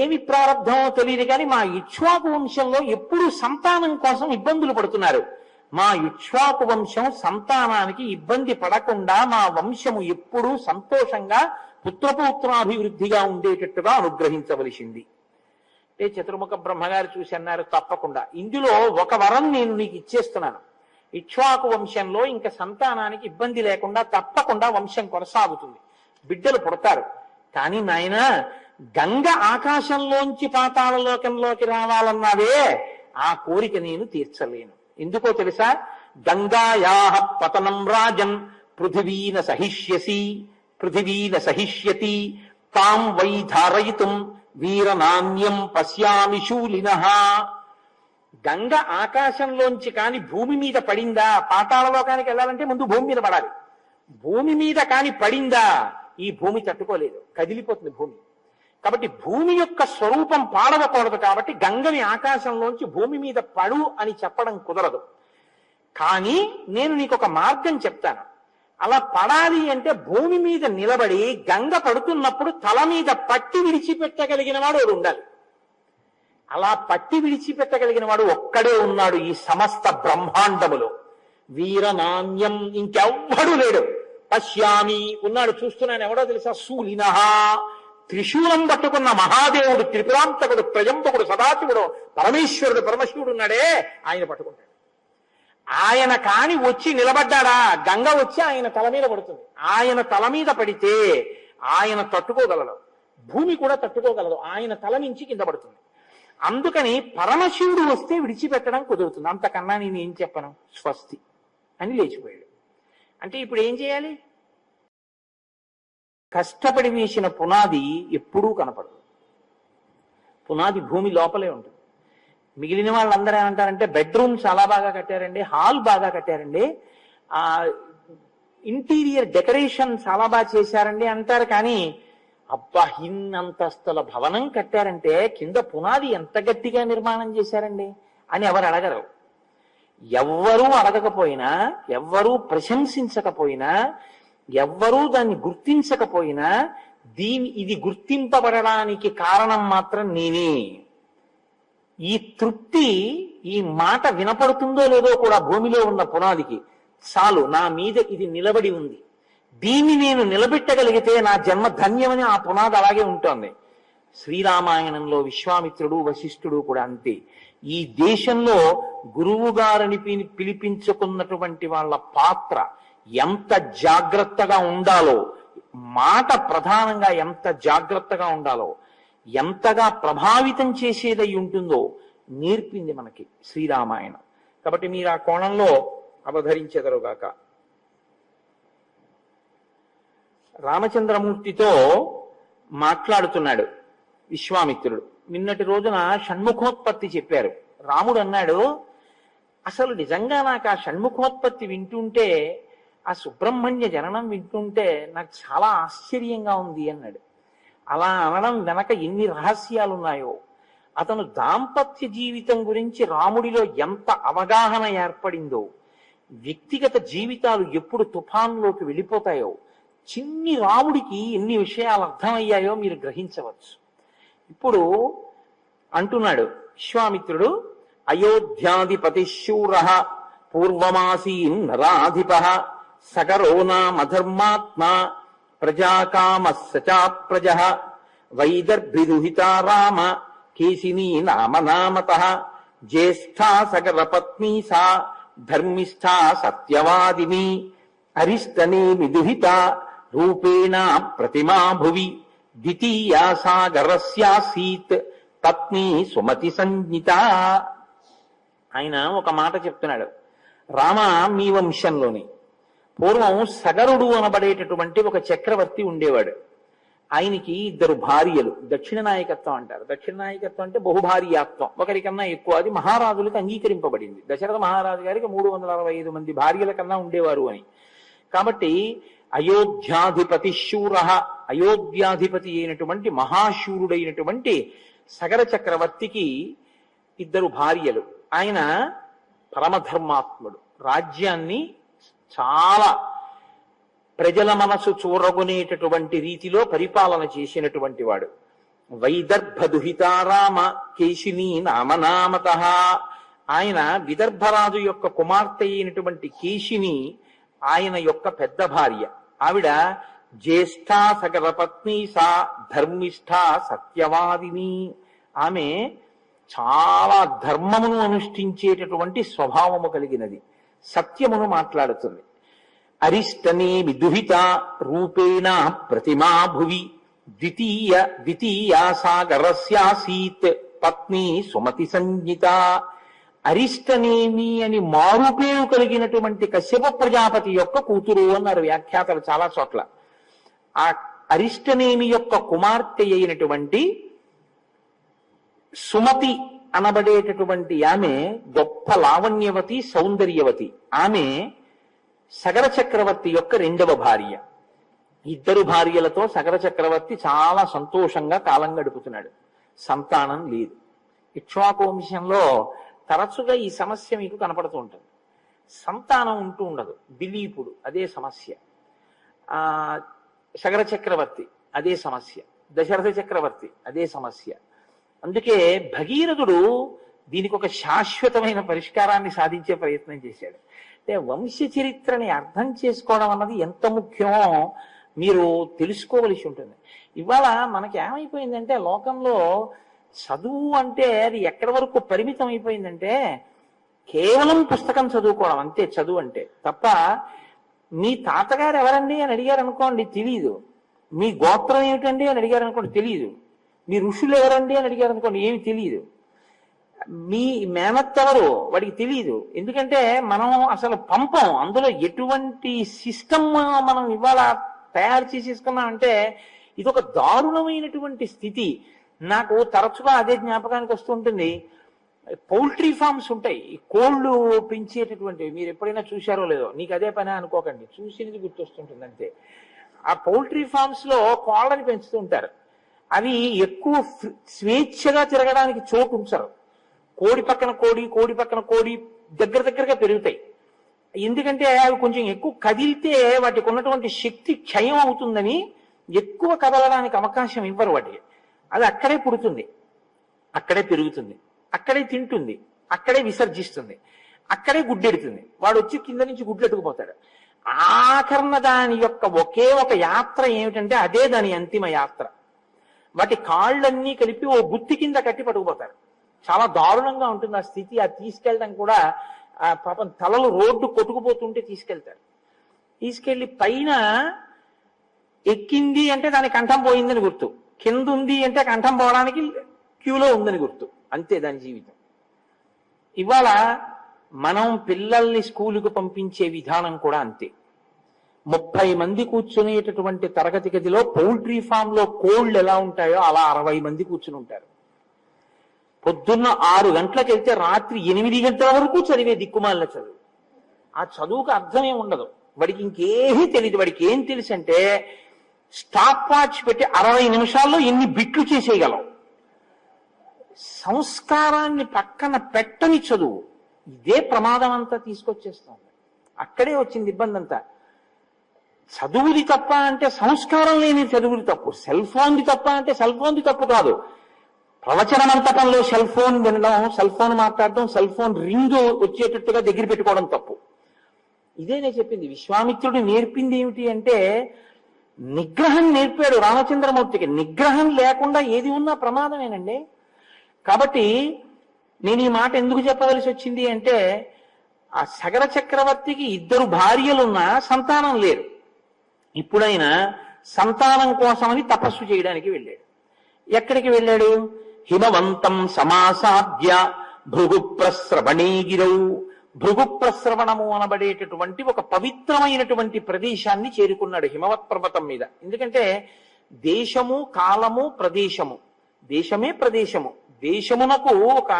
ఏమి ప్రారంధమో తెలియదు కానీ మా ఇక్ష్వాకు వంశంలో ఎప్పుడూ సంతానం కోసం ఇబ్బందులు పడుతున్నారు. మా ఇక్ష్వాకు వంశం సంతానానికి ఇబ్బంది పడకుండా మా వంశము ఎప్పుడూ సంతోషంగా పుత్రపౌత్రాభివృద్ధిగా ఉండేటట్టుగా అనుగ్రహించవలసింది. అంటే చతుర్ముఖ బ్రహ్మగారు చూసి అన్నారు, తప్పకుండా ఇందులో ఒక వరం నేను నీకు ఇచ్చేస్తున్నాను. ఇక్ష్వాకు వంశంలో ఇంకా సంతానానికి ఇబ్బంది లేకుండా తప్పకుండా వంశం కొనసాగుతుంది, బిడ్డలు పుడతారు. కానీ నాయన, గంగ ఆకాశంలోంచి పాతాళలోకంలోకి రావాలన్నావే, ఆ కోరిక నేను తీర్చలేను. ఎందుకో తెలుసా? గంగాయా పతనం రాజన్ పృథివీన సహిష్యతి తాం వై ధారయితుం వీరనాన్యం పశ్యామి శూలినః. గంగ ఆకాశంలోంచి కాని భూమి మీద పడిందా, పాతాళలోకానికి వెళ్ళాలంటే ముందు భూమి మీద పడాలి. భూమి మీద కాని పడిందా, ఈ భూమి తట్టుకోలేదు, కదిలిపోతుంది భూమి. కాబట్టి భూమి యొక్క స్వరూపం పాడవకూడదు. కాబట్టి గంగని ఆకాశంలోంచి భూమి మీద పడు అని చెప్పడం కుదరదు. కానీ నేను నీకు ఒక మార్గం చెప్తాను. అలా పడాలి అంటే భూమి మీద నిలబడి గంగ పడుతున్నప్పుడు తల మీద పట్టి విడిచిపెట్టగలిగిన వాడు ఉండాలి. అలా పట్టి విడిచిపెట్టగలిగిన వాడు ఒక్కడే ఉన్నాడు ఈ సమస్త బ్రహ్మాండములో. వీరనాన్యం, ఇంకెవ్వడు లేడు. పశ్యామి ఉన్నాడు, చూస్తున్నాను. ఎవడో తెలుసా? శూలినః, త్రిశూలం పట్టుకున్న మహాదేవుడు, త్రిపురాంతకుడు, త్రయంబకుడు, సదాశివుడు, పరమేశ్వరుడు, పరమశివుడు ఉన్నాడే, ఆయన పట్టుకుంటాడు. ఆయన కాని వచ్చి నిలబడ్డాడా, గంగ వచ్చి ఆయన తల మీద పడుతుంది. ఆయన తల మీద పడితే ఆయన తట్టుకోగలడు, భూమి కూడా తట్టుకోగలదు. ఆయన తల నుంచి కింద పడుతుంది. అందుకని పరమశివుడు వస్తే విడిచిపెట్టడం కుదురుతుంది. అంతకన్నా నేను ఏం చెప్పను, స్వస్తి అని లేచిపోయాడు. అంటే ఇప్పుడు ఏం చేయాలి? కష్టపడి వేసిన పునాది ఎప్పుడూ కనపడదు. పునాది భూమి లోపలే ఉంటుంది. మిగిలిన వాళ్ళందరూ ఏమంటారంటే బెడ్రూమ్ చాలా బాగా కట్టారండి, హాల్ బాగా కట్టారండి, ఆ ఇంటీరియర్ డెకరేషన్ చాలా బాగా చేశారండి అంటారు. కానీ అబ్బా, ఇన్నంతస్తుల భవనం కట్టారంటే కింద పునాది ఎంత గట్టిగా నిర్మాణం చేశారండి అని ఎవరు అడగరు. ఎవ్వరూ అడగకపోయినా, ఎవ్వరూ ప్రశంసించకపోయినా, ఎవ్వరూ దాన్ని గుర్తించకపోయినా, ఇది గుర్తింపబడడానికి కారణం మాత్రం నేనే. ఈ తృప్తి, ఈ మాట వినపడుతుందో లేదో కూడా భూమిలో ఉన్న పునాదికి, చాలు నా మీద ఇది నిలబడి ఉంది, దీన్ని నేను నిలబెట్టగలిగితే నా జన్మ ధన్యమని ఆ పునాది అలాగే ఉంటుంది. శ్రీరామాయణంలో విశ్వామిత్రుడు, వశిష్ఠుడు కూడా అంతే. ఈ దేశంలో గురువు గారిని పిలిపించుకున్నటువంటి వాళ్ళ పాత్ర ఎంత జాగ్రత్తగా ఉండాలో, మాట ప్రధానంగా ఎంత జాగ్రత్తగా ఉండాలో, ఎంతగా ప్రభావితం చేసేదై ఉంటుందో నేర్పింది మనకి శ్రీరామాయణం. కాబట్టి మీరు ఆ కోణంలో అవధరించెదరుగాక. రామచంద్రమూర్తితో మాట్లాడుతున్నాడు విశ్వామిత్రుడు. నిన్నటి రోజున షణ్ముఖోత్పత్తి చెప్పారు. రాముడు అన్నాడు, అసలు నిజంగా నాకు ఆ షణ్ముఖోత్పత్తి వింటుంటే, ఆ సుబ్రహ్మణ్య జననం వింటుంటే నాకు చాలా ఆశ్చర్యంగా ఉంది అన్నాడు. అలా అనడం వెనక ఎన్ని రహస్యాలున్నాయో, అతను దాంపత్య జీవితం గురించి రాముడిలో ఎంత అవగాహన ఏర్పడిందో, వ్యక్తిగత జీవితాలు ఎప్పుడు తుఫాన్లోకి వెళ్ళిపోతాయో, చిన్ని రాముడికి ఎన్ని విషయాలు అర్థమయ్యాయో మీరు గ్రహించవచ్చు. ఇప్పుడు అంటున్నాడు విశ్వామిత్రుడు, అయోధ్యాధిపతి శూర పూర్వమాసీన్ నరాధిప సకరో నామధర్మాత్మ ప్రజాకామశ్చ ప్రజ వైదర్భిదుహితా రామ కేసినీ నామనామతః జ్యేష్ఠా సకరపత్నీ సా ధర్మిష్ఠా సత్యవాదిని అరిష్టనే విదుహిత రూపేణ ప్రతిమా భువి ద్వితీయా సాగరస్యాసీత్ పత్ని సుమతి సంజ్ఞిత. ఆయన ఒక మాట చెప్తున్నాడు. రామ, మీ వంశంలోని పూర్వం సగరుడు అనబడేటటువంటి ఒక చక్రవర్తి ఉండేవాడు. ఆయనకి 2 భార్యలు. దక్షిణ నాయకత్వం అంటారు. దక్షిణ నాయకత్వం అంటే బహుభార్యాత్వం, ఒకరికన్నా ఎక్కువ. అది మహారాజులకు అంగీకరింపబడింది. దశరథ మహారాజు గారికి 365 మంది భార్యల కన్నా ఉండేవారు అని. కాబట్టి అయోధ్యాధిపతి శూర, అయోధ్యాధిపతి అయినటువంటి మహాశూరుడైనటువంటి సగర చక్రవర్తికి 2 భార్యలు. ఆయన పరమధర్మాత్ముడు. రాజ్యాన్ని చాలా ప్రజల మనసు చూరగొనేటటువంటి రీతిలో పరిపాలన చేసినటువంటి వాడు. వైదర్భదుహితారామ కేశిని నామనామతః. ఆయన విదర్భరాజు యొక్క కుమార్తె అయినటువంటి కేశిని ఆయన యొక్క పెద్ద భార్య. ఆవిడ జ్యేష్ఠా సగరపత్ని సా ధర్మిష్ఠా సత్యవాదిని. ఆమె చాలా ధర్మమును అనుష్ఠించేటటువంటి స్వభావము కలిగినది, సత్యమును మాట్లాడుతుంది. అరిష్టనే విదుహిత రూపేణ ప్రతిమా భువి ద్వితీయా సాగరస్యాసీత్ పత్ని సుమతి సంజ్ఞిత. అరిష్టనేమి అని మారుపేరు కలిగినటువంటి కశ్యప ప్రజాపతి యొక్క కూతురు అన్నారు వ్యాఖ్యాతలు చాలా చోట్ల. ఆ అరిష్టనేమి యొక్క కుమార్తె అయినటువంటి సుమతి అనబడేటటువంటి ఆమె గొప్ప లావణ్యవతి, సౌందర్యవతి. ఆమె సగర చక్రవర్తి యొక్క రెండవ భార్య. ఇద్దరు భార్యలతో సగర చక్రవర్తి చాలా సంతోషంగా కాలం గడుపుతున్నాడు. సంతానం లేదు. ఇక్ష్వాకు వంశంలో తరచుగా ఈ సమస్య మీకు కనపడుతూ ఉంటుంది. సంతానం ఉంటూ ఉండదు. దిలీపుడు అదే సమస్య, సగర చక్రవర్తి అదే సమస్య, దశరథ చక్రవర్తి అదే సమస్య. అందుకే భగీరథుడు దీనికి ఒక శాశ్వతమైన పరిష్కారాన్ని సాధించే ప్రయత్నం చేశాడు. అంటే వంశ చరిత్రని అర్థం చేసుకోవడం అన్నది ఎంత ముఖ్యమో మీరు తెలుసుకోవలసి ఉంటుంది. ఇవాళ మనకి ఏమైపోయిందంటే లోకంలో చదువు అంటే అది ఎక్కడి వరకు పరిమితం అయిపోయిందంటే కేవలం పుస్తకం చదువుకోవడం అంతే చదువు అంటే. తప్ప మీ తాతగారు ఎవరండి అని అడిగారు అనుకోండి తెలియదు. మీ గోత్రం ఏమిటండి అని అడిగారు అనుకోండి తెలియదు. మీ ఋషులు ఎవరండి అని అడిగారు అనుకోండి ఏమి తెలియదు. మీ మేనత్తెవరు వాడికి తెలియదు. ఎందుకంటే మనం అసలు పంపం. అందులో ఎటువంటి సిస్టమ్ మనం ఇవాళ తయారు చేసేసుకున్నామంటే ఇది ఒక దారుణమైనటువంటి స్థితి. నాకు తరచుగా అదే జ్ఞాపకానికి వస్తుంటుంది. పౌల్ట్రీ ఫార్మ్స్ ఉంటాయి, కోళ్ళు పెంచేటటువంటివి. మీరు ఎప్పుడైనా చూశారో లేదో, నీకు అదే పని అనుకోకండి, చూసినది గుర్తొస్తుంటుంది అంతే. ఆ పౌల్ట్రీ ఫార్మ్స్ లో కోళ్ళని పెంచుతూ ఉంటారు. అవి ఎక్కువ స్వేచ్ఛగా తిరగడానికి చోటు ఉంచరు. కోడి పక్కన కోడి, కోడి పక్కన కోడి దగ్గరగా పెరుగుతాయి. ఎందుకంటే అవి కొంచెం ఎక్కువ కదిలితే వాటికి ఉన్నటువంటి శక్తి క్షయం అవుతుందని ఎక్కువ కదలడానికి అవకాశం ఇవ్వరు వాటికి. అది అక్కడే పుడుతుంది, అక్కడే పెరుగుతుంది, అక్కడే తింటుంది, అక్కడే విసర్జిస్తుంది, అక్కడే గుడ్డెడుతుంది. వాడు వచ్చి కింద నుంచి గుడ్లెట్టుకుపోతాడు. ఆఖరణ దాని యొక్క ఒకే ఒక యాత్ర ఏమిటంటే అదే దాని అంతిమ యాత్ర. వాటి కాళ్ళన్నీ కలిపి ఓ గుత్తి కింద కట్టి పట్టుకుపోతారు. చాలా దారుణంగా ఉంటుంది ఆ స్థితి. అది తీసుకెళ్ళడం కూడా పాపం తలలు రోడ్డు కొట్టుకుపోతుంటే తీసుకెళ్తారు. తీసుకెళ్లి పైన ఎక్కింది అంటే దాని కంఠం పోయిందని గుర్తు, కింద ఉంది అంటే కంఠం పోవడానికి క్యూలో ఉందని గుర్తు. అంతే దాని జీవితం. ఇవాళ మనం పిల్లల్ని స్కూలుకు పంపించే విధానం కూడా అంతే. 30 మంది కూర్చునేటటువంటి తరగతి గదిలో పౌల్ట్రీ ఫామ్ లో కోళ్లు ఎలా ఉంటాయో అలా 60 మంది కూర్చుని ఉంటారు. పొద్దున్న 6 గంటలకు వెళ్తే రాత్రి 8 గంటల వరకు చదివే దిక్కుమాలిన చదువు. ఆ చదువుకు అర్థమే ఉండదు. వాడికి ఇంకేమీ తెలియదు. వాడికి ఏం తెలుసు అంటే స్టాప్ వాచ్ పెట్టి 60 నిమిషాల్లో ఎన్ని బిట్లు చేసేయగలం. సంస్కారాన్ని పక్కన పెట్టని చదువు ఇదే ప్రమాదం అంతా తీసుకొచ్చేస్తుంది. అక్కడే వచ్చింది ఇబ్బంది అంతా. చదువుది తప్ప అంటే సంస్కారం లేని చదువుది తప్పు. సెల్ ఫోన్ది తప్ప అంటే సెల్ ఫోన్ది తప్పు కాదు. ప్రవచన మంటపంలో సెల్ ఫోన్ వినడం, సెల్ ఫోన్ మాట్లాడడం, సెల్ ఫోన్ రింగ్ వచ్చేటట్టుగా దగ్గర పెట్టుకోవడం తప్పు. ఇదే నేను చెప్పింది. విశ్వామిత్రుడు నేర్పింది ఏమిటి అంటే నిగ్రహం నేర్పాడు రామచంద్రమూర్తికి. నిగ్రహం లేకుండా ఏది ఉన్నా ప్రమాదమేనండి. కాబట్టి నేను ఈ మాట ఎందుకు చెప్పవలసి వచ్చింది అంటే ఆ సగర చక్రవర్తికి 2 భార్యలున్నా సంతానం లేరు. ఇప్పుడైనా సంతానం కోసమని తపస్సు చేయడానికి వెళ్ళాడు. ఎక్కడికి వెళ్ళాడు? హిమవంతం సమాసాద్య భృగు ప్రస్రవణే గిరౌ. భృగు ప్రస్రవణము అనబడేటటువంటి ఒక పవిత్రమైనటువంటి ప్రదేశాన్ని చేరుకున్నాడు హిమవత్ పర్వతం మీద. ఎందుకంటే దేశము, కాలము, ప్రదేశము, దేశమే ప్రదేశము. దేశమునకు ఒక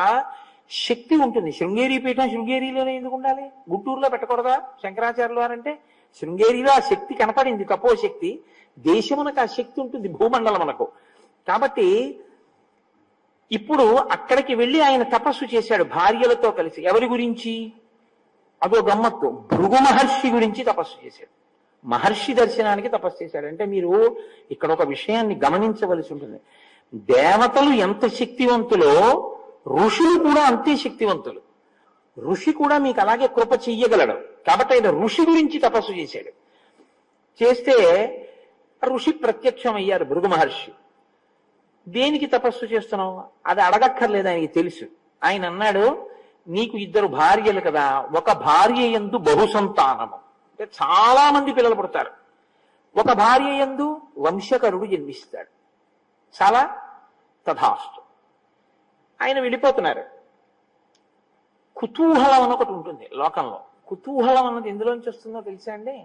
శక్తి ఉంటుంది. శృంగేరి పీఠం శృంగేరిలోనే ఎందుకు ఉండాలి? గుంటూరులో పెట్టకూడదా శంకరాచార్యులు వారంటే? శృంగేరిలో ఆ శక్తి కనపడింది, తపోశక్తి. దేశమునకు ఆ శక్తి ఉంటుంది, భూమండలమునకు. కాబట్టి ఇప్పుడు అక్కడికి వెళ్ళి ఆయన తపస్సు చేశాడు భార్యలతో కలిసి. ఎవరి గురించి? అదో గమ్మత్తు. భృగు మహర్షి గురించి తపస్సు చేశాడు. మహర్షి దర్శనానికి తపస్సు చేశాడు. అంటే మీరు ఇక్కడ ఒక విషయాన్ని గమనించవలసి ఉంటుంది. దేవతలు ఎంత శక్తివంతులో ఋషులు కూడా అంతే శక్తివంతులు. ఋషి కూడా మీకు అలాగే కృప చెయ్యగలడు. కాబట్టి ఆయన ఋషి గురించి తపస్సు చేశాడు. చేస్తే ఋషి ప్రత్యక్షమయ్యారు భృగు మహర్షి. దేనికి తపస్సు చేస్తున్నావు అది అడగక్కర్లేదు, ఆయనకి తెలుసు. ఆయన అన్నాడు, నీకు 2 భార్యలు కదా, ఒక భార్య యందు బహుసంతానము, అంటే చాలా మంది పిల్లలు పుడతారు. ఒక భార్య యందు వంశకరుడు జన్మిస్తాడు. చాలా తథాస్తు. ఆయన వెళ్ళిపోతున్నారు. కుతూహలం అని ఒకటి ఉంటుంది లోకంలో. కుతూహలం అన్నది ఎందులోంచి వస్తుందో తెలుసా అండి?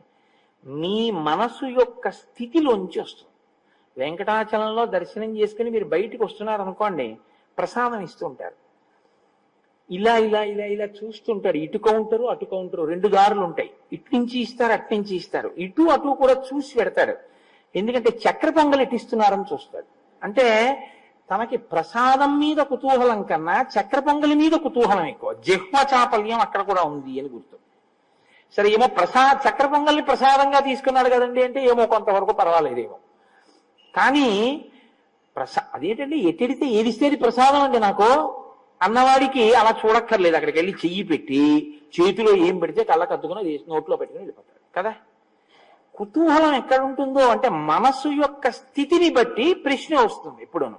మీ మనసు యొక్క స్థితిలోంచి వస్తుంది. వెంకటాచలంలో దర్శనం చేసుకుని మీరు బయటికి వస్తున్నారు అనుకోండి, ప్రసాదం ఇస్తూ ఉంటారు. ఇలా ఇలా ఇలా ఇలా చూస్తుంటాడు. ఇటు కౌంటరు అటు కౌంటరు, 2 దారులు ఉంటాయి. ఇటు నుంచి ఇస్తారు, అటు నుంచి ఇస్తారు. ఇటు అటు కూడా చూసి పెడతాడు. ఎందుకంటే చక్ర పొంగలి ఇస్తున్నారని చూస్తాడు. అంటే తనకి ప్రసాదం మీద కుతూహలం కన్నా చక్ర పొంగలి మీద కుతూహలం ఎక్కువ. జిహ్వ చాపల్యం అక్కడ కూడా ఉంది అని గుర్తు. సరే, ఏమో చక్ర పొంగల్ని ప్రసాదంగా తీసుకున్నాడు కదండి అంటే ఏమో కొంతవరకు పర్వాలేదేమో. కానీ అదేంటండి, ఎట్టిడితే ఏదిస్తే అది ప్రసాదం అండి నాకు అన్నవాడికి అలా చూడక్కర్లేదు. అక్కడికి వెళ్ళి చెయ్యి పెట్టి చేతిలో ఏం పెడితే కళ్ళకద్దుకుని నోట్లో పెట్టుకుని వెళ్ళిపోతాడు కదా. కుతూహలం ఎక్కడ ఉంటుందో అంటే మనస్సు యొక్క స్థితిని బట్టి ప్రశ్న వస్తుంది ఎప్పుడూను.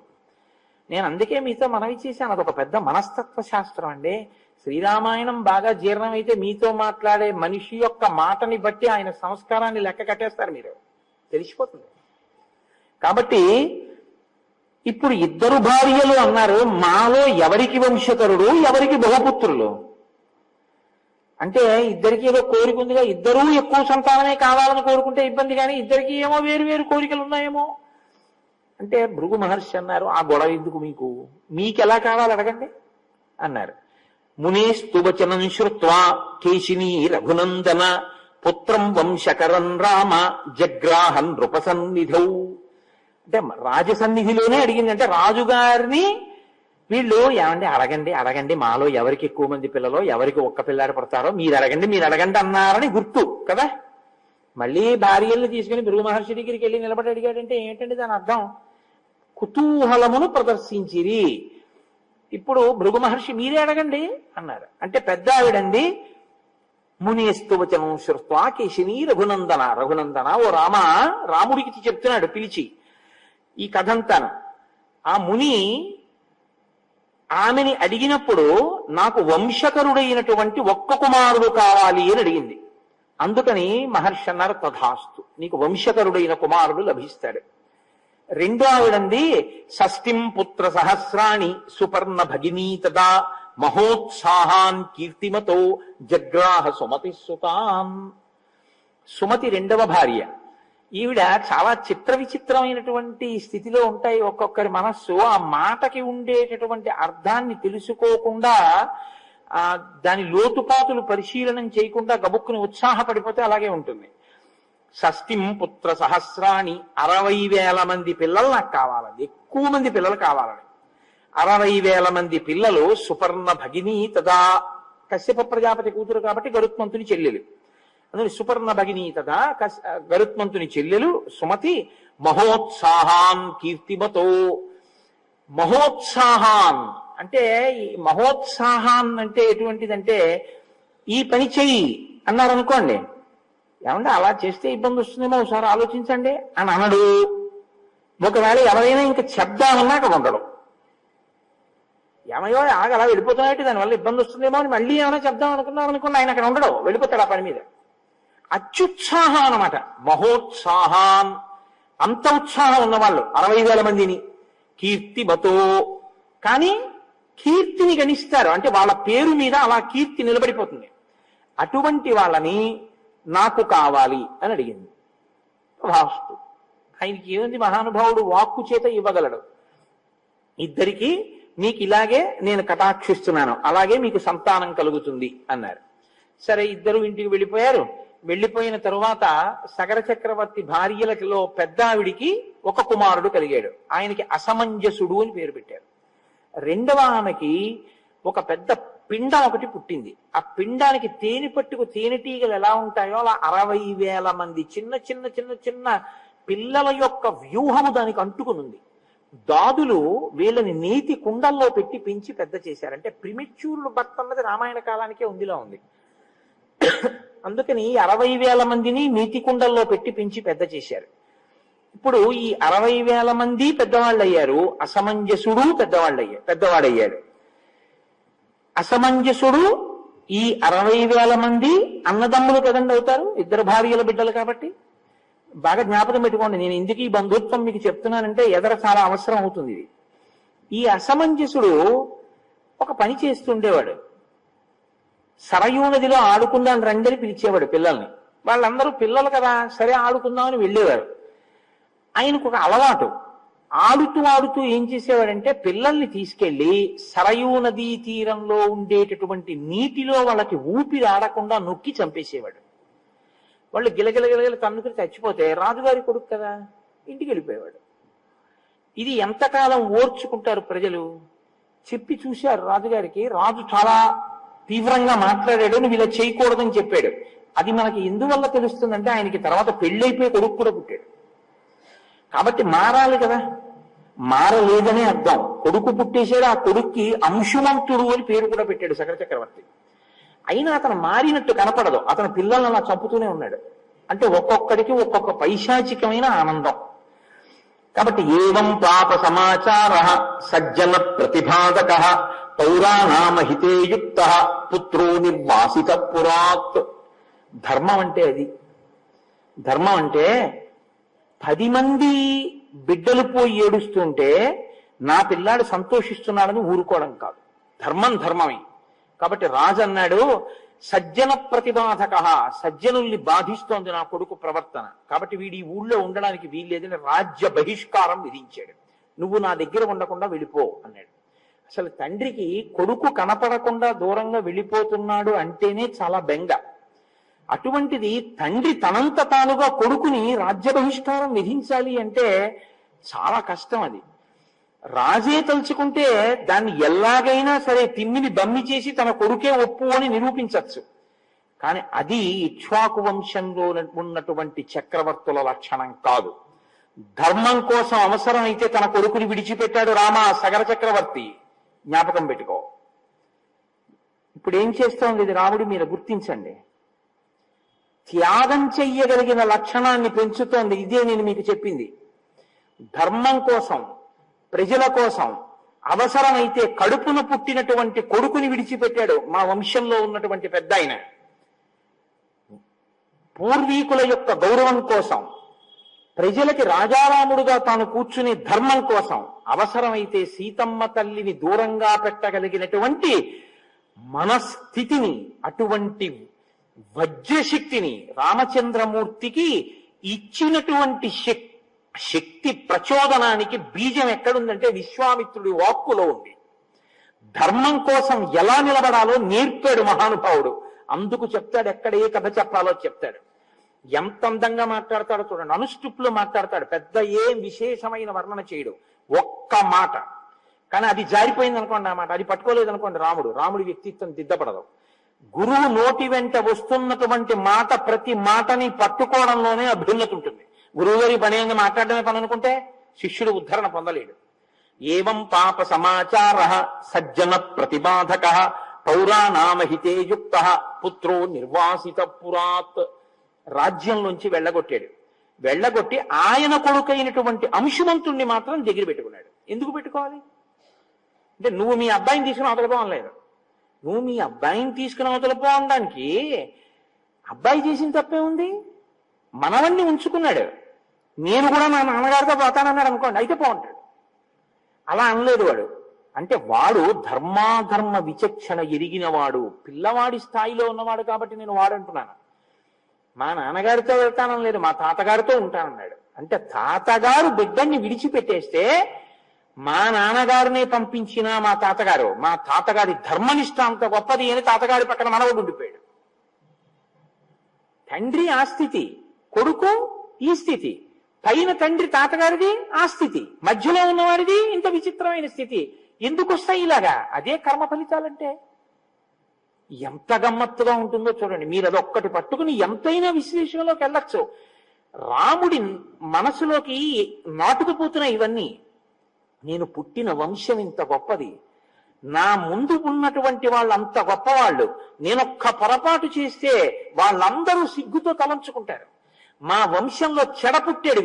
నేను అందుకే మీతో మనవి చేశాను, అదొక పెద్ద మనస్తత్వ శాస్త్రం అండి. శ్రీరామాయణం బాగా జీర్ణమైతే మీతో మాట్లాడే మనిషి యొక్క మాటని బట్టి ఆయన సంస్కారాన్ని లెక్క కట్టేస్తారు, మీరు తెలిసిపోతుంది. కాబట్టి ఇప్పుడు 2 భార్యలు అన్నారు. మాలో ఎవరికి వంశకరుడు, ఎవరికి బహుపుత్రులు? అంటే ఇద్దరికి ఏదో కోరిక ఉందిగా, ఇద్దరూ ఎక్కువ సంతానమే కావాలని కోరుకుంటే ఇబ్బంది, కానీ ఇద్దరికి ఏమో వేరు వేరు కోరికలు ఉన్నాయేమో అంటే భృగు మహర్షి అన్నారు, ఆ గొడవ ఎందుకు మీకు ఎలా కావాలి అడగండి అన్నారు. మునేస్తు వచనం శ్రుత్వా కేశినీ రఘునందన పుత్రం వంశకరం రామ జగ్రాహన్ నృపసన్నిధౌ. అంటే రాజసన్నిధిలోనే అడిగింది. అంటే రాజుగారిని వీళ్ళు ఏమండి అడగండి అడగండి, మాలో ఎవరికి ఎక్కువ మంది పిల్లలో, ఎవరికి ఒక్క పిల్లాడు పడతారో మీరు అడగండి అన్నారని గుర్తు కదా. మళ్ళీ భార్యల్ని తీసుకుని భృగు మహర్షి దగ్గరికి వెళ్ళి నిలబడి అడిగాడంటే ఏంటంటే దాని అర్థం కుతూహలమును ప్రదర్శించిరి. ఇప్పుడు భృగు మహర్షి మీరే అడగండి అన్నారు. అంటే పెద్ద ఆవిడండి, మునిస్తు వచనం శ్రుత్వా కేశినీ రఘునందన ఓ రామ, రాముడికి చెప్తున్నాడు పిలిచి ఈ కథంతాను. ఆ ముని ఆమెని అడిగినప్పుడు నాకు వంశకరుడైనటువంటి ఒక్క కుమారుడు కావాలి అని అడిగింది. అందుకని మహర్షి అన్నారు, తథాస్తు, నీకు వంశకరుడైన కుమారుడు లభిస్తాడు. 2వ ఆవిడంది, షష్ఠిం పుత్ర సహస్రాణి సుపర్ణ భగినీ తదా మహోత్సాహాన్ కీర్తిమతో జగ్రాహ సుమతి సుతాన్. సుమతి 2వ భార్య. ఈవిడ చాలా చిత్ర విచిత్రమైనటువంటి స్థితిలో ఉంటాయి ఒక్కొక్కరి మనస్సు. ఆ మాటకి ఉండేటటువంటి అర్థాన్ని తెలుసుకోకుండా, దాని లోతుపాతులు పరిశీలనం చేయకుండా గబుక్కుని ఉత్సాహపడిపోతే అలాగే ఉంటుంది. షష్ఠిం పుత్ర సహస్రాణి, 60,000 మంది పిల్లలు నాకు కావాలండి, ఎక్కువ మంది పిల్లలు కావాలని. 60,000 మంది పిల్లలు. సుపర్ణ భగినీ తదా, కశ్యప ప్రజాపతి కూతురు కాబట్టి గరుత్మంతుని చెల్లెలు, అందులో సుపర్ణ భగినీ తదా గరుత్మంతుని చెల్లెలు సుమతి. మహోత్సాహాన్ కీర్తిమతో. మహోత్సాహాన్ అంటే మహోత్సాహాన్ అంటే ఎటువంటిదంటే ఈ పని చెయ్యి అన్నారనుకోండి, ఏమంటే అలా చేస్తే ఇబ్బంది వస్తుందేమో ఒకసారి ఆలోచించండి అని అనడు. ఒకవేళ ఎవరైనా ఇంకా చెప్దామన్నాక ఉండడు. ఏమయ్యో ఆగ అలా వెళ్ళిపోతున్నాయి, దానివల్ల ఇబ్బంది వస్తుందేమో అని మళ్ళీ ఏమైనా చెప్దాం అనుకున్నాం అనుకోండి, ఆయన అక్కడ ఉండడు, వెళ్ళిపోతాడు ఆ పని మీద. అత్యుత్సాహం అన్నమాట మహోత్సాహాన్. అంత ఉత్సాహం ఉన్నవాళ్ళు 60,000 మందిని. కీర్తిమతో, కానీ కీర్తిని గణిస్తారు, అంటే వాళ్ళ పేరు మీద అలా కీర్తి నిలబడిపోతుంది. అటువంటి వాళ్ళని నాకు కావాలి అని అడిగింది. వాస్తు ఆయనకి ఏముంది, మహానుభావుడు వాక్కు చేత ఇవ్వగలడు. ఇద్దరికి మీకు ఇలాగే నేను కటాక్షిస్తున్నాను, అలాగే మీకు సంతానం కలుగుతుంది అన్నారు. సరే, ఇద్దరు ఇంటికి వెళ్ళిపోయారు. వెళ్ళిపోయిన తరువాత సగర చక్రవర్తి భార్యలలో పెద్ద ఆవిడికి ఒక కుమారుడు కలిగాడు. ఆయనకి అసమంజసుడు అని పేరు పెట్టారు. 2వ ఆమెకి ఒక పెద్ద పిండం ఒకటి పుట్టింది. ఆ పిండానికి తేనెటీగలు ఎలా ఉంటాయో అలా 60,000 మంది చిన్న చిన్న చిన్న చిన్న పిల్లల యొక్క వ్యూహము దానికి అంటుకునుంది. దాదులు వీళ్ళని నీతి కుండల్లో పెట్టి పెంచి పెద్ద చేశారు. అంటే ప్రిమెచ్యూర్డ్ బర్త్ అన్నది రామాయణ కాలానికే ఉందిలా ఉంది. అందుకని 60,000 మందిని నీతి కుండల్లో పెట్టి పెంచి పెద్ద చేశారు. ఇప్పుడు ఈ 60,000 మంది పెద్దవాళ్ళు అయ్యారు, అసమంజసుడు పెద్దవాడయ్యాడు. అసమంజసుడు ఈ 60,000 మంది అన్నదమ్ములు కదండి అవుతారు, ఇద్దరు భార్యల బిడ్డలు కాబట్టి. బాగా జ్ఞాపకం పెట్టుకోండి, నేను ఎందుకు ఈ బంధుత్వం మీకు చెప్తున్నానంటే ఎదర చాలా అవసరం అవుతుంది ఇది. ఈ అసమంజసుడు ఒక పని చేస్తుండేవాడు. సరయూ నదిలో ఆడుకుందాం రండని పిలిచేవాడు పిల్లల్ని. వాళ్ళందరూ పిల్లలు కదా, సరే ఆడుకుందామని వెళ్ళేవారు. ఆయనకు ఒక అలవాటు, ఆడుతూ ఏం చేసేవాడంటే పిల్లల్ని తీసుకెళ్లి సరయూ నదీ తీరంలో ఉండేటటువంటి నీటిలో వాళ్ళకి ఊపిరి ఆడకుండా నొక్కి చంపేసేవాడు. వాళ్ళు గిలగిలగిలగిల తన్నుకుని చచ్చిపోతే రాజుగారి కొడుకు కదా, ఇంటికి వెళ్ళిపోయేవాడు. ఇది ఎంతకాలం ఓర్చుకుంటారు ప్రజలు? చెప్పి చూశారు రాజుగారికి. రాజు చాలా తీవ్రంగా మాట్లాడాడు, నువ్వు ఇలా చేయకూడదని చెప్పాడు. అది మనకి ఎందువల్ల తెలుస్తుందంటే ఆయనకి తర్వాత పెళ్ళైపోయి కొడుకు కూడా పుట్టాడు కాబట్టి మారాలి కదా. మారలేదనే అర్థం. కొడుకు పుట్టేశాడు, ఆ కొడుక్కి అంశుమంతుడు అని పేరు కూడా పెట్టాడు శకర చక్రవర్తి. అయినా అతను మారినట్టు కనపడదు, అతని పిల్లల్ని అలా చంపుతూనే ఉన్నాడు. అంటే ఒక్కొక్కడికి ఒక్కొక్క పైశాచికమైన ఆనందం. కాబట్టి ఏవం పాప సమాచార సజ్జన ప్రతిపాదక పౌరాణామహితే యుక్త పుత్రో నిర్వాసిత పురాత్. ధర్మం అంటే అది. ధర్మం అంటే 10 మంది బిడ్డలు పోయి ఏడుస్తుంటే నా పిల్లాడు సంతోషిస్తున్నాడని ఊరుకోవడం కాదు. ధర్మమే. కాబట్టి రాజు అన్నాడు, సజ్జన ప్రతిబాధక, సజ్జనుల్ని బాధిస్తోంది నా కొడుకు ప్రవర్తన, కాబట్టి వీడి ఊళ్ళో ఉండడానికి వీల్లేదని రాజ్య బహిష్కారం విధించాడు. నువ్వు నా దగ్గర ఉండకుండా వెళ్ళిపో అన్నాడు. అసలు తండ్రికి కొడుకు కనపడకుండా దూరంగా వెళ్ళిపోతున్నాడు అంటేనే చాలా బెంగ. అటువంటిది తండ్రి తనంత తానుగా కొడుకుని రాజ్య బహిష్కారం విధించాలి అంటే చాలా కష్టం. అది రాజే తలుచుకుంటే దాన్ని ఎలాగైనా సరే తిమ్మిని బమ్మి చేసి తన కొడుకే ఒప్పు అని నిరూపించవచ్చు. కానీ అది ఇక్ష్వాకు వంశంలో ఉన్నటువంటి చక్రవర్తుల లక్షణం కాదు. ధర్మం కోసం అవసరమైతే తన కొడుకుని విడిచిపెట్టాడు రామ సగర చక్రవర్తి. జ్ఞాపకం పెట్టుకో. ఇప్పుడు ఏం చేస్తోంది ఇది రాముడి మీద గుర్తించండి. త్యాగం చెయ్యగలిగిన లక్షణాన్ని పెంచుతోంది. ఇదే నేను మీకు చెప్పింది. ధర్మం కోసం, ప్రజల కోసం అవసరమైతే కడుపున పుట్టినటువంటి కొడుకుని విడిచిపెట్టాడు మా వంశంలో ఉన్నటువంటి పెద్ద ఆయన. పూర్వీకుల యొక్క గౌరవం కోసం, ప్రజలకి రాజారాముడుగా తాను కూర్చునే ధర్మం కోసం అవసరమైతే సీతమ్మ తల్లిని దూరంగా పెట్టగలిగినటువంటి మనస్థితిని, అటువంటి వజ్రశక్తిని రామచంద్రమూర్తికి ఇచ్చినటువంటి శక్తి ప్రచోదనానికి బీజం ఎక్కడుందంటే విశ్వామిత్రుడి వాక్కులో ఉంది. ధర్మం కోసం ఎలా నిలబడాలో నేర్పాడు మహానుభావుడు. అందుకు చెప్తాడు, ఎక్కడ ఏ కథ చెప్పాలో చెప్తాడు. ఎంత అందంగా మాట్లాడతాడో చూడండి. అనుష్టుప్లో మాట్లాడతాడు, పెద్ద ఏం విశేషమైన వర్ణన చేయడు, ఒక్క మాట. కానీ అది జారిపోయింది అనుకోండి, ఆ మాట అది పట్టుకోలేదు అనుకోండి, రాముడి వ్యక్తిత్వం దిద్దపడదు. గురువు నోటి వెంట వస్తున్నటువంటి మాట, ప్రతి మాటని పట్టుకోవడంలోనే అభ్యున్నతి ఉంటుంది. గురువు గారి పని ఏంగా మాట్లాడడమే పని అనుకుంటే శిష్యుడు ఉద్ధరణ పొందలేడు. ఏవం పాప సమాచార సజ్జన ప్రతిబాధక పౌరాణామహితే యుక్త పుత్రో నిర్వాసిత పురాత్. రాజ్యంలోంచి వెళ్ళగొట్టి ఆయన కొడుకైనటువంటి అంశుమంతుణ్ణి మాత్రం దగ్గర పెట్టుకున్నాడు. ఎందుకు పెట్టుకోవాలి అంటే, నువ్వు మీ అబ్బాయిని తీసుకుని అవతలపోవలేదు. నువ్వు మీ అబ్బాయిని తీసుకుని అవతలపోవడానికి అబ్బాయి చేసిన తప్పే ఉంది. మనవణ్ణి ఉంచుకున్నాడు. నేను కూడా నా నాన్నగారితో పోతానన్నాడు అనుకోండి, అయితే పోంటాడు. అలా అనలేదు వాడు. అంటే వాడు ధర్మాధర్మ విచక్షణ ఎరిగినవాడు, పిల్లవాడి స్థాయిలో ఉన్నవాడు. కాబట్టి నేను వాడంటున్నాను. మా నాన్నగారితో వెళ్తానని లేదు, మా తాతగారితో ఉంటానన్నాడు. అంటే తాతగారు బిడ్డని విడిచిపెట్టేస్తే మా నాన్నగారినే పంపించిన మా తాతగారి ధర్మనిష్ట అంత గొప్పది అని తాతగారి పక్కన మనవడు ఉండిపోయాడు. తండ్రి ఆ స్థితి, కొడుకు ఈ స్థితి, పైన తండ్రి తాతగారిది ఆ స్థితి, మధ్యలో ఉన్నవాడిది ఇంత విచిత్రమైన స్థితి. ఎందుకు వస్తాయి ఇలాగా? అదే కర్మ ఫలితాలంటే. ఎంత గమ్మత్తుగా ఉంటుందో చూడండి. మీరు అదొక్కటి పట్టుకుని ఎంతైనా విశ్లేషణలోకి వెళ్ళచ్చు. రాముడి మనసులోకి నాటుకుపోతున్నాయి ఇవన్నీ. నేను పుట్టిన వంశం ఇంత గొప్పది, నా ముందు ఉన్నటువంటి వాళ్ళు అంత గొప్పవాళ్ళు, నేనొక్క పొరపాటు చేస్తే వాళ్ళందరూ సిగ్గుతో తలంచుకుంటారు. మా వంశంలో చెడ పుట్టాడు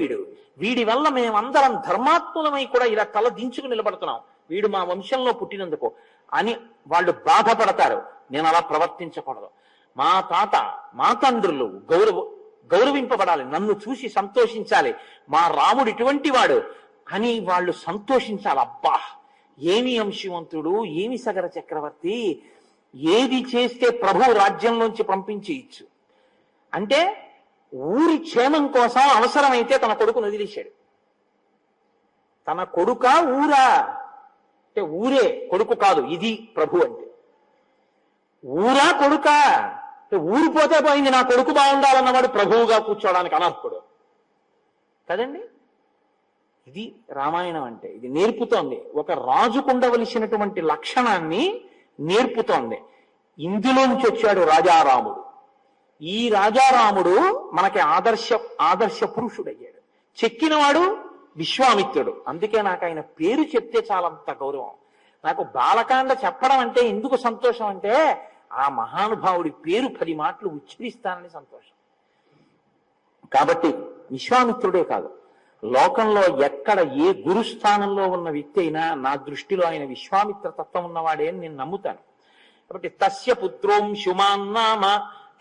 వీడి వల్ల మేమందరం ధర్మాత్ములమై కూడా ఇలా తల దించుకు నిలబడుతున్నాం, వీడు మా వంశంలో పుట్టినందుకు అని వాళ్ళు బాధపడతారు. నేను అలా ప్రవర్తించకూడదు. మా తాత మా తండ్రులు గౌరవింపబడాలి, నన్ను చూసి సంతోషించాలి, మా రాముడు ఇటువంటి వాడు అని వాళ్ళు సంతోషించాలి. అబ్బా ఏమి అంశవంతుడు, ఏమి సగర చక్రవర్తి, ఏది చేస్తే ప్రభు రాజ్యంలోంచి పంపించేయచ్చు అంటే ఊరి క్షేమం కోసం అవసరమైతే తన కొడుకును వదిలేశాడు. తన కొడుక ఊరా అంటే ఊరే కొడుకు కాదు, ఇది ప్రభు అంటే. ఊరా కొడుక అంటే ఊరిపోతే పోయింది, నా కొడుకు బాగుండాలన్నవాడు ప్రభువుగా కూర్చోవడానికి అనర్హుడు కదండి. ఇది రామాయణం అంటే. ఇది నేర్పుతోంది, ఒక రాజుకుండవలసినటువంటి లక్షణాన్ని నేర్పుతోంది. ఇందులోంచి వచ్చాడు రాజారాముడు. ఈ రాజారాముడు మనకి ఆదర్శ పురుషుడయ్యాడు. చెక్కినవాడు విశ్వామిత్రుడు. అందుకే నాకు ఆయన పేరు చెప్తే చాలంత గౌరవం. నాకు బాలకాండ చెప్పడం అంటే ఎందుకు సంతోషం అంటే ఆ మహానుభావుడి పేరు 10 మాటలు ఉచ్చరిస్తానని సంతోషం. కాబట్టి విశ్వామిత్రుడే కాదు, లోకంలో ఎక్కడ ఏ గురుస్థానంలో ఉన్న వ్యక్తి అయినా నా దృష్టిలో ఆయన విశ్వామిత్ర తత్వం ఉన్నవాడే అని నేను నమ్ముతాను. కాబట్టి తస్య పుత్రోంశుమాన్ నామ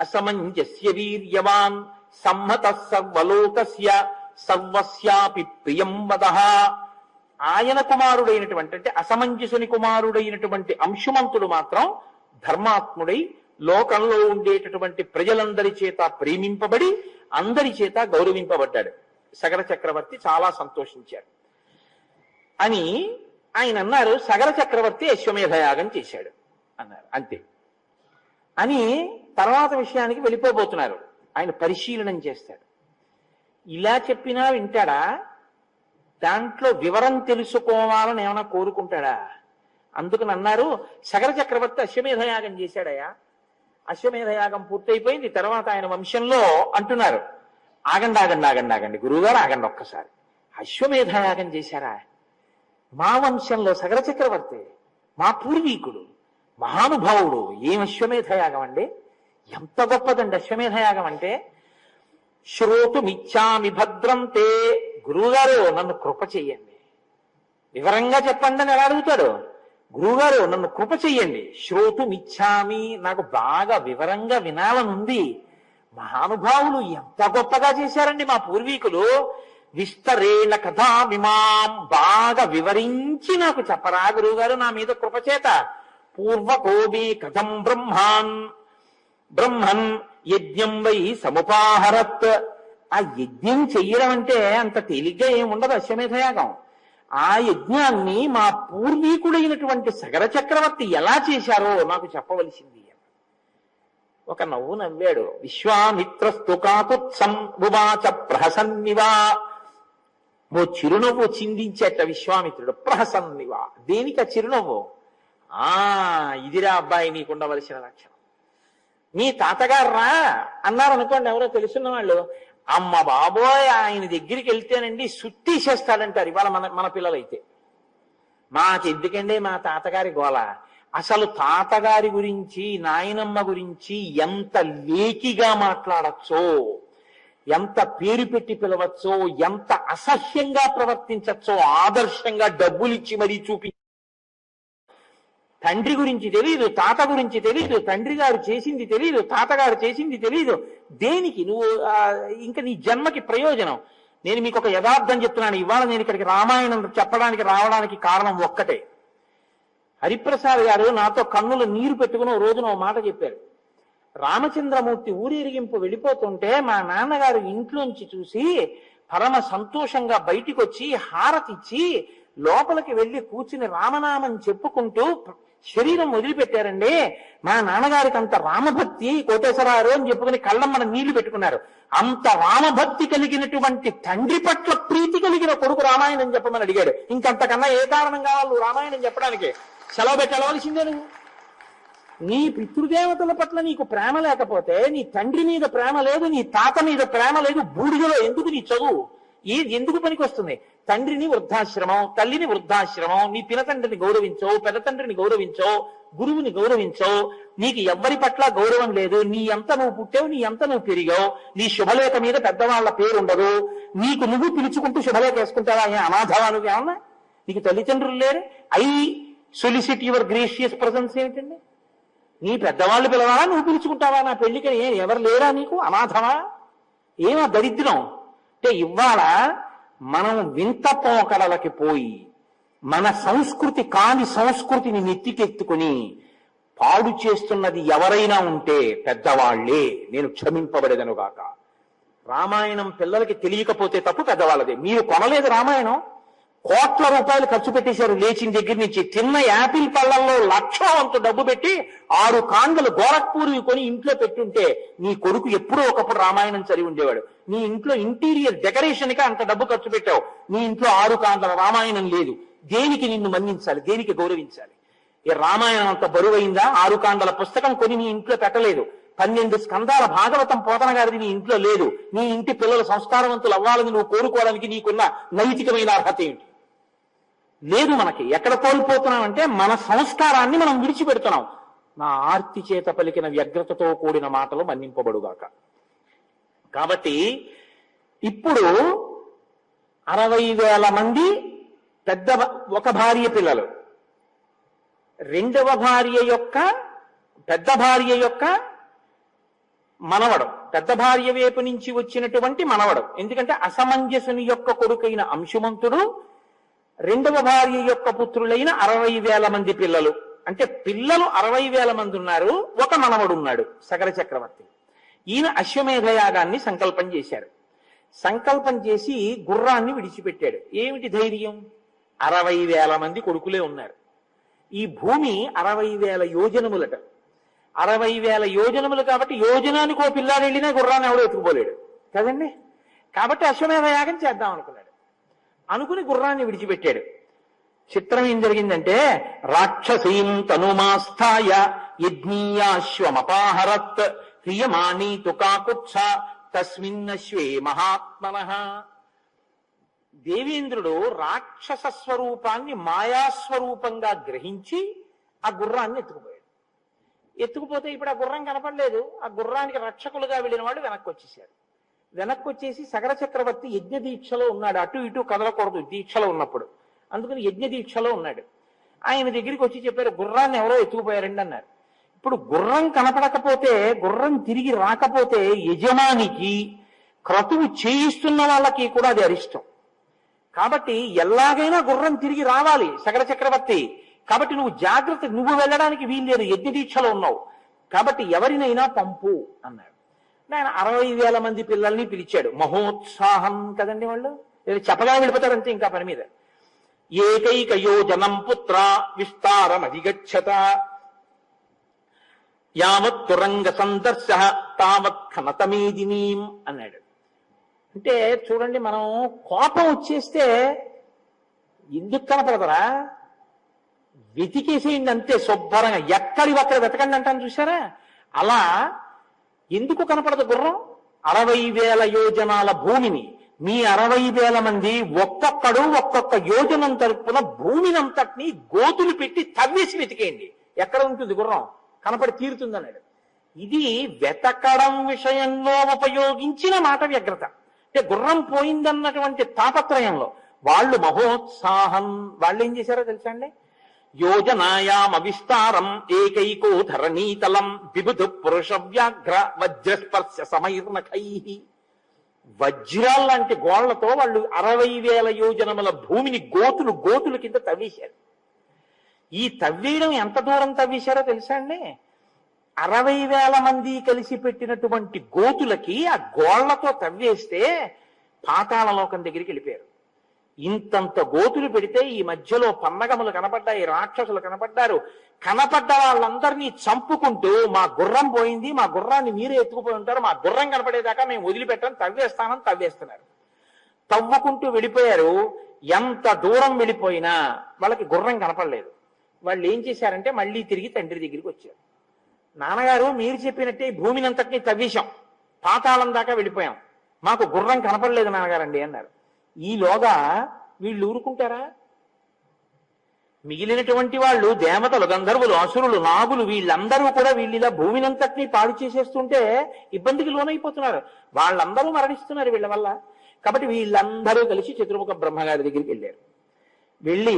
అసమంజస్య వీర్యవాన్ సమ్మత సర్వలోకస్య సర్వస్యాపి ప్రియం వదః. ఆయన కుమారుడైనటువంటి అంటే అసమంజసుని కుమారుడైనటువంటి అంశుమంతుడు మాత్రం ధర్మాత్ముడై లోకంలో ఉండేటటువంటి ప్రజలందరి చేత ప్రేమింపబడి అందరి చేత గౌరవింపబడ్డాడు. సగర చక్రవర్తి చాలా సంతోషించాడు అని ఆయన అన్నారు. సగర చక్రవర్తి అశ్వమేధయాగం చేశాడు అన్నారు, అంతే అని తర్వాత విషయానికి వెళ్ళిపోబోతున్నారు. ఆయన పరిశీలనం చేస్తాడు. ఇలా చెప్పినా వింటాడా? దాంట్లో వివరం తెలుసుకోవాలని ఏమైనా కోరుకుంటాడా? అందుకని అన్నారు, సగర చక్రవర్తి అశ్వమేధయాగం చేశాడయా, అశ్వమేధయాగం పూర్తయిపోయింది. తర్వాత ఆయన వంశంలో అంటున్నారు, ఆగండి గురువుగారు ఆగండి ఒక్కసారి, అశ్వమేధయాగం చేశారా? మా వంశంలో సగర చక్రవర్తి మా పూర్వీకుడు మహానుభావుడు, ఏం అశ్వమేధయాగం అండి, ఎంత గొప్పదండి అశ్వమేధయాగం అంటే. శ్రోతుమిచ్చామి భద్రంతే, గురువుగారు నన్ను కృప చెయ్యండి, వివరంగా చెప్పండి అని ఎలా అడుగుతాడు. గురువుగారు నన్ను కృప చెయ్యండి, శ్రోతుమిచ్చామి, నాకు బాగా వివరంగా వినాలనుంది. మహానుభావులు ఎంత గొప్పగా చేశారండి మా పూర్వీకులు, విస్తరేణ కథామిమాం, బాగా వివరించి నాకు చెప్పరా గురువుగారు నా మీద కృపచేత. పూర్వకోవి కథం బ్రహ్మన్ యజ్ఞం వై సముపాహరత్. ఆ యజ్ఞం చెయ్యడం అంటే అంత తేలిగ్గా ఏముండదు అశ్వమేధయాగం. ఆ యజ్ఞాన్ని మా పూర్వీకుడైనటువంటి సగర చక్రవర్తి ఎలా చేశారో నాకు చెప్పవలసింది. ఒక నవ్వు నవ్వాడు. విశ్వామిత్రస్తు కాకుత్సం ఉవాచ ప్రహసన్నివా, ఓ చిరునవ్వు చిందించేట విశ్వామిత్రుడు. ప్రహసన్నివా, దేనిక చిరునవ్వు? ఇదిరా అబ్బాయి నీకుండవలసిన లక్షణం. నీ తాతగారు రా అన్నారు అనుకోండి, ఎవరో తెలుసున్న వాళ్ళు, అమ్మ బాబోయ్ ఆయన దగ్గరికి వెళ్తేనండి సుత్తీసేస్తాడంటారు ఇవాళ మన పిల్లలైతే. మాకెందుకండి మా తాతగారి గోల. అసలు తాతగారి గురించి నాయనమ్మ గురించి ఎంత లేకిగా మాట్లాడచ్చో, ఎంత పేరు పెట్టి పిలవచ్చో, ఎంత అసహ్యంగా ప్రవర్తించచ్చో ఆదర్శంగా డబ్బులిచ్చి మరీ చూపి. తండ్రి గురించి తెలీదు, తాత గురించి తెలీదు, తండ్రి గారు చేసింది తెలీదు, తాతగారు చేసింది తెలీదు. దేనికి నువ్వు ఇంకా నీ జన్మకి ప్రయోజనం? నేను మీకు ఒక యథార్థం చెప్తున్నాను. ఇవాళ నేను ఇక్కడికి రామాయణం చెప్పడానికి రావడానికి కారణం ఒక్కటే. హరిప్రసాద్ గారు నాతో కన్నులు నీరు పెట్టుకుని ఓ రోజున ఓ మాట చెప్పారు. రామచంద్రమూర్తి ఊరేగింపు వెళ్ళిపోతుంటే మా నాన్నగారు ఇంట్లోంచి చూసి పరమ సంతోషంగా బయటికి వచ్చి హారతిచ్చి లోపలికి వెళ్ళి కూర్చుని రామనామం చెప్పుకుంటూ శరీరం వదిలిపెట్టారండి. మా నాన్నగారికి అంత రామభక్తి, కోటేశ్వరారు అని చెప్పుకుని కళ్ళమ్మన నీళ్లు పెట్టుకున్నారు. అంత రామభక్తి కలిగినటువంటి తండ్రి పట్ల ప్రీతి కలిగిన కొడుకు రామాయణం చెప్పమని అడిగాడు. ఇంకంతకన్నా ఏ కారణం కావాలి రామాయణం చెప్పడానికి? సెలవు పెట్టవలసిందే. నువ్వు నీ పితృదేవతల పట్ల నీకు ప్రేమ లేకపోతే, నీ తండ్రి మీద ప్రేమ లేదు, నీ తాత మీద ప్రేమ లేదు, బూడిదలో ఎందుకు నీ చదువు? ఎందుకు పనికి వస్తుంది? తండ్రిని వృద్ధాశ్రమం, తల్లిని వృద్ధాశ్రమం, నీ పినతండ్రిని గౌరవించో, పెదతండ్రిని గౌరవించో, గురువుని గౌరవించో, నీకు ఎవ్వరి పట్ల గౌరవం లేదు, నీ ఎంత నువ్వు పుట్టావు, నీ ఎంత నువ్వు పెరిగావు, నీ శుభలేఖ మీద పెద్దవాళ్ల పేరు ఉండదు, నీకు నువ్వు పిలుచుకుంటూ శుభలేఖ వేసుకుంటావా? అనాథవా నువ్వు? ఏమన్నా నీకు తల్లిదండ్రులు లేరు? I solicit your gracious presence ఏమిటండి? నీ పెద్దవాళ్ళు పిలవాలా, నువ్వు పిలుచుకుంటావా? నా పెళ్లికి ఎవరు లేరా నీకు? అనాథమా? ఏమో దరిద్రం. అంటే ఇవాళ మనం వింత పోకడలకి పోయి మన సంస్కృతి కాని సంస్కృతిని నెత్తికెత్తుకుని పాడు చేస్తున్నది ఎవరైనా ఉంటే పెద్దవాళ్లే. నేను క్షమింపబడేదనుగాక. రామాయణం పిల్లలకి తెలియకపోతే తప్పు పెద్దవాళ్ళదే. మీరు కొనలేదు రామాయణం, కోట్ల రూపాయలు ఖర్చు పెట్టేశారు లేచిన దగ్గర నుంచి. తిన్న యాపిల్ పళ్ళల్లో లక్షవంతు డబ్బు పెట్టి 6 కాండలు గోరఖ్పూర్వి కొని ఇంట్లో పెట్టుంటే నీ కొడుకు ఎప్పుడో ఒకప్పుడు రామాయణం చదివి ఉండేవాడు. నీ ఇంట్లో ఇంటీరియర్ డెకరేషన్ కి అంత డబ్బు ఖర్చు పెట్టావు, నీ ఇంట్లో 6 కాండల రామాయణం లేదు. దేనికి నిన్ను మన్నించాలి? దేనికి గౌరవించాలి? ఈ రామాయణం అంత బరువైందా? 6 కాండల పుస్తకం కొని నీ ఇంట్లో పెట్టలేదు. 12 స్కందాల భాగవతం పోతన గారిది నీ ఇంట్లో లేదు. నీ ఇంటి పిల్లలు సంస్కారవంతులు అవ్వాలని నువ్వు కోరుకోవడానికి నీకున్న నైతికమైన అర్హత ఏంటి? లేదు. మనకి ఎక్కడ కోల్పోతున్నామంటే మన సంస్కారాన్ని మనం విడిచిపెడుతున్నాం. నా ఆర్తి చేత పలికిన వ్యగ్రతతో కూడిన మాటలు మన్నింపబడుగాక. కాబట్టి ఇప్పుడు 60,000 మంది ఒక భార్య పిల్లలు, రెండవ భార్య యొక్క పెద్ద భార్య యొక్క మనవడు, పెద్ద భార్య వైపు నుంచి వచ్చినటువంటి మనవడు. ఎందుకంటే అసమంజసుని యొక్క కొడుకైన అంశుమంతుడు, రెండవ భార్య యొక్క పుత్రులైన 60,000 మంది పిల్లలు. అంటే పిల్లలు 60,000 మంది ఉన్నారు, ఒక మనవడు ఉన్నాడు సగర చక్రవర్తి. ఈయన అశ్వమేధయాగాన్ని సంకల్పం చేశారు. సంకల్పం చేసి గుర్రాన్ని విడిచిపెట్టాడు. ఏమిటి ధైర్యం? 60,000 మంది కొడుకులే ఉన్నారు. ఈ భూమి 60,000 యోజనములట. 60,000 యోజనములు కాబట్టి యోజనానికి ఓ పిల్లాడు వెళ్ళినా గుర్రాన్ని ఎవడో ఎత్తుకుపోలేడు కదండి. కాబట్టి అశ్వమేధయాగం చేద్దాం అనుకున్నాడు. అనుకుని గుర్రాన్ని విడిచిపెట్టాడు. చిత్రం ఏం జరిగిందంటే, రాక్షసీం తనుమాస్థాయ యజ్ఞీయాశ్వమపాహరత్ క్రియమాణీతు కాకుత్స తస్మిన్నశ్వే మహాత్మనః. దేవేంద్రుడు రాక్షస స్వరూపాన్ని మాయాస్వరూపంగా గ్రహించి ఆ గుర్రాన్ని ఎత్తుకుపోయాడు. ఎత్తుకుపోతే ఇప్పుడు ఆ గుర్రం కనపడలేదు. ఆ గుర్రానికి రక్షకులుగా వెళ్ళిన వాళ్ళు వెనక్కి వచ్చేసారు. వెనక్కి వచ్చేసి సగర చక్రవర్తి యజ్ఞ దీక్షలో ఉన్నాడు. అటు ఇటు కదలకూడదు దీక్షలో ఉన్నప్పుడు, అందుకని యజ్ఞ దీక్షలో ఉన్నాడు. ఆయన దగ్గరికి వచ్చి చెప్పారు, గుర్రాన్ని ఎవరో ఎత్తుకుపోయారండి అన్నారు. ఇప్పుడు గుర్రం కనపడకపోతే, గుర్రం తిరిగి రాకపోతే యజమానికి, క్రతువు చేయిస్తున్న వాళ్ళకి కూడా అది అరిష్టం. కాబట్టి ఎలాగైనా గుర్రం తిరిగి రావాలి సగర చక్రవర్తి. కాబట్టి నువ్వు జాగ్రత్త, నువ్వు వెళ్ళడానికి వీల్లేదు, యజ్ఞ దీక్షలో ఉన్నావు, కాబట్టి ఎవరినైనా పంపు అన్నాడు. ఆయన 60,000 మంది పిల్లల్ని పిలిచాడు. మహోత్సాహం కదండి వాళ్ళు, చెప్పగా వెళ్ళిపోతారంతే ఇంకా పని మీద. ఏకైక యోజనం పుత్ర విస్తారమధిగచ్చత యావత్ తురంగ సందర్శ తావత్ ఖనతమేదినీం అన్నాడు. అంటే చూడండి, మనం కోపం వచ్చేస్తే ఎందుకు కనపడదరా, వెతికేసేయండి అంతే శుభ్రంగా, ఎక్కడి ఒక్కడ వెతకండి అంటాను చూసారా. అలా ఎందుకు కనపడదు గుర్రం? 60,000 యోజనాల భూమిని మీ 60,000 మంది ఒక్కొక్కడు ఒక్కొక్క యోజనం తరపున భూమినంతటిని గోతులు పెట్టి తవ్వేసి వెతికేయండి, ఎక్కడ ఉంటుంది గుర్రం, కనపడి తీరుతుందన్నాడు. ఇది వెతకడం విషయంలో ఉపయోగించిన మాట వ్యగ్రత. అంటే గుర్రం పోయిందన్నటువంటి తాపత్రయంలో వాళ్ళు మహోత్సాహం, వాళ్ళు ఏం చేశారో తెలుసా అండి? యోజనాయామ విస్తారం ఏకైకో ధరణీతలం విబుధు పురుష వ్యాఘ్ర వజ్రస్పర్శ సమైర్నఖై. వజ్రాల్లాంటి గోళ్లతో వాళ్ళు 60,000 యోజనముల భూమిని గోతులు గోతుల కింద తవ్వేశారు. ఈ తవ్వేయడం ఎంత దూరం తవ్వేశారో తెలుసా అండి? 60,000 మంది కలిసి పెట్టినటువంటి గోతులకి ఆ గోళ్లతో తవ్వేస్తే పాతాళలోకం దగ్గరికి వెళ్ళిపోయారు. ఇంతంత గోతులు పెడితే ఈ మధ్యలో పన్నగములు కనపడ్డాయి, రాక్షసులు కనపడ్డారు. కనపడ్డ వాళ్ళందరినీ చంపుకుంటూ మా గుర్రం పోయింది, మా గుర్రాన్ని మీరే ఎత్తుకుపోయి ఉంటారు, మా గుర్రం కనపడేదాకా మేము వదిలిపెట్టాం, తవ్వేస్తానని తవ్వేస్తున్నారు. తవ్వుకుంటూ వెళ్ళిపోయారు. ఎంత దూరం వెళ్ళిపోయినా వాళ్ళకి గుర్రం కనపడలేదు. వాళ్ళు ఏం చేశారంటే మళ్ళీ తిరిగి తండ్రి దగ్గరికి వచ్చారు. నాన్నగారు, మీరు చెప్పినట్టే భూమిని అంతటినీ తవ్వేశాం, పాతాళం దాకా వెళ్ళిపోయాం, మాకు గుర్రం కనపడలేదు నాన్నగారండి అన్నారు. ఈలోగా వీళ్ళు ఊరుకుంటారా? మిగిలినటువంటి వాళ్ళు దేవతలు, గంధర్వులు, అసురులు, నాగులు వీళ్ళందరూ కూడా వీళ్ళిలా భూమినంతటినీ పాడు చేసేస్తుంటే ఇబ్బందికి లోనైపోతున్నారు. వాళ్ళందరూ మరణిస్తున్నారు వీళ్ళ వల్ల. కాబట్టి వీళ్ళందరూ కలిసి చతుర్ముఖ బ్రహ్మగారి దగ్గరికి వెళ్ళారు. వెళ్ళి,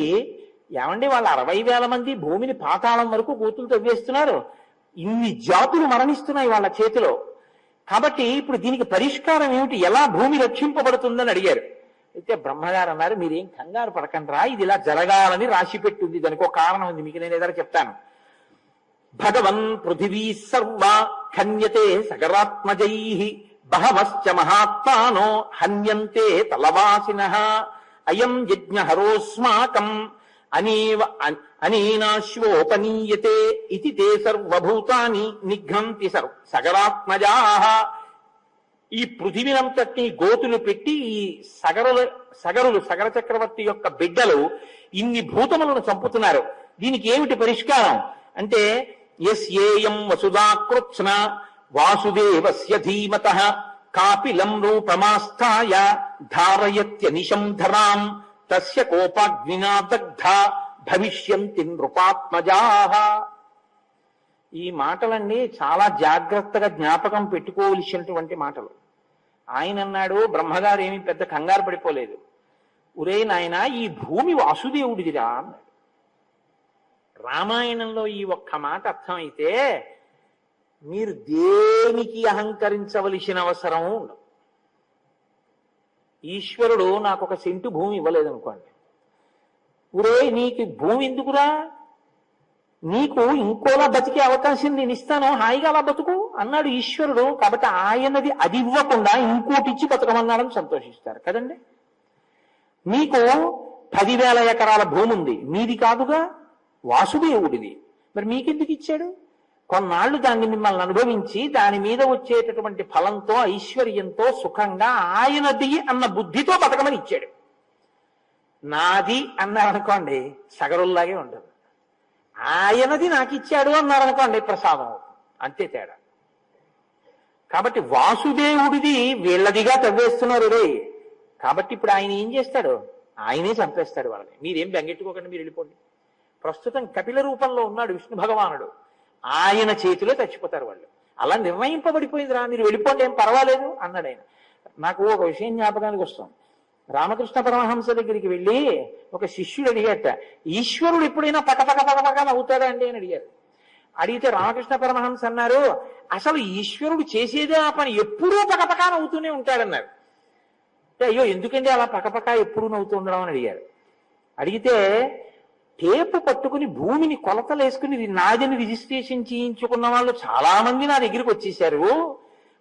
ఏమండి వాళ్ళ 60,000 మంది భూమిని పాతాళం వరకు గోతులు తవ్వేస్తున్నారు, ఇన్ని జాతులు మరణిస్తున్నాయి వాళ్ళ చేతిలో, కాబట్టి ఇప్పుడు దీనికి పరిష్కారం ఏమిటి, ఎలా భూమి రక్షింపబడుతుందని అడిగారు. అయితే బ్రహ్మగారు అన్నారు, మీరేం కంగారు పడకండి రా, ఇది ఇలా జరగాలని రాసి పెట్టుంది, దానికి ఒక కారణం ఉంది, మీకు నేను ఏదైనా చెప్తాను. భగవన్ పృథివీ సర్వ ఖన్యతే సగరాత్మజై బహవశ్చ మహాత్మానో హన్యంతే తలవాసినః అయం యజ్ఞహరోస్మాకం అనేనాశ్వోపనీయతే ఇతి తే సర్వభూతాని నిఘ్నంతి సగరాత్మజాః. ఈ పృథివినంతటినీ గోతులు పెట్టి ఈ సగర చక్రవర్తి యొక్క బిడ్డలు ఇన్ని భూతములను చంపుతున్నారు, దీనికి ఏమిటి పరిష్కారం అంటే, యస్యేయం వసుధాకృత్స్న వాసుదేవస్య ధీమతః కాపిలం రూపమాస్థాయ ధారయత్యనిశం ధరాం తస్య కోపాగ్నినా దగ్ధా భవిష్యంతి నృపాత్మజాః. ఈ మాటలన్నీ చాలా జాగ్రత్తగా జ్ఞాపకం పెట్టుకోవలసినటువంటి మాటలు. ఆయన అన్నాడు, బ్రహ్మగారు ఏమీ పెద్ద కంగారు పడిపోలేదు, ఒరే నాయన ఈ భూమి వాసుదేవుడిదిరా అన్నాడు. రామాయణంలో ఈ ఒక్క మాట అర్థమైతే మీరు దేనికి అహంకరించవలసిన అవసరం ఉండదు. ఈశ్వరుడు నాకు 1 సెంటు భూమి ఇవ్వలేదనుకోండి, ఒరే నీకు భూమి ఎందుకురా, నీకు ఇంకోలా బతికే అవకాశం నేను ఇస్తాను, హాయిగా అలా బతుకు అన్నాడు ఈశ్వరుడు. కాబట్టి ఆయనది అది ఇవ్వకుండా ఇంకోటి ఇచ్చి బతకమన్నాడని సంతోషిస్తారు కదండి. మీకు 10,000 ఎకరాల భూమి ఉంది, మీది కాదుగా, వాసుదేవుడిది, మరి మీకెందుకు ఇచ్చాడు? కొన్నాళ్ళు దాన్ని మిమ్మల్ని అనుభవించి దాని మీద వచ్చేటటువంటి ఫలంతో, ఐశ్వర్యంతో, సుఖంగా ఆయనది అన్న బుద్ధితో బతకమని ఇచ్చాడు. నాది అన్నారనుకోండి సగరుల్లాగే ఉండదు, ఆయనది నాకు ఇచ్చాడు అన్నారనుకోండి ప్రసాదం అవుతుంది, అంతే తేడా. కాబట్టి వాసుదేవుడిది వీళ్ళదిగా తవ్వేస్తున్నారు రే, కాబట్టి ఇప్పుడు ఆయన ఏం చేస్తాడు, ఆయనే చంపేస్తాడు వాళ్ళని. మీరేం బెంగెట్టుకోకండి, మీరు వెళ్ళిపోండి. ప్రస్తుతం కపిల రూపంలో ఉన్నాడు విష్ణు భగవానుడు, ఆయన చేతిలో చచ్చిపోతారు వాళ్ళు. అలా నిర్ణయింపబడిపోయిందిరా, మీరు వెళ్ళిపోండి, ఏం పర్వాలేదు అన్నాడు ఆయన. నాకు ఒక విషయం జ్ఞాపకానికి వస్తుంది. రామకృష్ణ పరమహంస దగ్గరికి వెళ్ళి ఒక శిష్యుడు అడిగాట, ఈశ్వరుడు ఎప్పుడైనా పకపక నవ్వుతాడా అండి అని అడిగారు. అడిగితే రామకృష్ణ పరమహంస అన్నారు, అసలు ఈశ్వరుడు చేసేదే ఆ పని, ఎప్పుడూ పకపక నవ్వుతూనే ఉంటాడన్నారు. అయ్యో ఎందుకండి అలా పకపక ఎప్పుడు నవ్వుతూ ఉండడం అని అడిగారు. అడిగితే టేపు పట్టుకుని భూమిని కొలతలు వేసుకుని ఇది నాదని రిజిస్ట్రేషన్ చేయించుకున్న వాళ్ళు చాలా మంది నా దగ్గరికి వచ్చేసారు,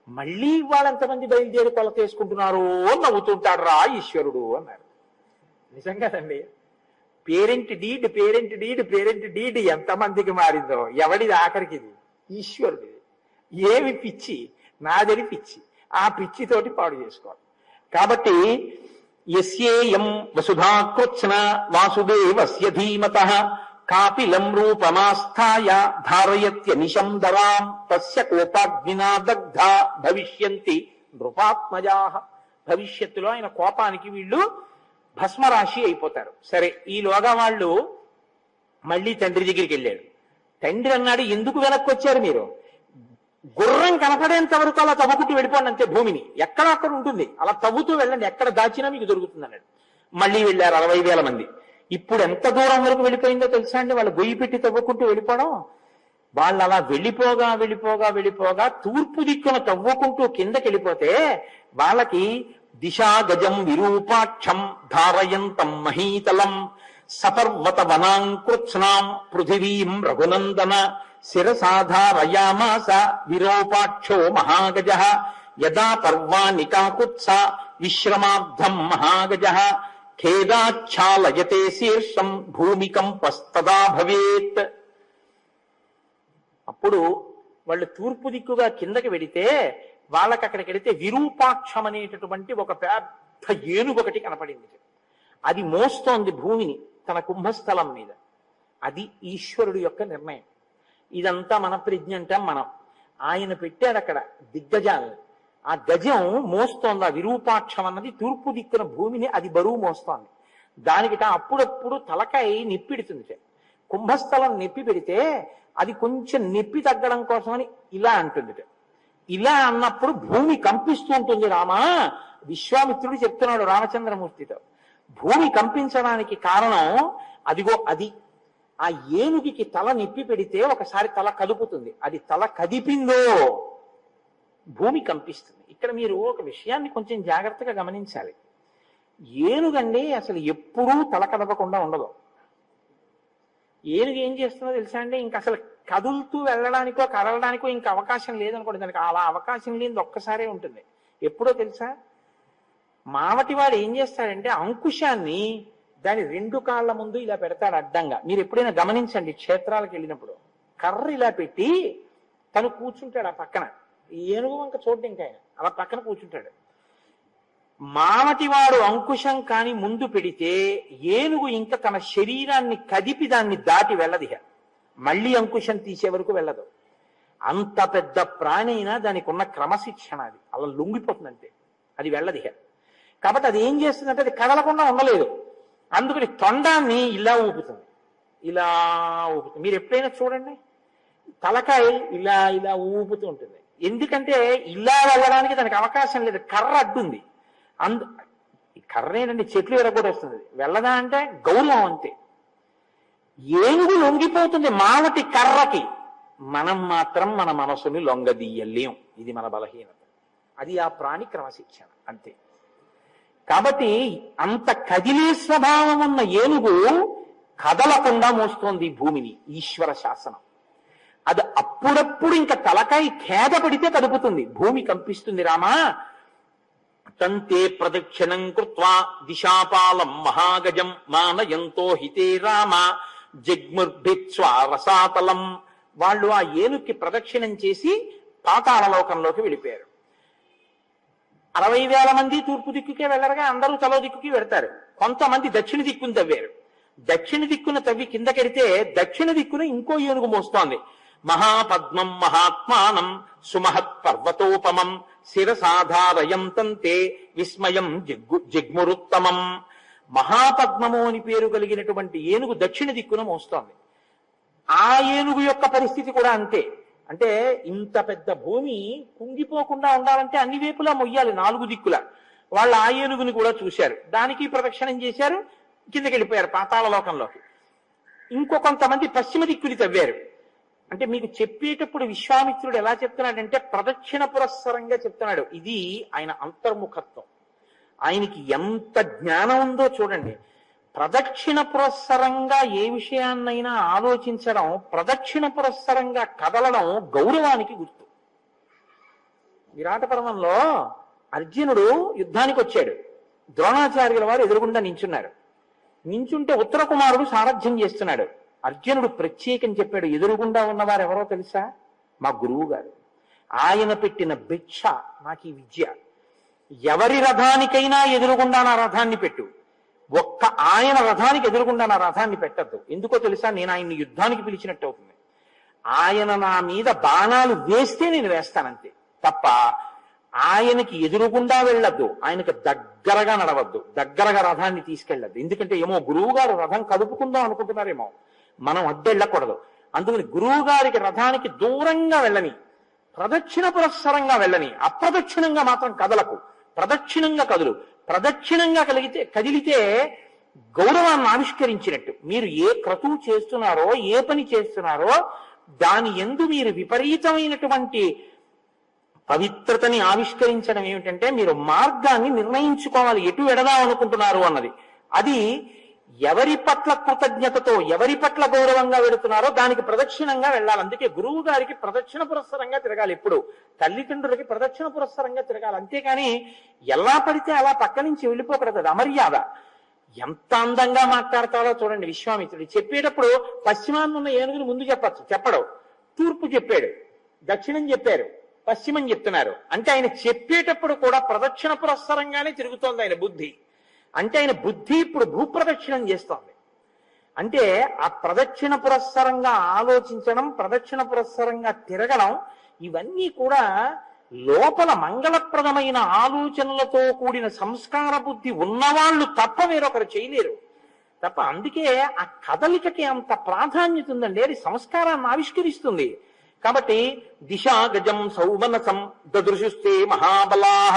మళ్ళీ వాళ్ళెంతమంది బయలుదేరి కొలత వేసుకుంటున్నారు నవ్వుతుంటాడు రా ఈశ్వరుడు అన్నారు. నిజంగానండి, పేరెంట్ డీడ్ ఎంతమందికి మారిందో, ఎవడిది ఆఖరికి, ఇది ఈశ్వరుడిది. ఏమి పిచ్చి, నాదని పిచ్చి, ఆ పిచ్చితోటి పాడు చేసుకోవాలి. కాబట్టి యస్యేయం వసుధాకృత్స్న వాసుదేవస్య ధీమతః కాపిలం రూపమాస్థాయ ధారయత్యనిశం ధరాం తస్య కోపాగ్నినా దగ్ధా భవిష్యంతి నృపాత్మజాః. భవిష్యత్తులో ఆయన కోపానికి వీళ్ళు భస్మరాశి అయిపోతారు. సరే, ఈలోగా వాళ్ళు మళ్ళీ తండ్రి దగ్గరికి వెళ్ళాడు. తండ్రి అన్నాడు, ఎందుకు వెనక్కి వచ్చారు మీరు, గుర్రం కనపడేంత వరకు అలా తవ్వుకుంటూ వెళ్ళిపోండి అంతే, భూమిని ఎక్కడ అక్కడ ఉంటుంది, అలా తవ్వుతూ వెళ్ళండి, ఎక్కడ దాచినా మీకు దొరుకుతుంది అన్నాడు. మళ్ళీ వెళ్ళారు 60,000 మంది. ఇప్పుడు ఎంత దూరం వరకు వెళ్ళిపోయిందో తెలుసా అండి, వాళ్ళు గొయ్యి పెట్టి తవ్వుకుంటూ వెళ్ళిపోవడం. వాళ్ళు అలా వెళ్ళిపోగా తూర్పు దిక్కున తవ్వుకుంటూ కిందకి వెళ్ళిపోతే వాళ్ళకి దిశా గజం విరూపాక్షం ధారయంతం మహీతలం సపర్వత వనాంకృత్స్నాం పృథివీం రఘునందన శిరసాధారయామాస విరూపాక్షో మహాగజః యదా పర్వాణి కాకుత్స విశ్రమాబ్ధం మహాగజః ఖేదాచ్ఛాలయతే శీర్షం భూమికంపస్తదా భవేత్. అప్పుడు వాళ్ళు తూర్పు దిక్కుగా కిందకి వెడితే వాళ్ళకి అక్కడికి వెడితే విరూపాక్షం అనేటటువంటి ఒక పెద్ద ఏనుగు ఒకటి కనపడింది. అది మోస్తోంది భూమిని తన కుంభస్థలం మీద. అది ఈశ్వరుడు యొక్క నిర్ణయం. ఇదంతా మన ప్రజ్ఞ అంటాం మనం. ఆయన పెట్టాడు అక్కడ దిగ్గజాలను. ఆ గజం మోస్తోంది. ఆ విరూపాక్షం అన్నది తూర్పు దిక్కున భూమిని అది బరువు మోస్తోంది. దానికిట అప్పుడప్పుడు తలకాయ నెప్పిడుతుంది. కుంభస్థలం నెప్పి పెడితే అది కొంచెం నెప్పి తగ్గడం కోసమని ఇలా అంటుంది. ఇలా అన్నప్పుడు భూమి కంపిస్తూ ఉంటుంది. రామా, విశ్వామిత్రుడు చెప్తున్నాడు రామచంద్రమూర్తితో, భూమి కంపించడానికి కారణం అదిగో అది. ఆ ఏనుగుకి తల నెప్పి పెడితే ఒకసారి తల కదుపుతుంది. అది తల కదిపిందో భూమి కంపిస్తుంది. ఇక్కడ మీరు ఒక విషయాన్ని కొంచెం జాగ్రత్తగా గమనించాలి. ఏనుగండి అసలు ఎప్పుడూ తల కదపకుండా ఉండదు. ఏనుగు ఏం చేస్తుందో తెలుసా అండి, ఇంక అసలు కదులుతూ వెళ్ళడానికో కదలడానికో ఇంకా అవకాశం లేదనుకోండి. దానికి అలా అవకాశం లేనిది ఒక్కసారే ఉంటుంది. ఎప్పుడో తెలుసా, మావటివాడు ఏం చేస్తాడంటే అంకుశాన్ని దాని 2 కాళ్ళ ముందు ఇలా పెడతాడు అడ్డంగా. మీరు ఎప్పుడైనా గమనించండి, క్షేత్రాలకు వెళ్ళినప్పుడు కర్ర ఇలా పెట్టి తను కూర్చుంటాడు ఆ పక్కన. ఏనుగు వంక చూడండి, ఇంకా ఆయన అలా పక్కన కూర్చుంటాడు. మావటివాడు అంకుశం కాని ముందు పెడితే ఏనుగు ఇంకా తన శరీరాన్ని కదిపి దాన్ని దాటి వెళ్ళదిహ, మళ్ళీ అంకుశం తీసే వరకు వెళ్ళదు. అంత పెద్ద ప్రాణి అయినా దానికి ఉన్న క్రమశిక్షణ అది అలా లొంగిపోతుందంటే అది వెళ్ళదిహ. కాబట్టి అది ఏం చేస్తుందంటే అది కదలకుండా ఉండలేదు. అందుకని తొండాన్ని ఇలా ఊపుతుంది, ఇలా ఊపుతుంది. మీరు ఎప్పుడైనా చూడండి, తలకాయ ఇలా ఇలా ఊపుతూ ఉంటుంది. ఎందుకంటే ఇలా వెళ్ళడానికి దానికి అవకాశం లేదు, కర్ర అడ్డుంది. కర్ర ఏంటంటే చెట్లు ఎరగొట్టేస్తుంది, వెళ్ళదా అంటే గౌరవం అంతే. ఏనుగు లొంగిపోతుంది మావటి కర్రకి, మనం మాత్రం మన మనసుని లొంగదీయలేం. ఇది మన బలహీనత. అది ఆ ప్రాణి క్రమశిక్షణ అంతే. కాబట్టి అంత కదిలే స్వభావం ఉన్న ఏనుగు కదలకుండా మోస్తోంది భూమిని, ఈశ్వర శాసనం. అది అప్పుడప్పుడు ఇంకా తలకాయ ఖేద పడితే కదుపుతుంది, భూమి కంపిస్తుంది. రామా, తంతే ప్రదక్షిణం కృత్వా దిశాపాలం మహాగజం మానయంతో హితే రామ జగ్ముర్భిత్స్వారసాతలం. వాళ్ళు ఆ ఏనుక్కి ప్రదక్షిణం చేసి పాతాళలోకంలోకి వెళ్ళిపోయారు. 60,000 మంది తూర్పు దిక్కుకే వెళ్ళరుగా, అందరూ తలో దిక్కుకి వెళ్తారు. కొంతమంది దక్షిణ దిక్కును తవ్వారు. దక్షిణ దిక్కున తవ్వి కిందకెడితే దక్షిణ దిక్కున ఇంకో ఏనుగు మోస్తోంది. మహాపద్మం మహాత్మానం సుమహత్ పర్వతోపమం శిరసాధారయం తంతే విస్మయం జగ్మురుత్తమం. మహాపద్మము అని పేరు కలిగినటువంటి ఏనుగు దక్షిణ దిక్కున మోస్తోంది. ఆ ఏనుగు యొక్క పరిస్థితి కూడా అంతే. అంటే ఇంత పెద్ద భూమి కుంగిపోకుండా ఉండాలంటే అన్ని వైపులా మొయ్యాలి, 4 దిక్కుల. వాళ్ళు ఆ ఏనుగుని కూడా చూశారు, దానికి ప్రదక్షిణం చేశారు, కిందకి వెళ్ళిపోయారు పాతాళలోకంలోకి. ఇంకో కొంతమంది పశ్చిమ దిక్కుని తవ్వారు. అంటే మీకు చెప్పేటప్పుడు విశ్వామిత్రుడు ఎలా చెప్తున్నాడంటే ప్రదక్షిణ పురస్సరంగా చెప్తున్నాడు. ఇది ఆయన అంతర్ముఖత్వం. ఆయనకి ఎంత జ్ఞానం ఉందో చూడండి. ప్రదక్షిణ పురస్సరంగా ఏ విషయాన్నైనా ఆలోచించడం, ప్రదక్షిణ పురస్సరంగా కదలడం గౌరవానికి గుర్తు. విరాట పర్వంలో అర్జునుడు యుద్ధానికి వచ్చాడు. ద్రోణాచార్యుల వారు ఎదురుగుండా నించున్నారు. నించుంటే ఉత్తర కుమారుడు సారథ్యం చేస్తున్నాడు. అర్జునుడు ప్రత్యేకం చెప్పాడు, ఎదురుగుండా ఉన్నవారు ఎవరో తెలుసా? మా గురువు గారు. ఆయన పెట్టిన భిక్ష నాకు ఈ విద్య. ఎవరి రథానికైనా ఎదురుగుండా నా రథాన్ని పెట్టు, ఒక్క ఆయన రథానికి ఎదురుగుండా నా రథాన్ని పెట్టద్దు. ఎందుకో తెలుసా? నేను ఆయన్ని యుద్ధానికి పిలిచినట్టు అవుతుంది. ఆయన నా మీద బాణాలు వేస్తే నేను వేస్తానంతే తప్ప ఆయనకి ఎదురుగుండా వెళ్ళొద్దు, ఆయనకు దగ్గరగా నడవద్దు, దగ్గరగా రథాన్ని తీసుకెళ్ళద్దు. ఎందుకంటే ఏమో గురువు గారు రథం కదుపుకుందాం అనుకుంటున్నారేమో, మనం అడ్డెళ్ళకూడదు. అందుకని గురువు గారికి రథానికి దూరంగా వెళ్ళని, ప్రదక్షిణ పురస్సరంగా వెళ్ళని, అప్రదక్షిణంగా మాత్రం కదలకు, ప్రదక్షిణంగా కదులు. ప్రదక్షిణంగా కదిలితే గౌరవాన్ని ఆవిష్కరించినట్టు. మీరు ఏ క్రతువు చేస్తున్నారో, ఏ పని చేస్తున్నారో దాని యందు మీరు విపరీతమైనటువంటి పవిత్రతని ఆవిష్కరించడం ఏమిటంటే మీరు మార్గాన్ని నిర్ణయించుకోవాలి, ఎటు వెడదాం అనుకుంటున్నారు అన్నది. అది ఎవరి పట్ల కృతజ్ఞతతో, ఎవరి పట్ల గౌరవంగా వెళుతున్నారో దానికి ప్రదక్షిణంగా వెళ్ళాలి. అందుకే గురువు గారికి ప్రదక్షిణ పురస్సరంగా తిరగాలి. ఎప్పుడు తల్లిదండ్రులకి ప్రదక్షిణ పురస్సరంగా తిరగాలి. అంతేకాని ఎలా పడితే అలా పక్క నుంచి వెళ్ళిపోకూడదు, అది అమర్యాద. ఎంత అందంగా మాట్లాడతాడో చూడండి విశ్వామిత్రుడు. చెప్పేటప్పుడు పశ్చిమాన్ని ఉన్న ఏనుగుని ముందు చెప్పడు, తూర్పు చెప్పాడు, దక్షిణం చెప్పారు, పశ్చిమం చెప్తున్నారు. అంటే ఆయన చెప్పేటప్పుడు కూడా ప్రదక్షిణ పురస్సరంగానే తిరుగుతోంది ఆయన బుద్ధి. అంటే ఆయన బుద్ధి ఇప్పుడు భూప్రదక్షిణం చేస్తోంది. అంటే ఆ ప్రదక్షిణ పురస్సరంగా ఆలోచించడం, ప్రదక్షిణ పురస్సరంగా తిరగడం, ఇవన్నీ కూడా లోపల మంగళప్రదమైన ఆలోచనలతో కూడిన సంస్కార బుద్ధి ఉన్నవాళ్ళు తప్ప వేరొకరు చేయలేరు. తప్ప అందుకే ఆ కదలికకి అంత ప్రాధాన్యత ఉందండి. అది సంస్కారాన్ని ఆవిష్కరిస్తుంది. కాబట్టి దిశా గజం సౌమనసం దదృశుస్తే మహాబలాహ.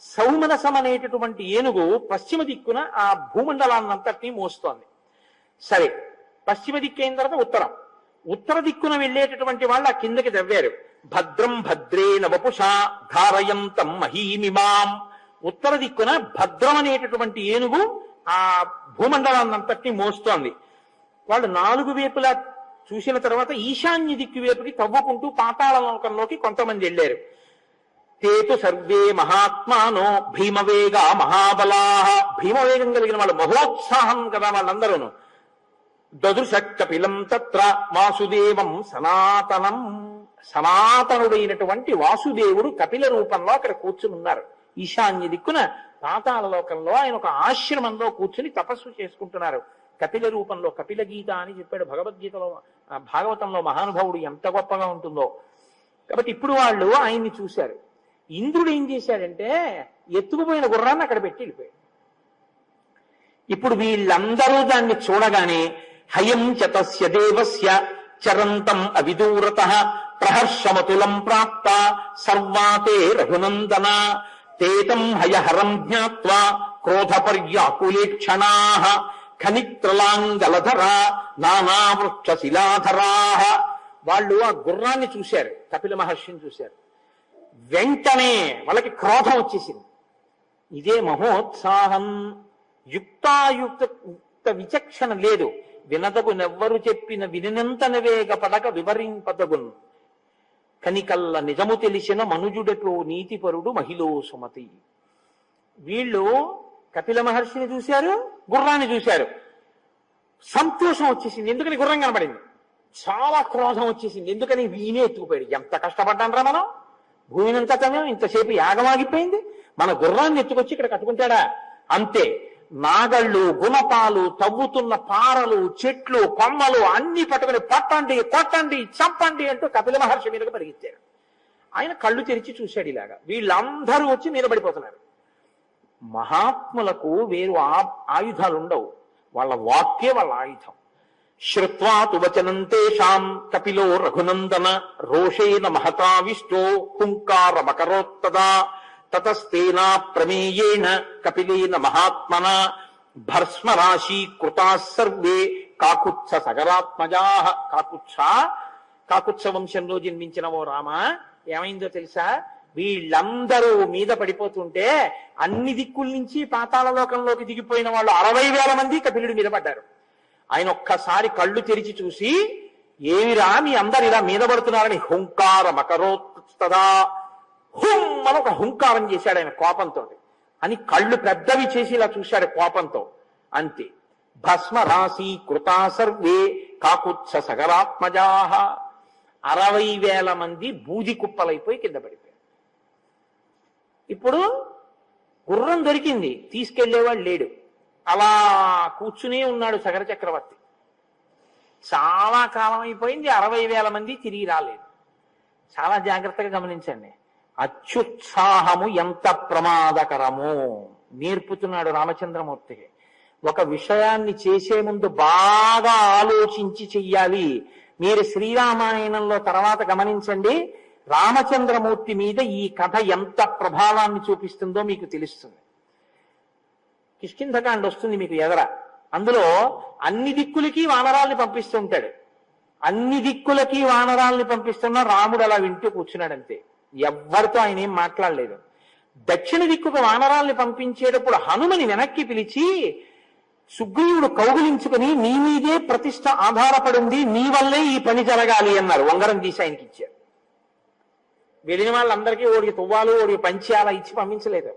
సౌమనసం అనేటటువంటి ఏనుగు పశ్చిమ దిక్కున ఆ భూమండలాన్నంతటినీ మోస్తోంది. సరే, పశ్చిమ దిక్కు అయిన తర్వాత ఉత్తరం. ఉత్తర దిక్కున వెళ్ళేటటువంటి వాళ్ళు ఆ కిందకి దవ్వారు. భద్రం భద్రే నవపుషా ధారయంతం మహీమిమాం. ఉత్తర దిక్కున భద్రం అనేటటువంటి ఏనుగు ఆ భూమండలాన్నంతటినీ మోస్తోంది. వాళ్ళు నాలుగు వైపులా చూసిన తర్వాత ఈశాన్య దిక్కు వైపుకి తవ్వుకుంటూ పాతాళ లోకంలోకి కొంతమంది వెళ్ళారు. తేతు సర్వే మహాత్మానో భీమవేగ మహాబలాహ. భీమవేగం కలిగిన వాళ్ళు, మహోత్సాహం కదా వాళ్ళందరూను. దదృశ కపిలం తత్ర వాసుదేవం సనాతనం. సనాతనుడైనటువంటి వాసుదేవుడు కపిల రూపంలో అక్కడ కూర్చుని ఉన్నారు. ఈశాన్య దిక్కున పాతాళ లోకంలో ఆయన ఒక ఆశ్రమంలో కూర్చుని తపస్సు చేసుకుంటున్నారు. కపిల రూపంలో. కపిల గీత అని చెప్పాడు భగవద్గీతలో, భాగవతంలో మహానుభావుడు ఎంత గొప్పగా ఉంటుందో. కాబట్టి ఇప్పుడు వాళ్ళు ఆయన్ని చూశారు. ఇంద్రుడు ఏం చేశాడంటే ఎత్తుకుపోయిన గుర్రాన్ని అక్కడ పెట్టి వెళ్ళిపోయాడు. ఇప్పుడు వీళ్ళందరూ దాన్ని చూడగానే హయం చతస్య దేవస్య చరంతం అవిదూరత ప్రహర్షమతులం ప్రాప్త సర్వాతే రఘునందన తేతం హయహరం జ్ఞాత్వా క్రోధపర్యాకులేక్షణా ఖనిత్రలాంగలధరా నానావృక్షశిలాధరా. వాళ్ళు ఆ గుర్రాన్ని చూశారు, కపిల మహర్షిని చూశారు. వెంటనే వాళ్ళకి క్రోధం వచ్చేసింది. ఇదే మహోత్సాహం. యుక్త విచక్షణ లేదు. వినదగునెవ్వరు చెప్పిన వినినంతనవేగ పడక వివరింపదగున్. కనికల్ల నిజము తెలిసిన మనుజుడటో నీతిపరుడు మహిళో సుమతి. వీళ్ళు కపిల మహర్షిని చూశారు, గుర్రాన్ని చూశారు. సంతోషం వచ్చేసింది, ఎందుకని గుర్రం కనబడింది. చాలా క్రోధం వచ్చేసింది, ఎందుకని వీనే ఎత్తుకుపోయాడు. ఎంత కష్టపడ్డానరా మనం, భూమినంతా తమే ఇంతసేపు యాగమాగిపోయింది, మన గుర్రాన్ని ఎత్తుకొచ్చి ఇక్కడ కట్టుకుంటాడా. అంతే, నాగళ్ళు, గుణపాలు, తవ్వుతున్న పారలు, చెట్లు, కొమ్మలు అన్ని పట్టుకుని పట్టండి కొట్టండి చంపండి అంటూ కపిల మహర్షి మీదకి పరిగెత్తారు. ఆయన కళ్ళు తెరిచి చూశాడు ఇలాగా. వీళ్ళందరూ వచ్చి మీద పడిపోతున్నారు. మహాత్ములకు వేరు ఆయుధాలు ఉండవు, వాళ్ళ వాక్యే వాళ్ళ ఆయుధం. శ్రుత్వా తు వచనం తేషాం కపిలో రఘునందన రోషేణ మహతావిష్టో హుంకారమకరోత్తదా తతస్తేనా ప్రమేయేణ కపిలేన మహాత్మన భస్మరాశి కృతా సర్వే కాకుత్స సగరాత్మజా. కాకుత్స వంశంలో జన్మించిన ఓ రామ, ఏమైందో తెలుసా? వీళ్ళందరూ మీద పడిపోతుంటే అన్ని దిక్కుల నుంచి పాతాళ లోకంలోకి దిగిపోయిన వాళ్ళు 60,000 మంది కపిలుడి మీద పడ్డారు. ఆయన ఒక్కసారి కళ్ళు తెరిచి చూసి, ఏమిరా మీ అందరు ఇలా మీద పడుతున్నారని హుంకారమకరోత్తదా, హుం అని ఒక హుంకారం చేశాడు ఆయన కోపంతో. అని కళ్ళు పెద్దవి చేసి ఇలా చూశాడు కోపంతో. అంతే, భస్మరాశి కృతా సర్వే కాకుత్స సగరాత్మజా. 60,000 మంది బూది కుప్పలైపోయి కింద పడిపోయారు. ఇప్పుడు గుర్రం దొరికింది, తీసుకెళ్లేవాడు లేడు. అలా కూర్చునే ఉన్నాడు సగర చక్రవర్తి. చాలా కాలం అయిపోయింది, 60,000 మంది తిరిగి రాలేదు. చాలా జాగ్రత్తగా గమనించండి. అత్యుత్సాహము ఎంత ప్రమాదకరమో నేర్పుతున్నాడు రామచంద్రమూర్తికి. ఒక విషయాన్ని చేసే ముందు బాగా ఆలోచించి చెయ్యాలి. మీరు శ్రీరామాయణంలో తర్వాత గమనించండి, రామచంద్రమూర్తి మీద ఈ కథ ఎంత ప్రభావాన్ని చూపిస్తుందో మీకు తెలుస్తుంది. కిష్కింధకాండ వస్తుంది మీకు ఎదర. అందులో అన్ని దిక్కులకి వానరాల్ని పంపిస్తూ ఉంటాడు. అన్ని దిక్కులకి వానరాల్ని పంపిస్తున్న రాముడు అలా వింటూ కూర్చున్నాడంతే. ఎవ్వరితో ఆయన ఏం మాట్లాడలేదు. దక్షిణ దిక్కుకు వానరాల్ని పంపించేటప్పుడు హనుమని వెనక్కి పిలిచి, సుగ్రీవుడు కౌగులించుకుని నీ మీదే ప్రతిష్ట ఆధారపడింది, నీ వల్లే ఈ పని జరగాలి అన్నారు. ఉంగరం తీసి ఆయనకి ఇచ్చారు. వెళ్ళిన వాళ్ళందరికీ ఓడికి తువ్వాలు, ఓడికి పంచి అలా ఇచ్చి పంపించలేదు.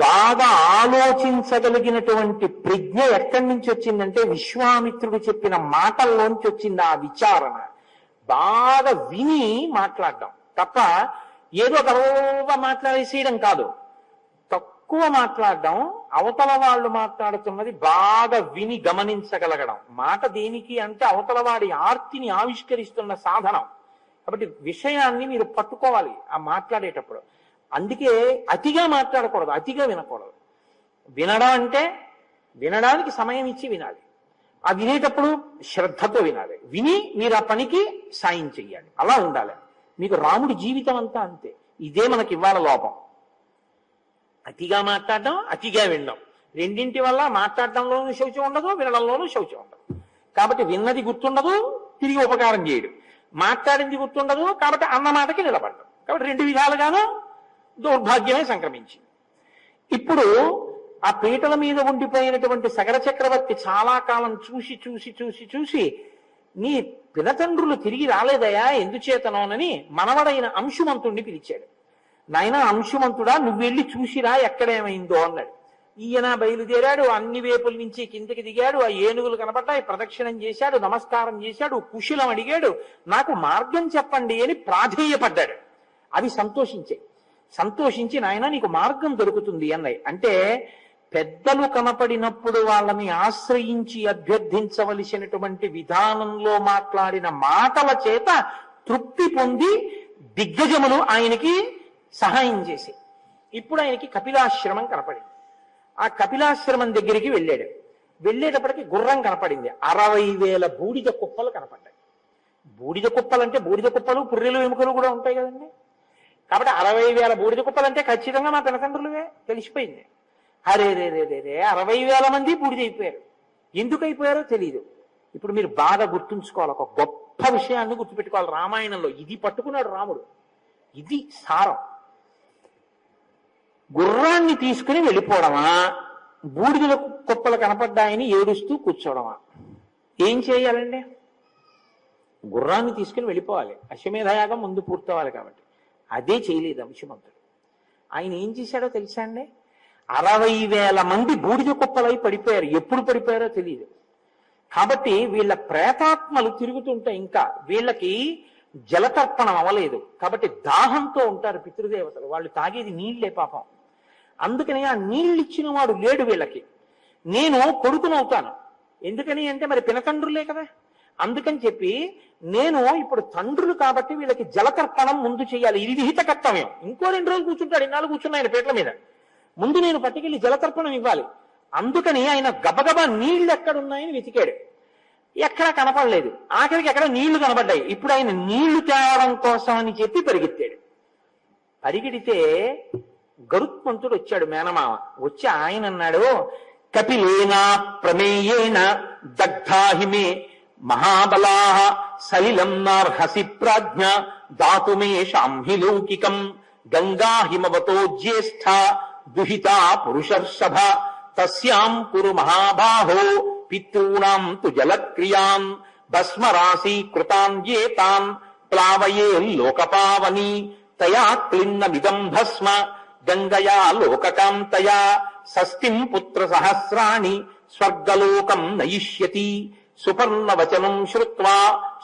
బాగా ఆలోచించగలిగినటువంటి ప్రజ్ఞ ఎక్కడి నుంచి వచ్చిందంటే విశ్వామిత్రుడు చెప్పిన మాటల్లోంచి వచ్చింది ఆ విచారణ. బాగా విని మాట్లాడడం తప్ప ఏదో గర్వంగా మాట్లాడేసేయడం కాదు. తక్కువ మాట్లాడడం, అవతల వాళ్ళు మాట్లాడుతున్నది బాగా విని గమనించగలగడం. మాట దేనికి అంటే అవతల వాడి ఆర్తిని ఆవిష్కరిస్తున్న సాధనం. కాబట్టి విషయాన్ని మీరు పట్టుకోవాలి ఆ మాట్లాడేటప్పుడు. అందుకే అతిగా మాట్లాడకూడదు, అతిగా వినకూడదు. వినడం అంటే వినడానికి సమయం ఇచ్చి వినాలి. ఆ వినేటప్పుడు శ్రద్ధతో వినాలి. విని మీరు ఆ పనికి సాయం చెయ్యాలి. అలా ఉండాలి. మీకు రాముడి జీవితం అంతా అంతే. ఇదే మనకి ఇవ్వాల లోపం. అతిగా మాట్లాడడం, అతిగా వినడం, రెండింటి వల్ల మాట్లాడడంలోనూ శౌచం ఉండదు, వినడంలోనూ శౌచం ఉండదు. కాబట్టి విన్నది గుర్తుండదు, తిరిగి ఉపకారం చేయడు. మాట్లాడింది గుర్తుండదు, కాబట్టి అన్న మాటకి నిలబడడం. కాబట్టి రెండు విధాలుగాను దౌర్భాగ్యమే సంక్రమించింది. ఇప్పుడు ఆ పీటల మీద ఉండిపోయినటువంటి సగర చక్రవర్తి చాలా కాలం చూసి చూసి చూసి చూసి నీ పినతండ్రులు తిరిగి రాలేదయా ఎందుచేతనోనని మనవడైన అంశుమంతుణ్ణి పిలిచాడు. నాయన అంశుమంతుడా, నువ్వు వెళ్ళి చూసిరా ఎక్కడేమైందో అన్నాడు. ఈయన బయలుదేరాడు. అన్ని వేపుల నుంచి కిందకి దిగాడు. ఆ ఏనుగులు కనపడ్డాయి, ప్రదక్షిణం చేశాడు, నమస్కారం చేశాడు, కుశలం అడిగాడు. నాకు మార్గం చెప్పండి అని ప్రాధేయపడ్డాడు. అవి సంతోషించి నాయన నీకు మార్గం దొరుకుతుంది అన్నాయి. అంటే పెద్దలు కనపడినప్పుడు వాళ్ళని ఆశ్రయించి అభ్యర్థించవలసినటువంటి విధానంలో మాట్లాడిన మాటల చేత తృప్తి పొంది దిగ్గజములు ఆయనకి సహాయం చేసి ఇప్పుడు ఆయనకి కపిలాశ్రమం కనపడింది. ఆ కపిలాశ్రమం దగ్గరికి వెళ్ళాడు. వెళ్ళేటప్పటికి గుర్రం కనపడింది. 60,000 బూడిద కుప్పలు కనపడ్డాయి. బూడిద కుప్పలు అంటే బూడిద కుప్పలు, పుర్రెలు, ఎముకలు కూడా ఉంటాయి కదండి. కాబట్టి 60,000 బూడిద కుప్పలు అంటే ఖచ్చితంగా మా పినతండ్రులవే తెలిసిపోయింది. అరే రే రే రే రే 60,000 మంది బూడిదైపోయారు. ఎందుకు అయిపోయారో తెలియదు. ఇప్పుడు మీరు బాగా గుర్తుంచుకోవాలి, ఒక గొప్ప విషయాన్ని గుర్తుపెట్టుకోవాలి. రామాయణంలో ఇది పట్టుకున్నాడు రాముడు. ఇది సారం. గుర్రాన్ని తీసుకుని వెళ్ళిపోవడమా, బూడిదల కుప్పలు కనపడ్డాయని ఏడుస్తూ కూర్చోవడమా? ఏం చేయాలండి? గుర్రాన్ని తీసుకుని వెళ్ళిపోవాలి. అశ్వమేధయాగం ముందు పూర్తవాలి కాబట్టి. అదే చేయలేదు అంశుమంతుడు. ఆయన ఏం చేశాడో తెలుసా అండి? 60,000 మంది బూడిద కుప్పలై పడిపోయారు. ఎప్పుడు పడిపోయారో తెలియదు. కాబట్టి వీళ్ళ ప్రేతాత్మలు తిరుగుతుంటాయి. ఇంకా వీళ్ళకి జలతర్పణం అవ్వలేదు కాబట్టి దాహంతో ఉంటారు పితృదేవతలు. వాళ్ళు తాగేది నీళ్లే పాపం. అందుకని ఆ నీళ్ళు ఇచ్చిన వాడు లేడు వీళ్ళకి. నేను కొడుకునవుతాను. ఎందుకని అంటే మరి పినతండ్రులే కదా. అందుకని చెప్పి నేను ఇప్పుడు తండ్రులు కాబట్టి వీళ్ళకి జలతర్పణం ముందు చేయాలి. ఇది విహిత కర్తవ్యం. ఇంకో 2 రోజులు కూర్చుంటాడు. ఇన్నాళ్ళు కూర్చున్నాయన పీటల మీద. ముందు నేను పట్టుకెళ్ళి జలతర్పణం ఇవ్వాలి. అందుకని ఆయన గబగబా నీళ్లు ఎక్కడున్నాయని వెతికాడు. ఎక్కడా కనపడలేదు. ఆఖరికి ఎక్కడ నీళ్లు కనబడ్డాయి. ఇప్పుడు ఆయన నీళ్లు తేవడం కోసం అని చెప్పి పరిగెత్తాడు. పరిగెడితే గరుత్మంతుడు వచ్చాడు, మేనమామ. వచ్చి ఆయన అన్నాడు, కపిలేనా ప్రమేయేన దగ్ధాహిమే మహాబలా సలిలం నార్హసి ప్రాజ్ఞ దాతుమే శాంహి లౌకికం గంగా హిమవతో జ్యేష్ఠ దుహితా పురుషర్షభ తస్యాం కురు మహాబాహో పితॄణాం తు జలక్రియాన్ భస్మరాశి కృతాన్ ఏతాన్ ప్లావయే లోకపావని తయా క్లిన్నమిదం భస్మ గంగయా లోకకాంతయా షష్ఠిం పుత్ర సహస్రాణి స్వర్గలోకం నయిష్యతి సుపర్ణవచనం శ్రుత్వా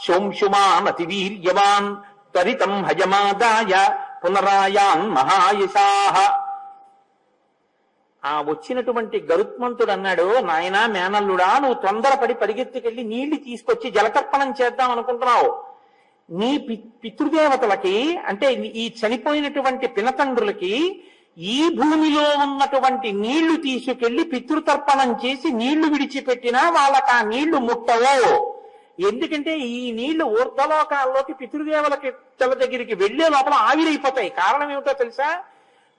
శోంశుమానతివీర్యవాన్ త్వరితం హయమాదాయ పునరాయాన్ మహాయశాః. ఆ వచ్చినటువంటి గరుత్మంతుడు అన్నాడు, నాయనా మేనల్లుడా, నువ్వు తొందరపడి పరిగెత్తుకెళ్ళి నీళ్లు తీసుకొచ్చి జలతర్పణం చేద్దాం అనుకుంటున్నావు. నీ పితృదేవతలకి అంటే ఈ చనిపోయినటువంటి పినతండ్రులకి ఈ భూమిలో ఉన్నటువంటి నీళ్లు తీసుకెళ్లి పితృతర్పణం చేసి నీళ్లు విడిచిపెట్టినా వాళ్ళకి ఆ నీళ్లు ముట్టవో. ఎందుకంటే ఈ నీళ్లు ఊర్ధ్వలోకాల్లోకి పితృదేవతలకి దగ్గరికి వెళ్లే లోపల ఆవిరైపోతాయి. కారణం ఏమిటో తెలుసా?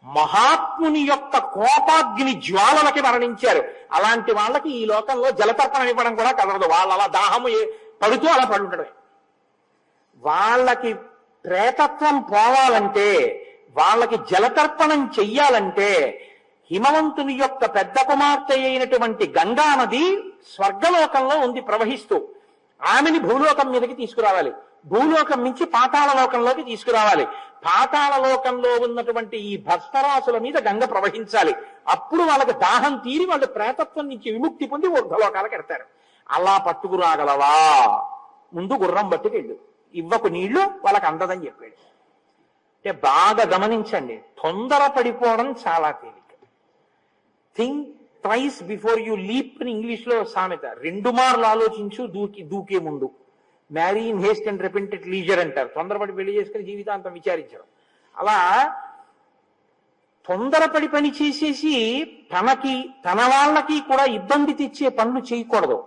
మహాత్ముని యొక్క కోపాగ్ని జ్వాలలకి మరణించారు. అలాంటి వాళ్ళకి ఈ లోకంలో జలతర్పణం ఇవ్వడం కూడా కలరదు. వాళ్ళు అలా దాహము పడుతూ అలా పడుండడమే. వాళ్ళకి ప్రేతత్వం పోవాలంటే, వాళ్ళకి జలతర్పణం చెయ్యాలంటే హిమవంతుని యొక్క పెద్ద కుమార్తె అయినటువంటి గంగా నది స్వర్గలోకంలో ఉంది ప్రవహిస్తూ. ఆమెని భూలోకం మీదకి తీసుకురావాలి. భూలోకం నుంచి పాతాళ లోకంలోకి తీసుకురావాలి. పాతాళ లోకంలో ఉన్నటువంటి ఈ భస్మరాశుల మీద గంగ ప్రవహించాలి. అప్పుడు వాళ్ళకి దాహం తీరి వాళ్ళు ప్రేతత్వం నుంచి విముక్తి పొంది ఊర్ధ్వలోకాలకు ఎడతారు. అలా పట్టుకురాగలవా? ముందు గుర్రం పట్టుకెళ్ళు, ఇవ్వకు నీళ్లు వాళ్ళకి అందదని చెప్పాడు. అంటే బాగా గమనించండి, తొందర పడిపోవడం చాలా తేలిక. Think twice before you leap అని ఇంగ్లీష్ లో సామెత. 2 మార్లు ఆలోచించు దూకే ముందు. Marry in Heist and repent at leisure అంటారు. తొందరపడి పెళ్లి చేసుకుని జీవితాంతం విచారించడం. అలా తొందరపడి పని చేసేసి తనకి తన వాళ్ళకి కూడా ఇబ్బంది తెచ్చే పనులు చేయకూడదు.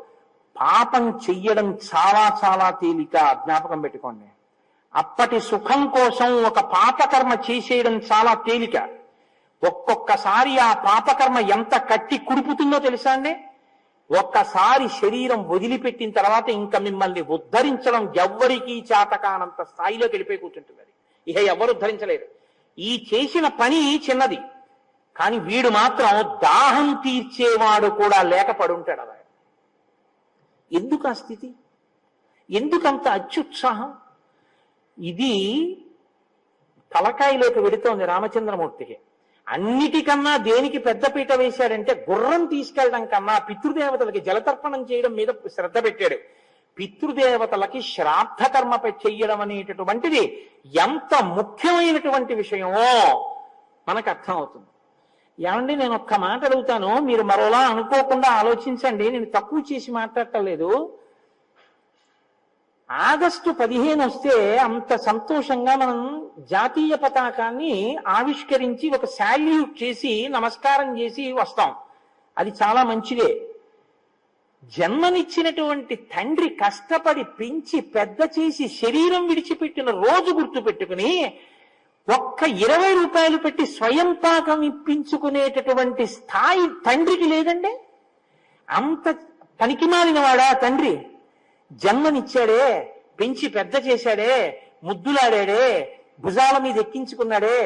పాపం చెయ్యడం చాలా చాలా తేలిక, జ్ఞాపకం పెట్టుకోండి. అప్పటి సుఖం కోసం ఒక పాపకర్మ చేసేయడం చాలా తేలిక. ఒక్కొక్కసారి ఆ పాపకర్మ ఎంత కట్టి కుడుపుతుందో తెలుసా అండి? ఒక్కసారి శరీరం వదిలిపెట్టిన తర్వాత ఇంకా మిమ్మల్ని ఉద్ధరించడం ఎవ్వరికీ చేతకానంత స్థాయిలోకి వెళ్ళిపోయి కూర్చుంటుంది. అది ఇహ ఎవరు ఉద్ధరించలేరు. ఈ చేసిన పని చిన్నది, కానీ వీడు మాత్రం దాహం తీర్చేవాడు కూడా లేక పడుంటాడు. అలా ఎందుకు ఆ స్థితి? ఎందుకంత అత్యుత్సాహం? ఇది తలకాయలోకి వెడుతోంది రామచంద్రమూర్తికి. అన్నిటికన్నా దేనికి పెద్దపీట వేశాడంటే గుర్రం తీసుకెళ్ళడం కన్నా పితృదేవతలకి జలతర్పణం చేయడం మీద శ్రద్ధ పెట్టాడు. పితృదేవతలకి శ్రాద్ధ కర్మ చెయ్యడం అనేటటువంటిది ఎంత ముఖ్యమైనటువంటి విషయమో మనకు అర్థం అవుతుంది. ఏమండి, నేను ఒక్క మాట అడుగుతాను, మీరు మరోలా అనుకోకుండా ఆలోచించండి. నేను తక్కువ చేసి మాట్లాడటలేదు. ఆగస్టు 15 వస్తే అంత సంతోషంగా మనం జాతీయ పతాకాన్ని ఆవిష్కరించి ఒక శాల్యూట్ చేసి నమస్కారం చేసి వస్తాం. అది చాలా మంచిదే. జన్మనిచ్చినటువంటి తండ్రి కష్టపడి పెంచి పెద్ద చేసి శరీరం విడిచిపెట్టిన రోజు గుర్తు పెట్టుకుని ఒక్క 20 రూపాయలు పెట్టి స్వయం పాకం ఇప్పించుకునేటటువంటి స్థాయి తండ్రికి లేదండి. అంత పనికిమాలిన వాడా తండ్రి? జన్మనిచ్చాడే, పెంచి పెద్ద చేశాడే, ముద్దులాడాడే, భుజాల మీద ఎక్కించుకున్నాడే,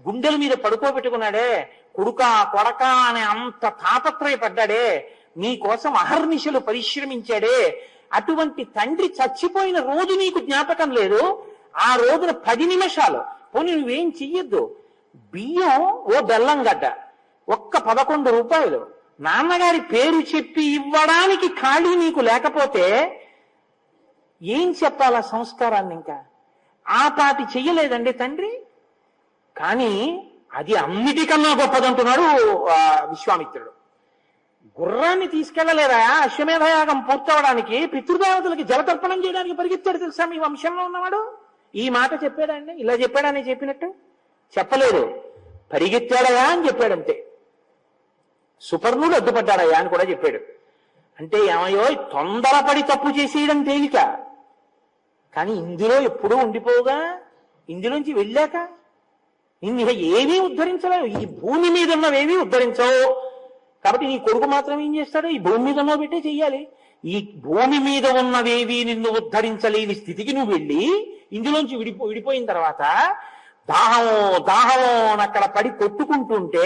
గుండెల మీద పడుకోబెట్టుకున్నాడే, కొడుకా కొడకా అనే అంత తాపత్రయపడ్డాడే, నీ కోసం అహర్నిశలు పరిశ్రమించాడే. అటువంటి తండ్రి చచ్చిపోయిన రోజు నీకు జ్ఞాపకం లేదు. ఆ రోజున 10 నిమిషాలు పోనీ నువ్వేం చెయ్యొద్దు. బియ్యం ఓ బెల్లం గడ్డ ఒక్క 11 రూపాయలు నాన్నగారి పేరు చెప్పి ఇవ్వడానికి ఖాళీ నీకు లేకపోతే ఏం చెప్పాలా సంస్కారాన్ని? ఇంకా ఆ పాటి చెయ్యలేదండి తండ్రి. కానీ అది అన్నిటికన్నా గొప్పదంటున్నాడు విశ్వామిత్రుడు. గుర్రాన్ని తీసుకెళ్లలేదా అశ్వమేధయాగం పూర్తవడానికి? పితృదేవతలకి జలతర్పణం చేయడానికి పరిగెత్తాడు తెలుసా మీ వంశంలో ఉన్నవాడు? ఈ మాట చెప్పాడండి? ఇలా చెప్పాడని చెప్పినట్టు చెప్పలేదు. పరిగెత్తాడయా అని చెప్పాడంతే. సుపర్ణుడు అడ్డుపడ్డాడయా అని కూడా చెప్పాడు. అంటే ఏమయ్యో, తొందరపడి తప్పు చేసేయడం తేలిక, కానీ ఇందులో ఎప్పుడూ ఉండిపోగా, ఇందులోంచి వెళ్ళాక నిన్ను ఏమీ ఉద్ధరించలేవు. ఈ భూమి మీద ఉన్నవేమీ ఉద్ధరించవు. కాబట్టి నీ కొడుకు మాత్రం ఏం చేస్తాడు? ఈ భూమి మీద ఉన్నవి పెట్టే చెయ్యాలి. ఈ భూమి మీద ఉన్నవేవి నిన్ను ఉద్ధరించలేని స్థితికి నువ్వు వెళ్ళి ఇందులోంచి విడిపోయిన తర్వాత దాహమో దాహమో అని అక్కడ పడి కొట్టుకుంటుంటే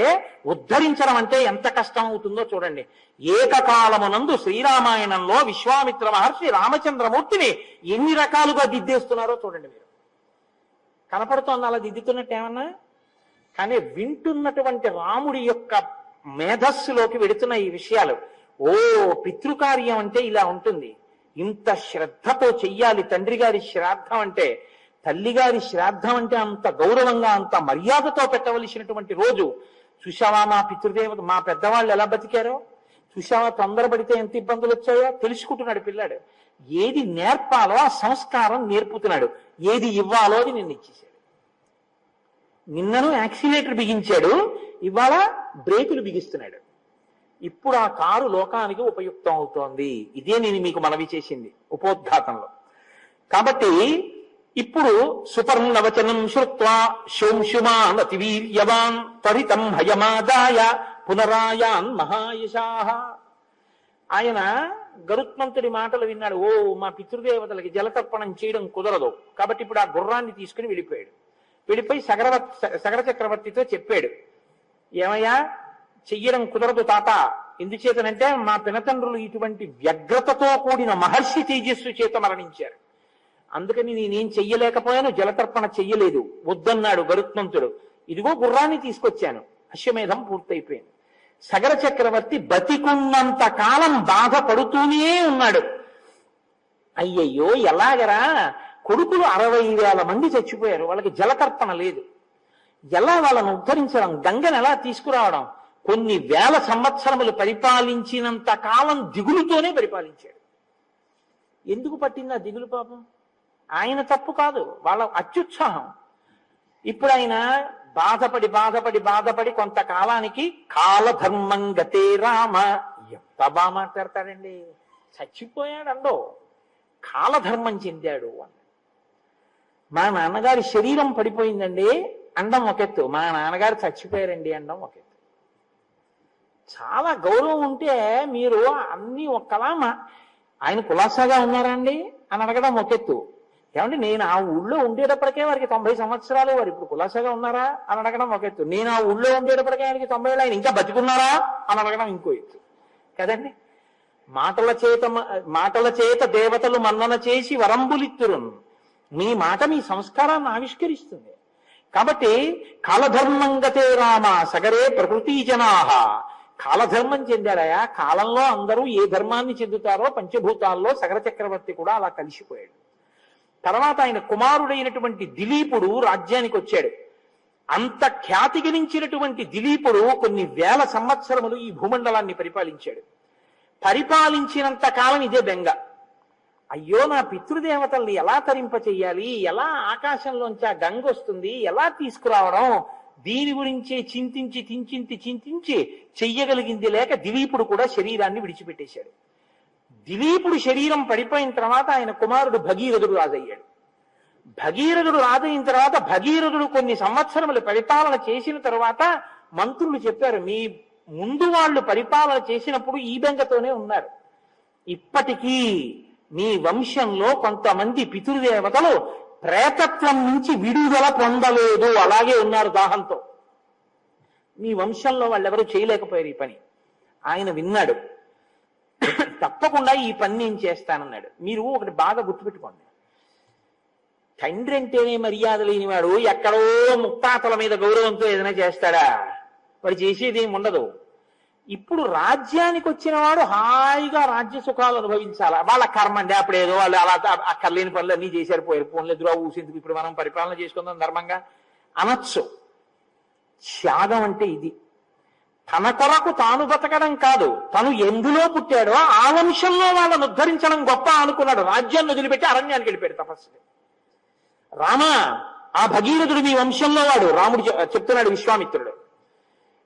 ఉద్ధరించడం అంటే ఎంత కష్టం అవుతుందో చూడండి. ఏకకాలమునందు శ్రీరామాయణంలో విశ్వామిత్ర మహర్షి రామచంద్రమూర్తిని ఎన్ని రకాలుగా దిద్దేస్తున్నారో చూడండి. మీరు కనపడుతోంది అలా దిద్దుతున్నట్టు ఏమన్నా? కానీ వింటున్నటువంటి రాముడి యొక్క మేధస్సులోకి వెడుతున్న ఈ విషయాలు. ఓ, పితృకార్యం అంటే ఇలా ఉంటుంది, ఇంత శ్రద్ధతో చెయ్యాలి. తండ్రి గారి శ్రాద్ధం అంటే, తల్లిగారి శ్రాద్ధం అంటే అంత గౌరవంగా అంత మర్యాదతో పెట్టవలసినటువంటి రోజు. చూశావా మా పితృదేవత, మా పెద్దవాళ్ళు ఎలా బతికారో చూశావా? తొందరపడితే ఎంత ఇబ్బందులు వచ్చాయో తెలుసుకుంటున్నాడు పిల్లాడు. ఏది నేర్పాలో ఆ సంస్కారం నేర్పుతున్నాడు, ఏది ఇవ్వాలో అది నిన్ను ఇచ్చేసాడు. నిన్నను యాక్సిలేటర్ బిగించాడు, ఇవాళ బ్రేకులు బిగిస్తున్నాడు. ఇప్పుడు ఆ కారు లోకానికి ఉపయుక్తం అవుతోంది. ఇదే నేను మీకు మనవి చేసింది ఉపోద్ఘాతంలో. కాబట్టి ఇప్పుడు సుపర్ణవచనం శ్రుత్వా శోంశుమాన్ అతివీర్యవాన్ త్వరితం హయమాదాయ పునరాయాన్ మహాయశాః. ఆయన గరుత్మంతుడి మాటలు విన్నాడు. ఓ, మా పితృదేవతలకి జలతర్పణం చేయడం కుదరదు, కాబట్టి ఇప్పుడు ఆ గుర్రాన్ని తీసుకుని వెళ్ళిపోయాడు. వెళ్ళిపోయి సగర చక్రవర్తితో చెప్పాడు, ఏమయ్యా, చెయ్యడం కుదరదు తాత. ఎందుచేతనంటే మా పినతండ్రులు ఇటువంటి వ్యగ్రతతో కూడిన మహర్షి తేజస్సు చేత మరణించారు, అందుకని నేనేం చెయ్యలేకపోయాను, జలతర్పణ చెయ్యలేదు, వద్దన్నాడు గరుత్మంతుడు. ఇదిగో గుర్రాన్ని తీసుకొచ్చాను, అశ్వమేధం పూర్తయిపోయింది. సగర చక్రవర్తి బతికున్నంత కాలం బాధపడుతూనే ఉన్నాడు. అయ్యయ్యో, ఎలాగరా, కొడుకులు 60,000 మంది చచ్చిపోయారు, వాళ్ళకి జలతర్పణ లేదు, ఎలా వాళ్ళను ఉద్ధరించడం, గంగను ఎలా తీసుకురావడం? కొన్ని వేల సంవత్సరములు పరిపాలించినంత కాలం దిగులుతోనే పరిపాలించాడు. ఎందుకు పట్టింది ఆ దిగులు పాపం? ఆయన తప్పు కాదు, వాళ్ళ అత్యుత్సాహం. ఇప్పుడు ఆయన బాధపడి బాధపడి బాధపడి కొంతకాలానికి కాలధర్మం గతే రామ. ఎంత బాగా మాట్లాడతాడండి, చచ్చిపోయాడండో, కాలధర్మం చెందాడు అని. మా నాన్నగారి శరీరం పడిపోయిందండి అండం ఒకెత్తు, మా నాన్నగారు చచ్చిపోయారండి అండం ఒకెత్తు. చాలా గౌరవం ఉంటే మీరు అన్ని ఒక్కలా ఆయన కులాసాగా ఉన్నారండి అని అడగడం ఒకెత్తు. ఏమంటే నేను ఆ ఊళ్ళో ఉండేటప్పటికే వారికి 90 సంవత్సరాలు, వారు ఇప్పుడు కులాసాగా ఉన్నారా అని అడగడం ఒక ఎత్తు. నేను ఆ ఊళ్ళో ఉండేటప్పటికే ఆయనకి 90 ఏళ్ళు, ఆయన ఇంకా బతికున్నారా అని అడగడం ఇంకో ఎత్తు కదండి. మాటల చేత దేవతలు మన్నన చేసి వరంబులిత్తురున్. మీ మాట మీ సంస్కారాన్ని ఆవిష్కరిస్తుంది. కాబట్టి కాలధర్మంగతే రామ సగరే ప్రకృతి జనాహ. కాలధర్మం చెందాడయా. కాలంలో అందరూ ఏ ధర్మాన్ని చెందుతారో పంచభూతాల్లో సగర చక్రవర్తి కూడా అలా కలిసిపోయాడు. తర్వాత ఆయన కుమారుడైనటువంటి దిలీపుడు రాజ్యానికి వచ్చాడు. అంత ఖ్యాతి గణించినటువంటి దిలీపుడు కొన్ని వేల సంవత్సరములు ఈ భూమండలాన్ని పరిపాలించాడు. పరిపాలించినంత కాలం ఇదే బెంగ. అయ్యో, నా పితృదేవతల్ని ఎలా తరింప చెయ్యాలి, ఎలా ఆకాశంలోంచి ఆ గంగ వస్తుంది, ఎలా తీసుకురావడం, దీని గురించే చింతించి చెయ్యగలిగింది లేక దిలీపుడు కూడా శరీరాన్ని విడిచిపెట్టేశాడు. దిలీపుడు శరీరం పడిపోయిన తర్వాత ఆయన కుమారుడు భగీరథుడు రాజయ్యాడు. భగీరథుడు రాజయిన తర్వాత భగీరథుడు కొన్ని సంవత్సరములు పరిపాలన చేసిన తర్వాత మంత్రులు చెప్పారు, మీ ముందు వాళ్ళు పరిపాలన చేసినప్పుడు ఈ బెంగతోనే ఉన్నారు. ఇప్పటికీ మీ వంశంలో కొంతమంది పితృదేవతలు ప్రేతత్వం నుంచి విడుదల పొందలేదు, అలాగే ఉన్నారు దాహంతో. మీ వంశంలో వాళ్ళెవరూ చేయలేకపోయారు ఈ పని. ఆయన విన్నాడు. తప్పకుండా ఈ పని నేను చేస్తానన్నాడు. మీరు ఒకటి బాగా గుర్తుపెట్టుకోండి, తండ్రి అంటేనే మర్యాద లేనివాడు ఎక్కడో ముక్తాతల మీద గౌరవంతో ఏదైనా చేస్తాడా? వాడు చేసేది ఏమి ఉండదు. ఇప్పుడు రాజ్యానికి వచ్చిన వాడు హాయిగా రాజ్య సుఖాలు అనుభవించాలా. వాళ్ళ కర్మ అండి, అప్పుడేదో వాళ్ళు అలా అక్కర్లేని పనులు అన్నీ చేశారు, పోయారు, ఫోన్లు ఎదురు ఊసేందుకు ఇప్పుడు మనం పరిపాలన చేసుకుందాం ధర్మంగా అనొచ్చు. త్యాగం అంటే ఇది. తన కొరకు తాను బతకడం కాదు, తను ఎందులో పుట్టాడో ఆ వంశంలో వాళ్ళను ఉద్ధరించడం గొప్ప అనుకున్నాడు. రాజ్యాన్ని వదిలిపెట్టి అరణ్యానికి వెళ్ళిపోయాడు తపస్సు. రామ, ఆ భగీరథుడు మీ వంశంలో వాడు. రాముడు చెప్తున్నాడు, విశ్వామిత్రుడు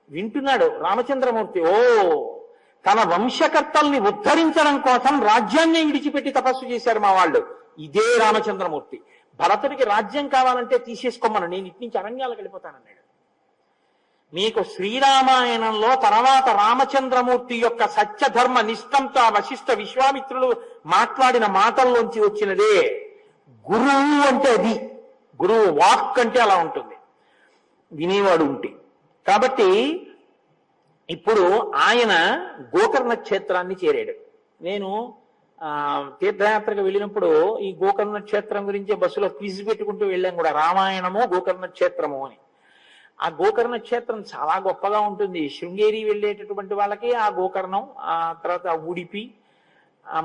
వింటున్నాడు. రామచంద్రమూర్తి, ఓ, తన వంశకర్తల్ని ఉద్ధరించడం కోసం రాజ్యాన్ని విడిచిపెట్టి తపస్సు చేశారు మా వాళ్ళు. ఇదే రామచంద్రమూర్తి. భరతుడికి రాజ్యం కావాలంటే తీసేసుకోమను, నేను ఇటు నుంచి అరణ్యాలకు వెళ్ళిపోతానన్నాడు. మీకు శ్రీరామాయణంలో తర్వాత రామచంద్రమూర్తి యొక్క సత్యధర్మ నిష్టంతో వశిష్ఠ విశ్వామిత్రులు మాట్లాడిన మాటల్లోంచి వచ్చినదే. గురువు అంటే అది, గురువు వాక్ అంటే అలా ఉంటుంది, వినేవాడు ఉంటే. కాబట్టి ఇప్పుడు ఆయన గోకర్ణ క్షేత్రాన్ని చేరాడు. నేను తీర్థయాత్రకు వెళ్ళినప్పుడు ఈ గోకర్ణ క్షేత్రం గురించి బస్సులో క్విజ్ పెట్టుకుంటూ వెళ్ళాం కూడా, రామాయణము గోకర్ణ క్షేత్రము అని. ఆ గోకర్ణ క్షేత్రం చాలా గొప్పగా ఉంటుంది. శృంగేరి వెళ్ళేటటువంటి వాళ్ళకి ఆ గోకర్ణం, ఆ తర్వాత ఉడిపి,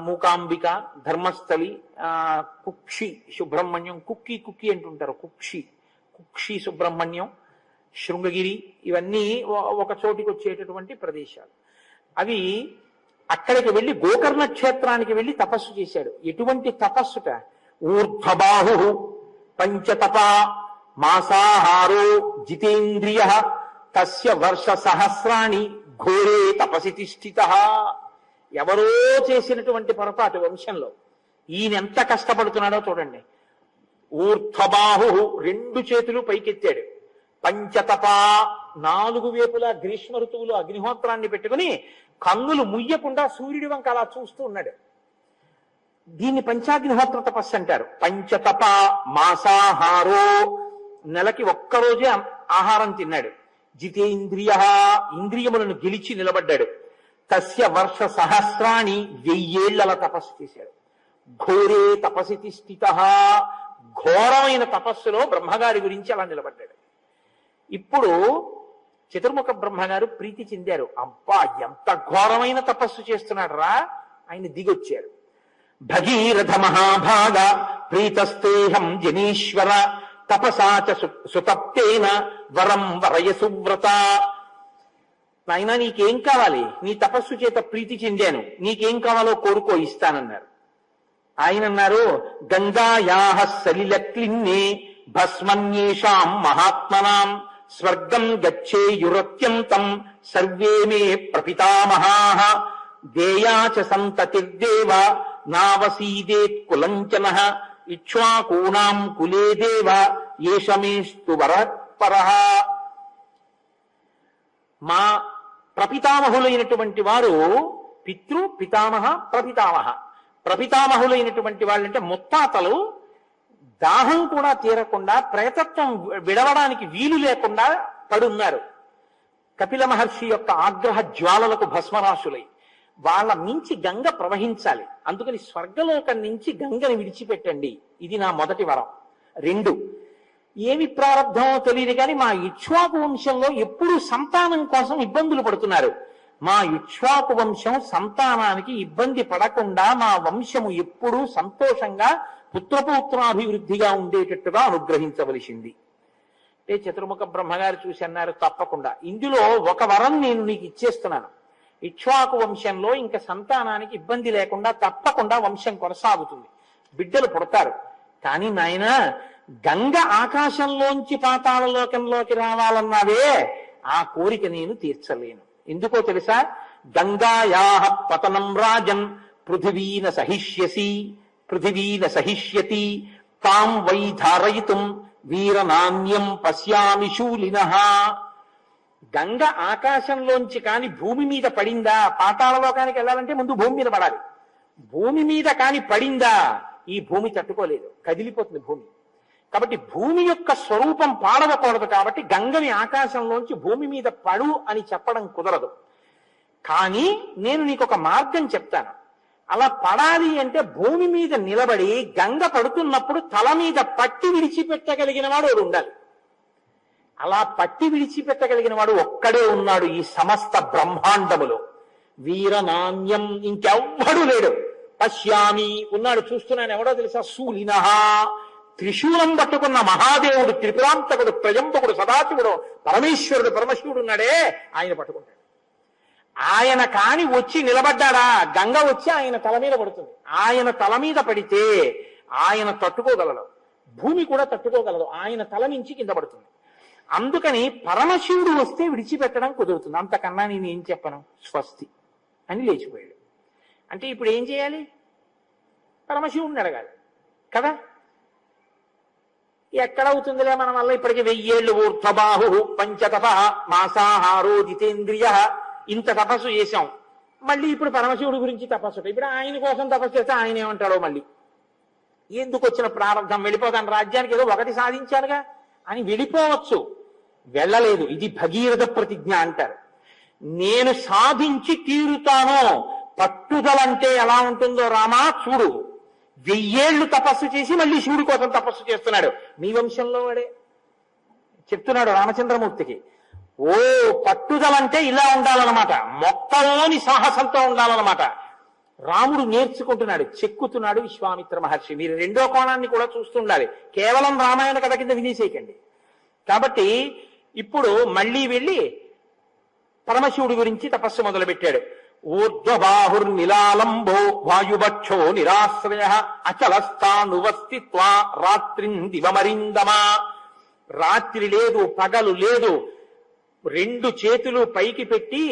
మూకాంబిక, ధర్మస్థలి, కుక్షి సుబ్రహ్మణ్యం, కుక్కి అంటుంటారు, కుక్షి సుబ్రహ్మణ్యం, శృంగగిరి, ఇవన్నీ ఒక చోటికి వచ్చేటటువంటి ప్రదేశాలు. అవి అక్కడికి వెళ్ళి గోకర్ణ క్షేత్రానికి వెళ్ళి తపస్సు చేశాడు. ఎటువంటి తపస్సుట? ఊర్ధ్వబాహు పంచతప మాసాహారో జితేంద్రియ తస్య వర్ష సహస్రాణి ఘోరే తపసి తిష్ఠిత. ఎవరో చేసినటువంటి పొరపాటు వంశంలో. ఈయన ఎంత కష్టపడుతున్నాడో చూడండి. ఊర్ధ్వబాహు, 2 చేతులు పైకెత్తాడు. పంచతప, 4 వైపులా గ్రీష్మ ఋతువులు అగ్నిహోత్రాన్ని పెట్టుకుని కన్నులు ముయ్యకుండా సూర్యుడి వంక అలా చూస్తూ ఉన్నాడు. దీన్ని పంచాగ్నిహోత్ర తపస్సు అంటారు. పంచతప మాసాహారో, నెలకి ఒక్కరోజే ఆహారం తిన్నాడు. జితేంద్రియ, ఇంద్రియములను గెలిచి నిలబడ్డాడు. తస్య వర్ష సహస్రాన్ని 1000 ఏళ్ల తపస్సు చేశాడు. ఘోరే తపసి తిష్ఠిత, ఘోరమైన తపస్సులో బ్రహ్మగారి గురించి అలా నిలబడ్డాడు. ఇప్పుడు చతుర్ముఖ బ్రహ్మగారు ప్రీతి చెందారు. అబ్బా, ఎంత ఘోరమైన తపస్సు చేస్తున్నాడు రా. ఆయన దిగొచ్చారు. భగీరథ మహాభాగ ప్రీతస్తేహం జనీశ్వర తపసాచ సుతప్తేన వరం వరయ సువ్రత. నాయన, నీకేం కావాలి? నీ తపస్సు చేత ప్రీతి చెందాను, నీకేం కావాలో కోరుకో, ఇస్తానన్నారు. ఆయన అన్నారు, గంగాయాహ సలిల క్లిన్నే భస్మన్యేషాం మహాత్మనాం స్వర్గం గచ్చేయురత్యంతం సర్వే మే ప్రపితామహాః దేయాచ సంతతిర్దేవ నావసీదేత్ కులంచనః ఇక్ష్వాకూణాం కులే దేవ ఏషమేస్తు వరపరః. మా ప్రపితామహులైనటువంటి వారు పితృ పితామహ ప్రపితామహ. ప్రపితామహులైనటువంటి వాళ్ళంటే ముత్తాతలు దాహం కూడా తీరకుండా ప్రేతత్వం విడవడానికి వీలు లేకుండా పడున్నారు. కపిల మహర్షి యొక్క ఆగ్రహ జ్వాలలకు భస్మరాశులై వాళ్ళ నుంచి గంగ ప్రవహించాలి. అందుకని స్వర్గలోకం నుంచి గంగని విడిచిపెట్టండి. ఇది నా మొదటి వరం. 2, ఏమి ప్రారంభమో తెలియదు కానీ మా ఇక్ష్వాకు వంశంలో ఎప్పుడూ సంతానం కోసం ఇబ్బందులు పడుతున్నారు. మా ఇక్ష్వాకు వంశం సంతానానికి ఇబ్బంది పడకుండా మా వంశము ఎప్పుడూ సంతోషంగా పుత్రపౌత్రాభివృద్ధిగా ఉండేటట్టుగా అనుగ్రహించవలసింది. అంటే చతుర్ముఖ బ్రహ్మగారు చూసి అన్నారు, తప్పకుండా ఇందులో ఒక వరం నేను నీకు ఇచ్చేస్తున్నాను. ఇక్ష్వాకు వంశంలో ఇంకా సంతానానికి ఇబ్బంది లేకుండా తప్పకుండా వంశం కొనసాగుతుంది, బిడ్డలు పుడతారు. కానీ నాయన గంగ ఆకాశంలోంచి పాతాళలోకంలోకి రావాలన్నావే, ఆ కోరిక నేను తీర్చలేను. ఎందుకో తెలుసా? గంగాయాః పతనం రాజన్ పృథివీన సహిష్యసి పృథివీన సహిష్యతి తాం వై ధారయితుం వీరనాన్యం పశ్యామి శూలినః. గంగ ఆకాశంలోంచి కాని భూమి మీద పడిందా, పాతాళలోకానికి వెళ్ళాలంటే ముందు భూమి మీద పడాలి. భూమి మీద కాని పడిందా, ఈ భూమి తట్టుకోలేదు, కదిలిపోతుంది భూమి. కాబట్టి భూమి యొక్క స్వరూపం పాడవకూడదు. కాబట్టి గంగని ఆకాశంలోంచి భూమి మీద పడు అని చెప్పడం కుదరదు. కానీ నేను నీకు ఒక మార్గం చెప్తాను. అలా పడాలి అంటే భూమి మీద నిలబడి గంగ పడుతున్నప్పుడు తల మీద పట్టి విడిచిపెట్టగలిగిన వాడు ఉండాలి. అలా పట్టి విడిచిపెట్టగలిగిన వాడు ఒక్కడే ఉన్నాడు ఈ సమస్త బ్రహ్మాండములో. వీరనాన్యం, ఇంకెవ్వడూ లేడు. పశ్యామి ఉన్నాడు, చూస్తున్నాను. ఎవడో తెలుసా? శూలినః, త్రిశూలం పట్టుకున్న మహాదేవుడు, త్రిపురాంతకుడు, త్రయంబకుడు, సదాశివుడు, పరమేశ్వరుడు, పరమశివుడు ఉన్నాడే, ఆయన పట్టుకుంటాడు. ఆయన కాని వచ్చి నిలబడ్డాడా, గంగ వచ్చి ఆయన తల మీద పడుతుంది. ఆయన తల మీద పడితే ఆయన తట్టుకోగలడు, భూమి కూడా తట్టుకోగలదు. ఆయన తల నుంచి కింద పడుతుంది. అందుకని పరమశివుడు వస్తే విడిచిపెట్టడం కుదురుతుంది. అంతకన్నా నేను ఏం చెప్పను, స్వస్తి అని లేచిపోయాడు. అంటే ఇప్పుడు ఏం చేయాలి? పరమశివుడిని అడగాలి కదా. ఎక్కడవుతుందిలే మన వల్ల, ఇప్పటికి 1000 ఏళ్ళు ఊర్ధ్వబాహు పంచతప మాసాహారో జితేంద్రియ, ఇంత తపస్సు చేశాం. మళ్ళీ ఇప్పుడు పరమశివుడి గురించి తపస్సు. ఇప్పుడు ఆయన కోసం తపస్సు చేస్తే ఆయన ఏమంటాడో, మళ్ళీ ఎందుకు వచ్చిన ప్రారంభం, వెళ్ళిపోతాను రాజ్యానికి, ఏదో ఒకటి సాధించానుగా అని వెళ్ళిపోవచ్చు. వెళ్ళలేదు. ఇది భగీరథ ప్రతిజ్ఞ అంటారు. నేను సాధించి తీరుతాను. పట్టుదలంటే ఎలా ఉంటుందో రామా చూడు. 1000 ఏళ్ళు తపస్సు చేసి మళ్ళీ శివుడి కోసం తపస్సు చేస్తున్నాడు. మీ వంశంలో వాడే చెప్తున్నాడు రామచంద్రమూర్తికి. ఓ పట్టుదలంటే ఇలా ఉండాలన్నమాట, మొక్కలోని సాహసంతో ఉండాలన్నమాట. రాముడు నేర్చుకుంటున్నాడు, చెక్కుతున్నాడు విశ్వామిత్ర మహర్షి. మీరు 2వ కోణాన్ని కూడా చూస్తుండాలి, కేవలం రామాయణ కథ కింద వినేసేయకండి. కాబట్టి ఇప్పుడు మళ్ళీ వెళ్ళి పరమశివుడి గురించి తపస్సు మొదలుపెట్టాడు. ఊర్ధ్వబాహుర్నిలాలంబో వాయుభక్షో నిరాశ్రయ అచలస్థానువస్థిత్వా రాత్రిం దివమరిందమా. రాత్రి లేదు, పగలు లేదు, 2 చేతులు పైకి పెట్టి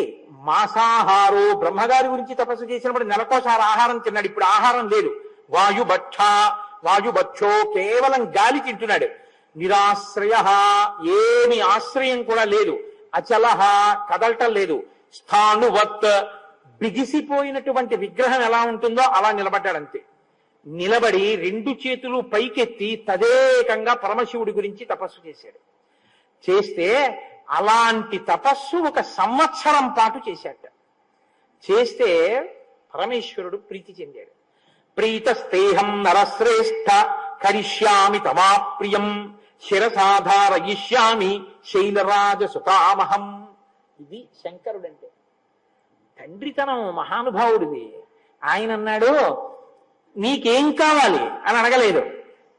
మాసాహారో, బ్రహ్మగారి గురించి తపస్సు చేసినప్పుడు నెలకోసారి ఆహారం తిన్నాడు. ఇప్పుడు ఆహారం లేదు. వాయుభక్షో, కేవలం గాలి తింటున్నాడు. నిరాశ్రయ, ఏమి ఆశ్రయం కూడా లేదు. అచలహ, కదలటం లేదు. స్థానువత్, బిగిసిపోయినటువంటి విగ్రహం ఎలా ఉంటుందో అలా నిలబడ్డాడంతే. నిలబడి 2 చేతులు పైకెత్తి తదేకంగా పరమశివుడి గురించి తపస్సు చేశాడు. చేస్తే అలాంటి తపస్సు 1 సంవత్సరం పాటు చేశాట. చేస్తే పరమేశ్వరుడు ప్రీతి చెందాడు. ప్రీతస్తేహం నరశ్రేష్ఠ కరిష్యామి తమాప్రియం శిరసాధారయిష్యామి శైలరాజసుతామహం. ఇది శంకరుడంటే. తండ్రితనం మహానుభావుడిది. ఆయన అన్నాడు, నీకేం కావాలి అని అడగలేదు.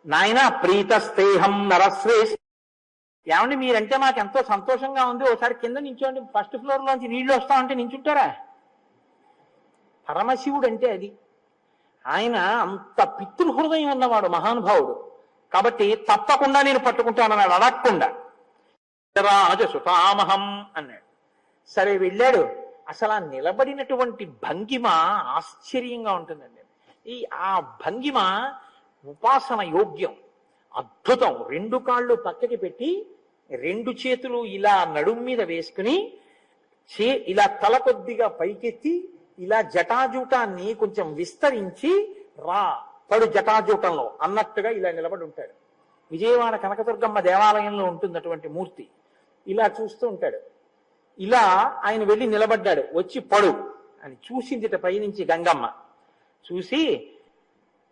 నాయన ప్రీతస్తేహం నరశ్రేష్ఠ, ఏమండి మీరంటే మాకు ఎంతో సంతోషంగా ఉంది, ఒకసారి కింద నించోండి, 1st ఫ్లోర్ లోంచి నీళ్లు వస్తామంటే నించుంటారా? పరమశివుడు అంటే అది. ఆయన అంత పితృహృదయం ఉన్నవాడు మహానుభావుడు. కాబట్టి తప్పకుండా నేను పట్టుకుంటానన్నాడు, అడగకుండా. రాజసుతామహం అన్నాడు. సరే వెళ్ళాడు. అసలు ఆ నిలబడినటువంటి భంగిమ ఆశ్చర్యంగా ఉంటుందండి. ఆ భంగిమ ఉపాసన యోగ్యం, అద్భుతం. రెండు కాళ్ళు పక్కకి పెట్టి రెండు చేతులు ఇలా నడుం మీద వేసుకుని ఇలా తల కొద్దిగా పైకెత్తి ఇలా జటాజూటాన్ని కొంచెం విస్తరించి పడు జటాజూటంలో అన్నట్టుగా ఇలా నిలబడి ఉంటాడు. విజయవాడ కనకదుర్గమ్మ దేవాలయంలో ఉంటుంది అటువంటి మూర్తి. ఇలా చూస్తూ ఉంటాడు. ఇలా ఆయన వెళ్ళి నిలబడ్డాడు. వచ్చి పడు అని చూసిందిట పైనుంచి గంగమ్మ. చూసి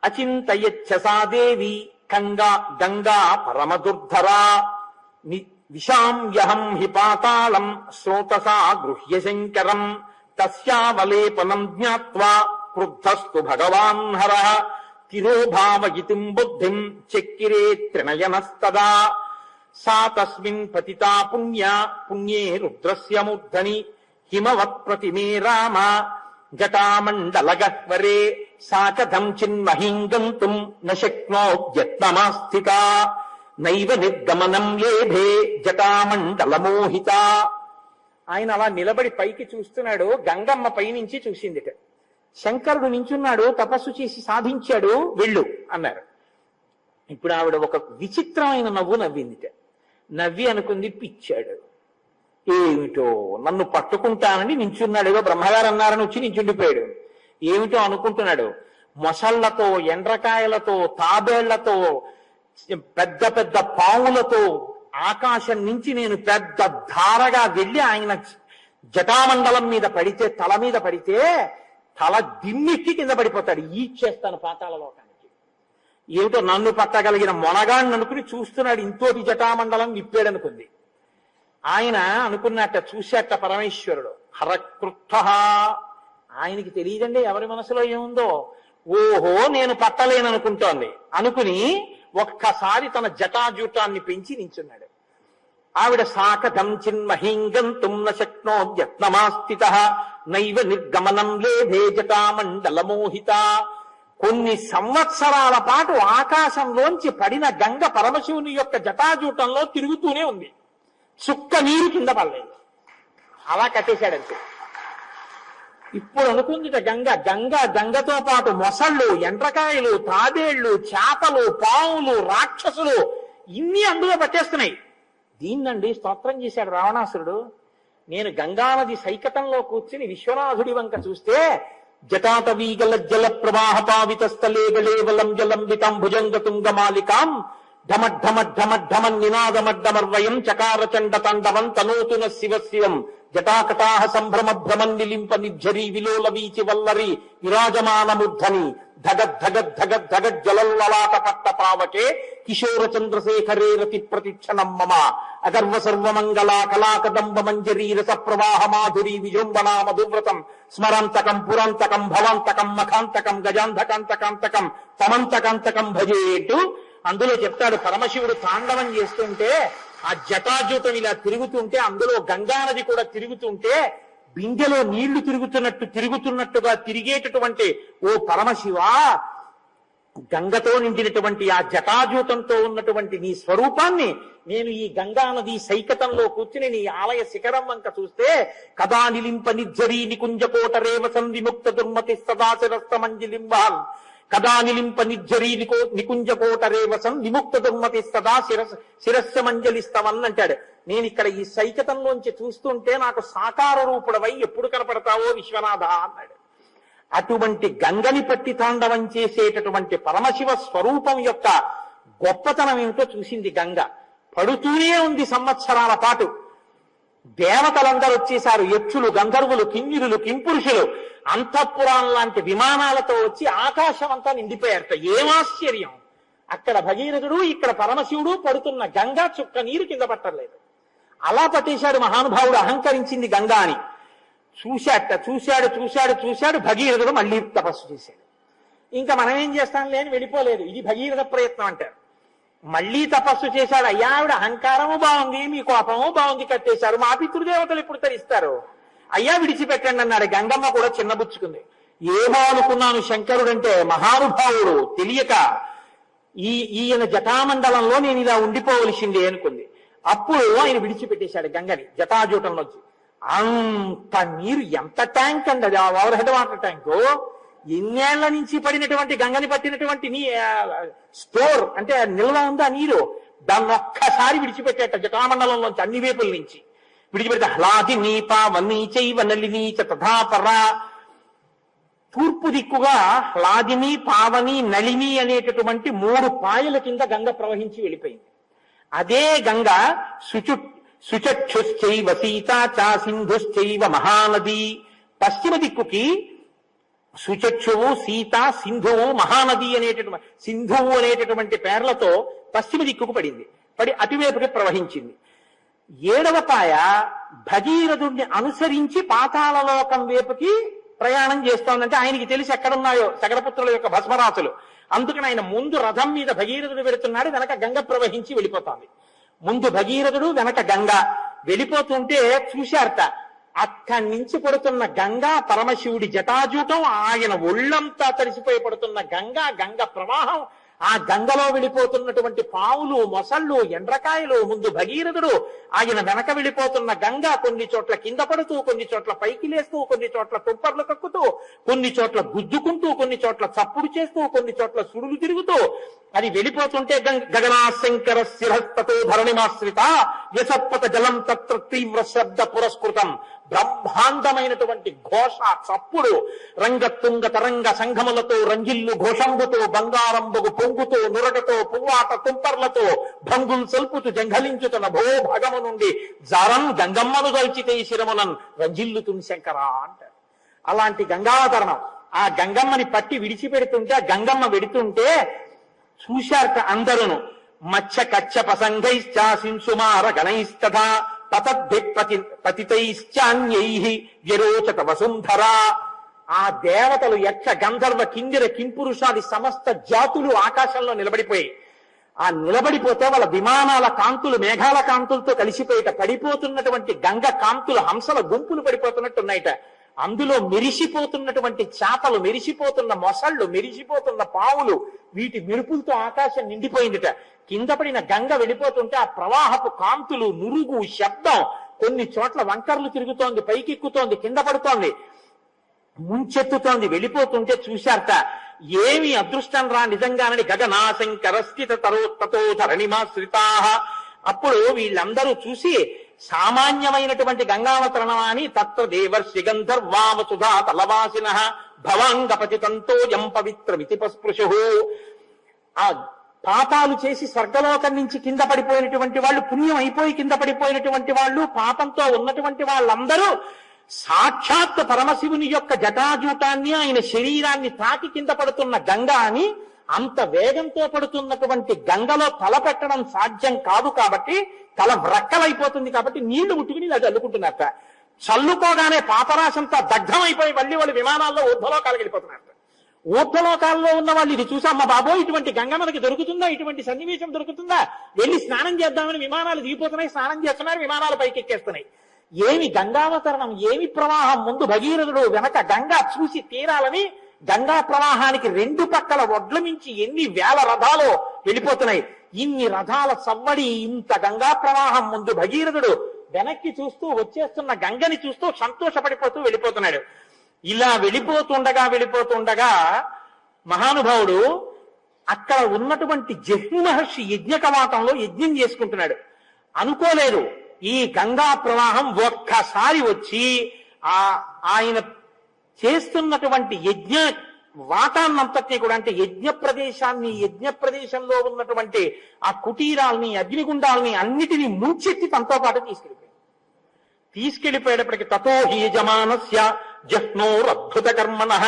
అచింతయచ్చసాదేవి గంగా పరమదుర్ధరా విషాంయహం హి పాతాళం శ్రోతసా గృహ్య శంకరం తస్యావలేపనం జ్ఞాత్వా క్రుద్ధస్తు భగవాన్ హరః తిరోభావయితుం బుద్ధిం చక్కిరే త్రినయనస్తదా సా తస్మిన్ పతితా పుణ్యే రుద్రస్య మూర్ధని హిమవత్ ప్రతిమే రామ జటామండలగహ్వరే సా కథం చిన్మహీం గంతుం న శక్నోద్యత్నమాస్థితా నైవ నిర్గమనం లేభే జటామండలమోహిత. ఆయన అలా నిలబడి పైకి చూస్తున్నాడు. గంగమ్మ పైనుంచి చూసిందిట. శంకరుడు నించున్నాడు, తపస్సు చేసి సాధించాడు, వెళ్ళు అన్నారు. ఇప్పుడు ఆవిడ ఒక విచిత్రమైన నవ్వు నవ్విందిట. నవ్వి అనుకుంది, పిచ్చాడు, ఏమిటో నన్ను పట్టుకుంటానని నించున్నాడుగా బ్రహ్మగారు అన్నారని వచ్చి నించుండిపోయాడు. ఏమిటో అనుకుంటున్నాడు. మొసళ్లతో, ఎండ్రకాయలతో, తాబేళ్లతో, పెద్ద పెద్ద పావులతో ఆకాశం నుంచి నేను పెద్ద ధారగా వెళ్ళి ఆయన జటామండలం మీద పడితే, తల మీద పడితే తల దిమ్మిక్కి కింద పడిపోతాడు. ఈడ్చేస్తాను పాతాళ లోకానికి. ఏమిటో నన్ను పట్టగలిగిన మొనగాన్ని అనుకుని చూస్తున్నాడు. ఇంతోటి జటామండలం విప్పాడనుకుంది. ఆయన అనుకున్నట్ట, చూశాట పరమేశ్వరుడు. హరకృత్థ. ఆయనకి తెలియదండి ఎవరి మనసులో ఏముందో. ఓహో నేను పట్టలేననుకుంటోంది అనుకుని ఒక్కసారి తన జటాజూటాన్ని పెంచి నించున్నాడు. ఆవిడ సాకథం చిన్మహీం గంతుం న శక్నోద్యత్నమాస్థితః నైవ నిర్గమనం లేభే జటామండలమోహిత. కొన్ని సంవత్సరాల పాటు ఆకాశంలోంచి పడిన గంగ పరమశివుని యొక్క జటాజూటంలో తిరుగుతూనే ఉంది. చుక్క నీరు కింద పడలేదు. అలా కట్టేశాడంతే. ఇప్పుడు అనుకుందిట గంగతో పాటు మొసళ్ళు, ఎండ్రకాయలు, తాబేళ్లు, చేపలు, పావులు, రాక్షసులు ఇన్ని అందులో పట్టేస్తున్నాయి. దీన్నండి స్తోత్రం చేశాడు రావణాసురుడు. నేను గంగానది సైకతంలో కూర్చుని విశ్వనాథుడి వంక చూస్తే జటాటవీగల జల ప్రవాహ పావిత స్థలే గళేవలం జలంబితాం భుజంగతుంగమాలికాం ఢమఢమఢమఢమన్ నినాదమడ్డమర్వయం చకార చండ తాండవం తనోతున శివ శివం జటాకటాహ సంభ్రమ భ్రమన్ నిలింప నిర్ఝరీ విలోల వీచి వల్లరి విరాజమానముద్ధని ధగద్ధగద్ధగద్ధగ జలల్లలాట పట్ట పావకే కిశోర చంద్రశేఖరే రతి ప్రతిక్షణం మమ అగర్వ సర్వమంగళా కళాకదంబ మంజరీ రస ప్రవాహ మాధురీ విజృంభణా మధువ్రతం స్మరాంతకం పురాంతకం భవాంతకం మఖాంతకం గజాంధకాంతకాంతకం తమంతకాంతకం భజేటు. అందులో చెప్తాడు, పరమశివుడు తాండవం చేస్తుంటే ఆ జటాజూటం ఇలా తిరుగుతుంటే అందులో గంగానది కూడా తిరుగుతుంటే బిందెలో నీళ్లు తిరుగుతున్నట్టుగా తిరిగేటటువంటి ఓ పరమశివ, గంగతో నిండినటువంటి ఆ జటాజూతంతో ఉన్నటువంటి నీ స్వరూపాన్ని నేను ఈ గంగానది సైకతంలో కూర్చుని నీ ఆలయ శిఖరం వంక చూస్తే కదా నిలింప నిర్జరీ నికుంజకోట రేవసం విముక్త దుర్మతి సదాశిరస్త మంజిలింబాల్ కదా నిలింప నిర్జరీ నికుంజకోట రేవసం విముక్త దుర్మతి సదా శిరస్య మంజలిస్తవన్ అంటాడు. నేను ఇక్కడ ఈ సైకతంలోంచి చూస్తుంటే నాకు సాకార రూపుడవై ఎప్పుడు కనపడతావో విశ్వనాథ అన్నాడు. అటువంటి గంగని పట్టి తాండవం చేసేటటువంటి పరమశివ స్వరూపం యొక్క గొప్పతనం ఏమిటో చూసింది గంగ. పడుతూనే ఉంది సంవత్సరాల పాటు. దేవతలందరూ వచ్చేశారు. యక్షులు, గంధర్వులు, కిన్నీరులు, కింపురుషులు అంతఃపురాం లాంటి విమానాలతో వచ్చి ఆకాశం అంతా నిండిపోయారట. ఏమాశ్చర్యం! అక్కడ భగీరథుడు, ఇక్కడ పరమశివుడు పడుతున్న గంగా చుక్క నీరు కింద పట్టలేదు. అలా పట్టేశాడు మహానుభావుడు. అహంకరించింది గంగా అని చూశాడు. భగీరథుడు మళ్ళీ తపస్సు చేశాడు. ఇంకా మనం ఏం చేస్తాం లేని వెళ్ళిపోలేదు. ఇది భగీరథ ప్రయత్నం అంటారు. మళ్ళీ తపస్సు చేశాడు. అయ్యా ఆవిడ అహంకారము బాగుంది, మీ కోపము బాగుంది, కట్టేశారు. మా పితృదేవతలు ఇప్పుడు తరిస్తారు, అయ్యా విడిచిపెట్టండి అన్నాడు. గంగమ్మ కూడా చిన్నబుచ్చుకుంది. ఏమో అనుకున్నాను శంకరుడంటే మహానుభావుడు తెలియక ఈయన జటామండలంలో నేను ఇలా ఉండిపోవలసిందే అనుకుంది. అప్పుడు ఆయన విడిచిపెట్టేశాడు గంగని జటాజూటంలోంచి. అంత నీరు, ఎంత ట్యాంక్ అండి అది, ఆ ఓవర్ హెడ్ వాటర్ ట్యాంకు, ఎన్నేళ్ల నుంచి పడినటువంటి గంగని పట్టినటువంటి స్టోర్ అంటే నిల్వ ఉందా నీరు, దాన్ని ఒక్కసారి విడిచిపెట్టేట జటామండలంలోంచి అన్ని వైపుల నుంచి విడిచిపెడితే హ్లాది నీప వన్నీ చైవ నలిని చ తథాపరా. తూర్పు దిక్కుగా హ్లాదిని, పావని, నళిని అనేటటువంటి 3 పాయల కింద గంగ ప్రవహించి వెళ్ళిపోయింది. అదే గంగ శుచక్షుశ్చైవ సీతా చా సింధుశ్చైవ మహానది. పశ్చిమ దిక్కుకి సుచక్షువు, సీత, సింధువు, మహానది అనేటటువంటి సింధువు అనేటటువంటి పేర్లతో పశ్చిమ దిక్కుకు పడింది. పడి అటువైపుకి ప్రవహించింది. 7వ పాయ భగీరథుడిని అనుసరించి పాతాళలోకం వైపుకి ప్రయాణం చేస్తోందంటే ఆయనకి తెలిసి ఎక్కడున్నాయో సగరపుత్రుల యొక్క భస్మరాసులు. అందుకని ఆయన ముందు రథం మీద భగీరథుడు వెళుతున్నాడు, వెనక గంగ ప్రవహించి వెళ్ళిపోతోంది. ముందు భగీరథుడు, వెనక గంగ వెళ్ళిపోతుంటే చూశారట. అక్కడి నుంచి పడుతున్న గంగా పరమశివుడి జటాజూటం, ఆయన ఒళ్ళంతా తడిసిపోయి పడుతున్న గంగ ప్రవాహం, ఆ గంగలో వెళ్ళిపోతున్నటువంటి పావులు, మొసళ్ళు, ఎండ్రకాయలు, ముందు భగీరథుడు, ఆయన వెనక వెళ్ళిపోతున్న గంగ కొన్ని చోట్ల కింద పడుతూ, కొన్ని చోట్ల పైకి లేస్తూ, కొన్ని చోట్ల తుంపర్లు కక్కుతూ, కొన్ని చోట్ల గుద్దుకుంటూ, కొన్ని చోట్ల చప్పుడు చేస్తూ, కొన్ని చోట్ల సుడులు తిరుగుతూ అది వెళ్ళిపోతుంటే గగనాశంకర శిరస్తతో ధరణిమాశ్రిత యసత్పత జలం తత్ర తీవ్ర శబ్ద పురస్కృతం. బ్రహ్మాండమైనటువంటి ఘోష, చప్పుడు, రంగతుంగ తరంగ సంఘములతో, రంజిల్లు ఘోషంబుతో, బంగారంబగు పొంగుతో, నురగతో, పువ్వాట తుంపర్లతో, భంగులు సల్పుతూ జంఘలించుతున్న భో భగము నుండి జారం గంగమ్మను దల్చితే శిరమునన్ రంజిల్లుతున్ శంకరా అంటారు. అలాంటి గంగావతరణం. ఆ గంగమ్మని పట్టి విడిచిపెడుతుంటే, ఆ గంగమ్మ వెడుతుంటే చూశారట అందరును. మత్స్య కచ్చప సంఘైశ్చాసింసుమార గణైస్తథా పతితైశ్చాన్యైః వ్యరోచత వసుంధరా. ఆ దేవతలు, యక్ష, గంధర్వ, కిందిర, కింపురుషాది సమస్త జాతులు ఆకాశంలో నిలబడిపోయి, ఆ నిలబడిపోతే వాళ్ళ విమానాల కాంతులు మేఘాల కాంతులతో కలిసిపోయిట. పడిపోతున్నటువంటి గంగ కాంతులు హంసల గుంపులు పడిపోతున్నట్టున్నాయిట. అందులో మెరిసిపోతున్నటువంటి చేపలు, మెరిసిపోతున్న మొసళ్ళు, మెరిసిపోతున్న పావులు, వీటి మెరుపులతో ఆకాశం నిండిపోయిందిట. కింద పడిన గంగ వెళ్ళిపోతుంటే ఆ ప్రవాహపు కాంతులు, నురుగు, శబ్దం, కొన్ని చోట్ల వంకర్లు తిరుగుతోంది, పైకెక్కుతోంది, కింద పడుతోంది, ముంచెత్తుతోంది. వెళ్ళిపోతుంటే చూశారట, ఏమి అదృష్టం రా నిజంగానని. గగనాశంకరస్థిత తతో ధరణిమాశ్రితా. అప్పుడు వీళ్ళందరూ చూసి సామాన్యమైనటువంటి గంగావతరణం అని తత్వ దేవర్షి గంధర్వావసుధా తలవాసిన భవాంగపతితంతో యం పవిత్రమితి పస్పృశు. ఆ పాపాలు చేసి స్వర్గలోకం నుంచి కింద పడిపోయినటువంటి వాళ్ళు, పుణ్యం అయిపోయి కింద పడిపోయినటువంటి వాళ్ళు, పాపంతో ఉన్నటువంటి వాళ్ళందరూ సాక్షాత్ పరమశివుని యొక్క జటాజూటాన్ని, ఆయన శరీరాన్ని తాకి కింద పడుతున్న గంగ అని, అంత వేగంతో పడుతున్నటువంటి గంగలో తల పెట్టడం సాధ్యం కాదు కాబట్టి, తల వ్రక్కలైపోతుంది కాబట్టి నీళ్లు ముట్టుకుని అది అల్లుకుంటున్నారట. చల్లుకోగానే పాపరాశంతా దగ్ధమైపోయి మళ్ళీ వాళ్ళు విమానాల్లో ఊర్ధ్వలోకాలకు వెళ్ళిపోతున్నారట. ఊర్ధ్వలోకాల్లో ఉన్న వాళ్ళు ఇది చూసి, అమ్మ బాబో ఇటువంటి గంగ మనకి దొరుకుతుందా, ఇటువంటి సన్నివేశం దొరుకుతుందా, వెళ్ళి స్నానం చేద్దామని విమానాలు దిగిపోతున్నాయి, స్నానం చేస్తున్నారు, విమానాలు పైకి ఎక్కేస్తున్నాయి. ఏమి గంగావతరణం, ఏమి ప్రవాహం. ముందు భగీరథుడు, వెనక గంగా చూసి తీరాలని గంగా ప్రవాహానికి 2 పక్కల ఒడ్ల మించి ఎన్ని వేల రథాలు వెళ్ళిపోతున్నాయి. ఇన్ని రథాల సవ్వడి, ఇంత గంగా ప్రవాహం. ముందు భగీరథుడు వెనక్కి చూస్తూ, వచ్చేస్తున్న గంగని చూస్తూ సంతోషపడిపోతూ వెళ్ళిపోతున్నాడు. ఇలా వెళ్ళిపోతుండగా మహానుభావుడు అక్కడ ఉన్నటువంటి జహ్ను మహర్షి యజ్ఞ కవాటంలో యజ్ఞం చేసుకుంటున్నాడు. అనుకోలేదు ఈ గంగా ప్రవాహం ఒక్కసారి వచ్చి ఆయన చేస్తున్నటువంటి యజ్ఞ వాటాన్నంతటినీ కూడా, అంటే యజ్ఞ ప్రదేశంలో ఉన్నటువంటి ఆ కుటీరాల్ని, అగ్నిగుండాల్ని అన్నిటినీ ముంచెత్తి తనతో పాటు తీసుకెళ్లిపోయేటప్పటికి తతో హి యజమానస్య జహ్నోరద్భుత కర్మణః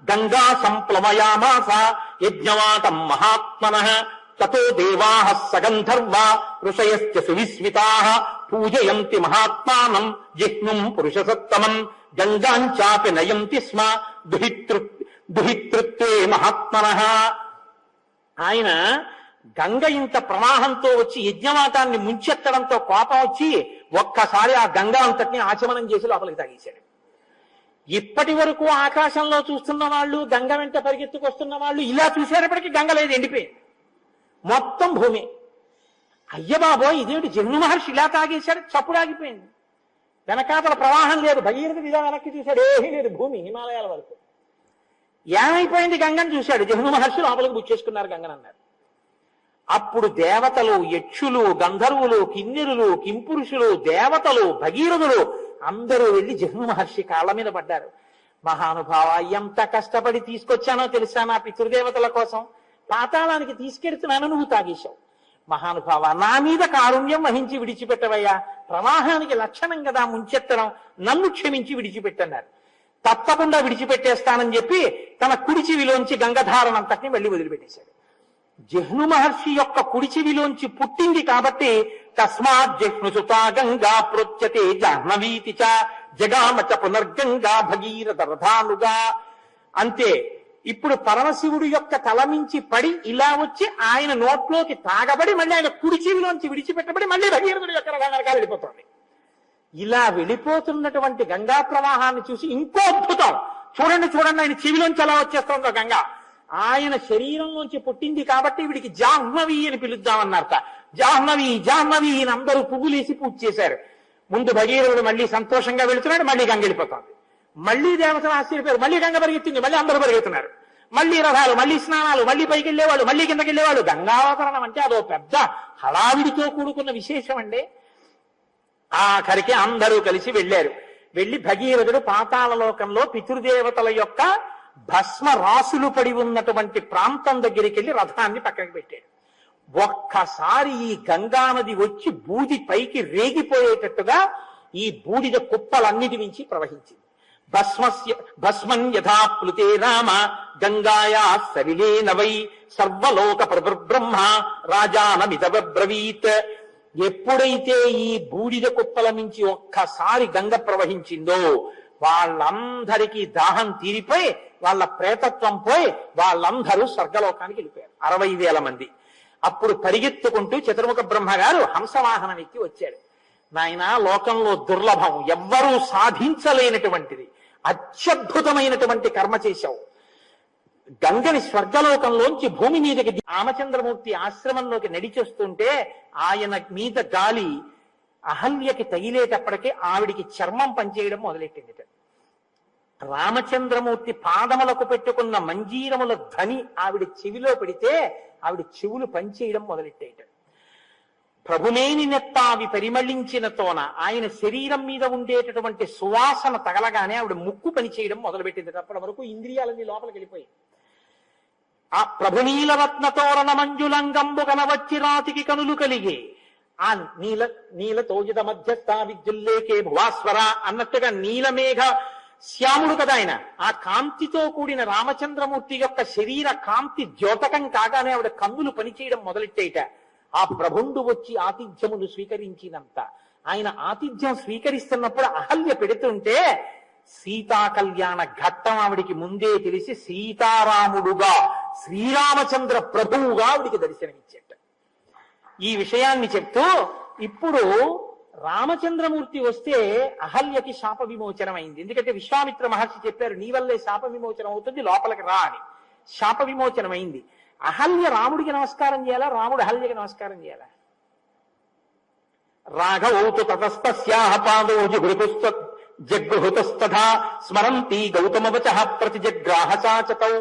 గంగా సంప్లవయామాస యజ్ఞవాటం మహాత్మనః తతో దేవాః సగంధర్వా ఋషయశ్చ సువిస్మితాః పూజయంతి మహాత్మానం జిహ్నుం పురుషసత్తమం గంగాంచాపి నయంతి స్మ దుహితృత్వే మహాత్మనః. ఆయన గంగ ఇంత ప్రవాహంతో వచ్చి యజ్ఞవాటాన్ని ముంచెత్తడంతో కోపం వచ్చి ఒక్కసారి ఆ గంగా అంతటిని ఆచమనం చేసి లోపలికి తాగేశాడు. ఇప్పటి వరకు ఆకాశంలో చూస్తున్న వాళ్ళు, గంగ వెంట పరిగెత్తుకొస్తున్న వాళ్ళు ఇలా చూసేటప్పటికీ గంగ లేదు, ఎండిపోయింది, మొత్తం భూమి. అయ్య బాబోయ్ ఇదేమిటి, జహ్ను మహర్షి ఇలా తాగేశాడు, చప్పుడు ఆగిపోయింది, వెనకాతల ప్రవాహం లేదు. భగీరథుడు ఇలా వెనక్కి చూశాడు, ఏమీ లేదు, భూమి హిమాలయాల వరకు. ఏమైపోయింది గంగని చూశాడు, జహ్ను మహర్షి లోపలికి బుచ్చేసుకున్నారు గంగని అన్నారు. అప్పుడు దేవతలు, యక్షులు, గంధర్వులు, కిన్నెరులు, కింపురుషులు, దేవతలు, భగీరథులు అందరూ వెళ్ళి జహ్ను మహర్షి కాళ్ళ మీద పడ్డారు. మహానుభావ, ఎంత కష్టపడి తీసుకొచ్చానో తెలుసా నా పితృదేవతల కోసం, పాతాళానికి తీసుకెడుతున్నాను, నువ్వు తాగేశావు. మహానుభావ, నా మీద కారుణ్యం వహించి విడిచిపెట్టవయ్యా, ప్రవాహానికి లక్షణం కదా ముంచెత్తడం, నన్ను క్షమించి విడిచిపెట్టన్నారు. తప్పకుండా విడిచిపెట్టేస్తానని చెప్పి తన కుడి చెవిలోంచి గంగధారనంతటిని వెళ్ళి వదిలిపెట్టేశాడు. జహ్ను మహర్షి యొక్క కుడి చెవిలోంచి పుట్టింది కాబట్టి తస్మాత్ జహ్నుసుతా గంగా ప్రోచ్యతే జాహ్నవీతి చ జగామచ పునర్గంగా భగీరథ రథానుగా. అంతే. ఇప్పుడు పరమశివుడు యొక్క తలమించి పడి ఇలా వచ్చి ఆయన నోట్లోకి తాగబడి మళ్ళీ ఆయన కుడి చెవిలోంచి విడిచిపెట్టబడి మళ్ళీ భగీరథుడి యొక్క రథాలుగా వెళ్ళిపోతుంది. ఇలా వెళ్ళిపోతున్నటువంటి గంగా ప్రవాహాన్ని చూసి ఇంకో అద్భుతం, చూడండి చూడండి ఆయన చెవిలోంచి ఎలా వచ్చేస్తుందో గంగ. ఆయన శరీరంలోంచి పుట్టింది కాబట్టి వీడికి జాహ్నవి అని పిలుద్దామన్నారట. జాహ్నవి జాహ్నవి అని అందరూ పువ్వులేసి పూజ చేశారు. ముందు భగీరథుడు మళ్ళీ సంతోషంగా వెళుతున్నాడు, మళ్ళీ గంగ వెళ్ళిపోతుంది. మళ్ళీ దేవతలు ఆశ్చర్యపోయారు, మళ్ళీ గంగ పరిగెత్తింది, మళ్ళీ అందరూ పరిగెత్తున్నారు, మళ్ళీ రథాలు, మళ్ళీ స్నానాలు, మళ్ళీ పైకి వెళ్ళేవాళ్ళు, మళ్ళీ కిందకి వెళ్ళేవాళ్ళు. గంగావతరణం అంటే అదో పెద్ద హడావిడితో కూడుకున్న విశేషం అండి. ఆఖరికి అందరూ కలిసి వెళ్ళారు. వెళ్ళి భగీరథుడు పాతాళలోకంలో పితృదేవతల యొక్క భస్మ రాసులు పడి ఉన్నటువంటి ప్రాంతం దగ్గరికి వెళ్ళి రథాన్ని పక్కకి పెట్టాడు. ఒక్కసారి ఈ గంగానది వచ్చి బూది పైకి రేగిపోయేటట్టుగా ఈ బూడిద కుప్పలన్నిటి నుంచి ప్రవహించింది. భస్మం యథా ప్లుతే రామ గంగాయా సలిలే నవై సర్వలోక బ్రహ్మ రాజానమిదబ్రవీత్. ఎప్పుడైతే ఈ బూడిద కుప్పల నుంచి ఒక్కసారి గంగ ప్రవహించిందో వాళ్ళందరికీ దాహం తీరిపోయి వాళ్ళ ప్రేతత్వం పోయి వాళ్ళందరూ స్వర్గలోకానికి వెళ్ళిపోయారు, 60,000 మంది. అప్పుడు పరిగెత్తుకుంటూ చతుర్ముఖ బ్రహ్మగారు హంసవాహనం ఎక్కి వచ్చాడు. నాయన, లోకంలో దుర్లభం, ఎవ్వరూ సాధించలేనటువంటిది, అత్యద్భుతమైనటువంటి కర్మ చేశావు. గంగని స్వర్గలోకంలోంచి భూమి మీదకి రామచంద్రమూర్తి ఆశ్రమంలోకి నడిచొస్తుంటే ఆయన మీద గాలి అహల్యకి తగిలేటప్పటికీ ఆవిడికి చర్మం పనిచేయడం మొదలెట్టింది. రామచంద్రమూర్తి పాదములకు పెట్టుకున్న మంజీరముల ధ్వని ఆవిడ చెవిలో పెడితే ఆవిడ చెవులు పనిచేయడం మొదలెట్టేట. ప్రభునేని నెత్తావి పరిమళించిన తోన ఆయన శరీరం మీద ఉండేటటువంటి సువాసన తగలగానే ఆవిడ ముక్కు పనిచేయడం మొదలుపెట్టింది. అప్పటి వరకు ఇంద్రియాలన్నీ లోపలికి వెళ్ళిపోయాయి. ఆ ప్రభునీలరత్న తోరణ మంజులంగంబు కనవచ్చి రాతికి కనులు కలిగి ఆ నీల తోజిత మధ్యస్థ విద్యుల్లేకే భువాస్వర అన్నట్టుగా నీలమేఘ శ్యాముడు కదా ఆయన. ఆ కాంతితో కూడిన రామచంద్రమూర్తి యొక్క శరీర కాంతి ద్యోతకం కాగానే ఆవిడ కన్నులు పనిచేయడం మొదలెట్టేట. ఆ ప్రభుండు వచ్చి ఆతిథ్యమును స్వీకరించినంత ఆయన ఆతిథ్యం స్వీకరిస్తున్నప్పుడు అహల్య పెడుతుంటే సీతా కళ్యాణ ఘట్టం ఆవిడికి ముందే తెలిసి సీతారాముడుగా శ్రీరామచంద్ర ప్రభువుగా ఆవిడికి దర్శనమిచ్చేట. ఈ విషయాన్ని చెప్తూ ఇప్పుడు రామచంద్రమూర్తి వస్తే అహల్యకి శాప విమోచనం అయింది. ఎందుకంటే విశ్వామిత్ర మహర్షి చెప్పారు, నీ వల్లే శాప విమోచనం అవుతుంది, లోపలికి రా అని. శాప విమోచనం అయింది. అహల్య రాముడికి నమస్కారం చేయాలా, రాముడు అహల్యకి నమస్కారం చేయాలా? రాఘవౌతు తతస్తస్యాః పాదో జగృహుతస్తథా స్మరంతి గౌతమవచః ప్రతిజగ్రాహ చాచతౌ.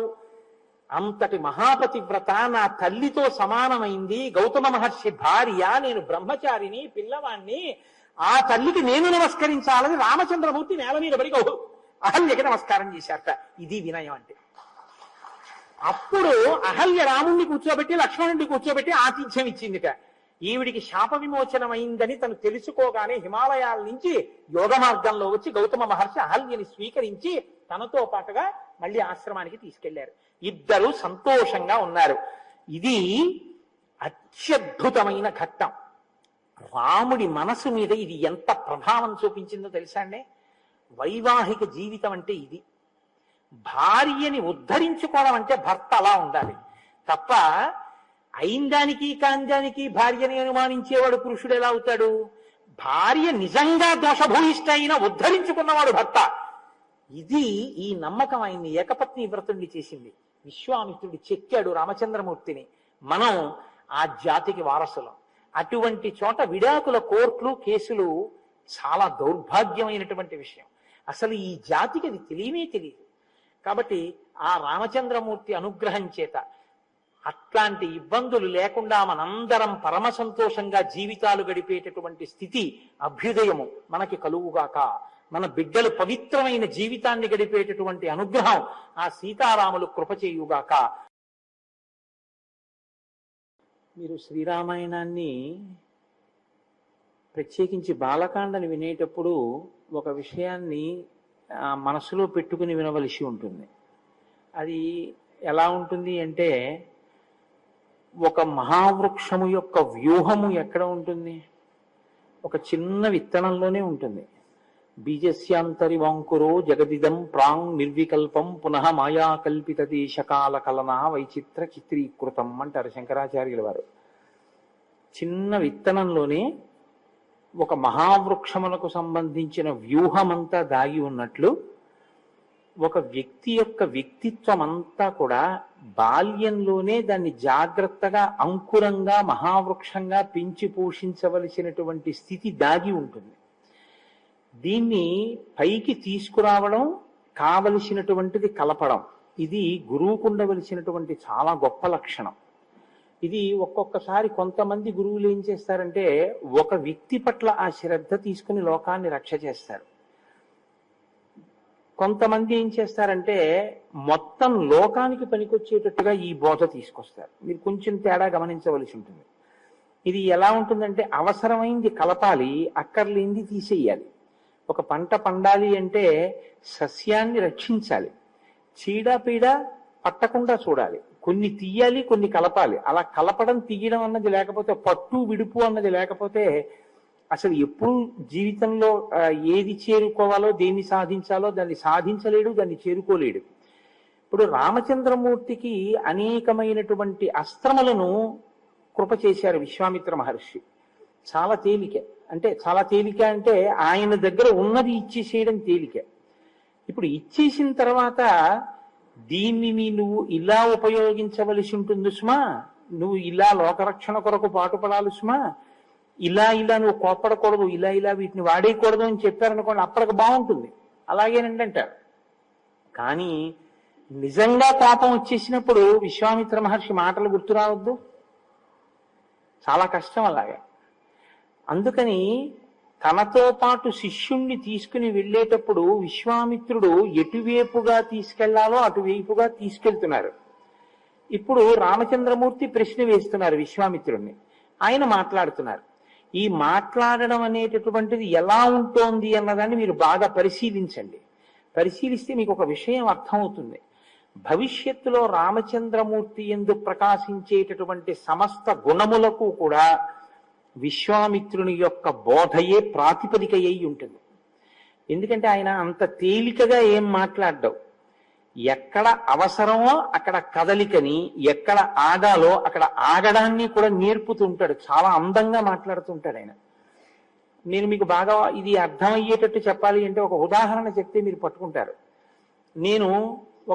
అంతటి మహాపతివ్రత నా తల్లితో సమానమైంది, గౌతమ మహర్షి భార్య, నేను బ్రహ్మచారిని, పిల్లవాణ్ణి, ఆ తల్లికి నేను నమస్కరించాలని రామచంద్రమూర్తి నేల మీద పడి అహల్యకి నమస్కారం చేశారట. ఇది వినయం అంటే. అప్పుడు అహల్య రాముణ్ణి కూర్చోబెట్టి లక్ష్మణుడిని కూర్చోబెట్టి ఆతిథ్యం ఇచ్చిందిట. ఈవిడికి శాప విమోచనం అయిందని తను తెలుసుకోగానే హిమాలయాల నుంచి యోగ మార్గంలో వచ్చి గౌతమ మహర్షి అహల్యని స్వీకరించి తనతో పాటుగా మళ్ళీ ఆశ్రమానికి తీసుకెళ్లారు. ఇద్దరు సంతోషంగా ఉన్నారు. ఇది అత్యద్భుతమైన ఘట్టం. రాముడి మనసు మీద ఇది ఎంత ప్రభావం చూపించిందో తెలుసా అండి? వైవాహిక జీవితం అంటే ఇది. భార్యని ఉద్ధరించుకోవడం అంటే భర్త అలా ఉండాలి తప్ప అయిందానికి కాందానికి భార్యని అనుమానించేవాడు పురుషుడు ఎలా అవుతాడు? భార్య నిజంగా దోషభూయిష్ట అయినా ఉద్ధరించుకున్నవాడు భర్త. ఇది ఈ నమ్మకం ఆయన్ని ఏకపత్ని వ్రతుణ్ణి చేసింది. విశ్వామిత్రుడు చెక్కాడు రామచంద్రమూర్తిని. మనం ఆ జాతికి వారసులం. అటువంటి చోట విడాకుల కోర్టులు కేసులు చాలా దౌర్భాగ్యమైనటువంటి విషయం. అసలు ఈ జాతికి అది తెలియనే తెలియదు. కాబట్టి ఆ రామచంద్రమూర్తి అనుగ్రహం చేత అట్లాంటి ఇబ్బందులు లేకుండా మనందరం పరమ సంతోషంగా జీవితాలు గడిపేటటువంటి స్థితి, అభ్యుదయము మనకి కలుగుగాక. మన బిడ్డలు పవిత్రమైన జీవితాన్ని గడిపేటటువంటి అనుగ్రహం ఆ సీతారాములు కృప చేయుగాక. మీరు శ్రీరామాయణాన్ని ప్రత్యేకించి బాలకాండని వినేటప్పుడు ఒక విషయాన్ని మనసులో పెట్టుకుని వినవలసి ఉంటుంది. అది ఎలా ఉంటుంది అంటే, ఒక మహావృక్షము యొక్క వ్యూహము ఎక్కడ ఉంటుంది? ఒక చిన్న విత్తనంలోనే ఉంటుంది. బీజస్యాంతరి వాంకురో జగదిదం ప్రాంగ్ నిర్వికల్పం పునః మాయా కల్పిత దేశకాల కలనా వైచిత్ర చిత్రీకృతం అంటారు శంకరాచార్యుల వారు. చిన్న విత్తనంలోనే ఒక మహావృక్షములకు సంబంధించిన వ్యూహమంతా దాగి ఉన్నట్లు ఒక వ్యక్తి యొక్క వ్యక్తిత్వం అంతా కూడా బాల్యంలోనే దాన్ని జాగ్రత్తగా అంకురంగా మహావృక్షంగా పెంచి పోషించవలసినటువంటి స్థితి దాగి ఉంటుంది. దీన్ని పైకి తీసుకురావడం, కావలసినటువంటిది కలపడం, ఇది గురువుకు ఉండవలసినటువంటి చాలా గొప్ప లక్షణం. ఇది ఒక్కొక్కసారి కొంతమంది గురువులు ఏం చేస్తారంటే, ఒక వ్యక్తి పట్ల ఆ శ్రద్ధ తీసుకుని లోకాన్ని రక్ష చేస్తారు. కొంతమంది ఏం చేస్తారంటే మొత్తం లోకానికి పనికొచ్చేటట్టుగా ఈ బోధ తీసుకొస్తారు. మీరు కొంచెం తేడా గమనించవలసి ఉంటుంది. ఇది ఎలా ఉంటుందంటే, అవసరమైంది కలపాలి, అక్కర్లేంది తీసేయాలి. ఒక పంట పండాలి అంటే సస్యాన్ని రక్షించాలి, చీడపీడ పట్టకుండా చూడాలి, కొన్ని తీయాలి, కొన్ని కలపాలి. అలా కలపడం తీయడం అన్నది లేకపోతే, పట్టు విడుపు అన్నది లేకపోతే అసలు ఎప్పుడు జీవితంలో ఏది చేరుకోవాలో, దేన్ని సాధించాలో దాన్ని సాధించలేడు, దాన్ని చేరుకోలేడు. ఇప్పుడు రామచంద్రమూర్తికి అనేకమైనటువంటి అస్త్రములను కృప చేశారు విశ్వామిత్ర మహర్షి. చాలా తేలిక అంటే ఆయన దగ్గర ఉన్నది ఇచ్చేసేయడం తేలిక. ఇప్పుడు ఇచ్చేసిన తర్వాత దీనిని నువ్వు ఇలా ఉపయోగించవలసి ఉంటుంది సుమా, నువ్వు ఇలా లోకరక్షణ కొరకు పాటుపడాలి సుమా, ఇలా నువ్వు కోపడకూడదు, ఇలా వీటిని వాడేయకూడదు అని చెప్పారనుకోండి, అప్పటికి బాగుంటుంది, అలాగేనండి అంటారు. కానీ నిజంగా కోపం వచ్చేసినప్పుడు విశ్వామిత్ర మహర్షి మాటలు గుర్తు రావద్దు, చాలా కష్టం అలాగా. అందుకని తనతో పాటు శిష్యుణ్ణి తీసుకుని వెళ్ళేటప్పుడు విశ్వామిత్రుడు ఎటువైపుగా తీసుకెళ్లాలో అటువైపుగా తీసుకెళ్తున్నారు. ఇప్పుడు రామచంద్రమూర్తి ప్రశ్న వేస్తున్నారు విశ్వామిత్రుడిని, ఆయన మాట్లాడుతున్నారు. ఈ మాట్లాడడం అనేటటువంటిది ఎలా ఉంటోంది అన్నదాన్ని మీరు బాగా పరిశీలించండి. పరిశీలిస్తే మీకు ఒక విషయం అర్థమవుతుంది. భవిష్యత్తులో రామచంద్రమూర్తి యందు ప్రకాశించేటటువంటి సమస్త గుణములకు కూడా విశ్వామిత్రుని యొక్క బోధయే ప్రాతిపదిక అయి ఉంటుంది. ఎందుకంటే ఆయన అంత తేలికగా ఏం మాట్లాడ్డావు, ఎక్కడ అవసరమో అక్కడ కదలికని, ఎక్కడ ఆగాలో అక్కడ ఆగడాన్ని కూడా నేర్పుతుంటాడు. చాలా అందంగా మాట్లాడుతుంటాడు ఆయన. నేను మీకు బాగా ఇది అర్థమయ్యేటట్టు చెప్పాలి అంటే ఒక ఉదాహరణ చెప్తే మీరు పట్టుకుంటారు. నేను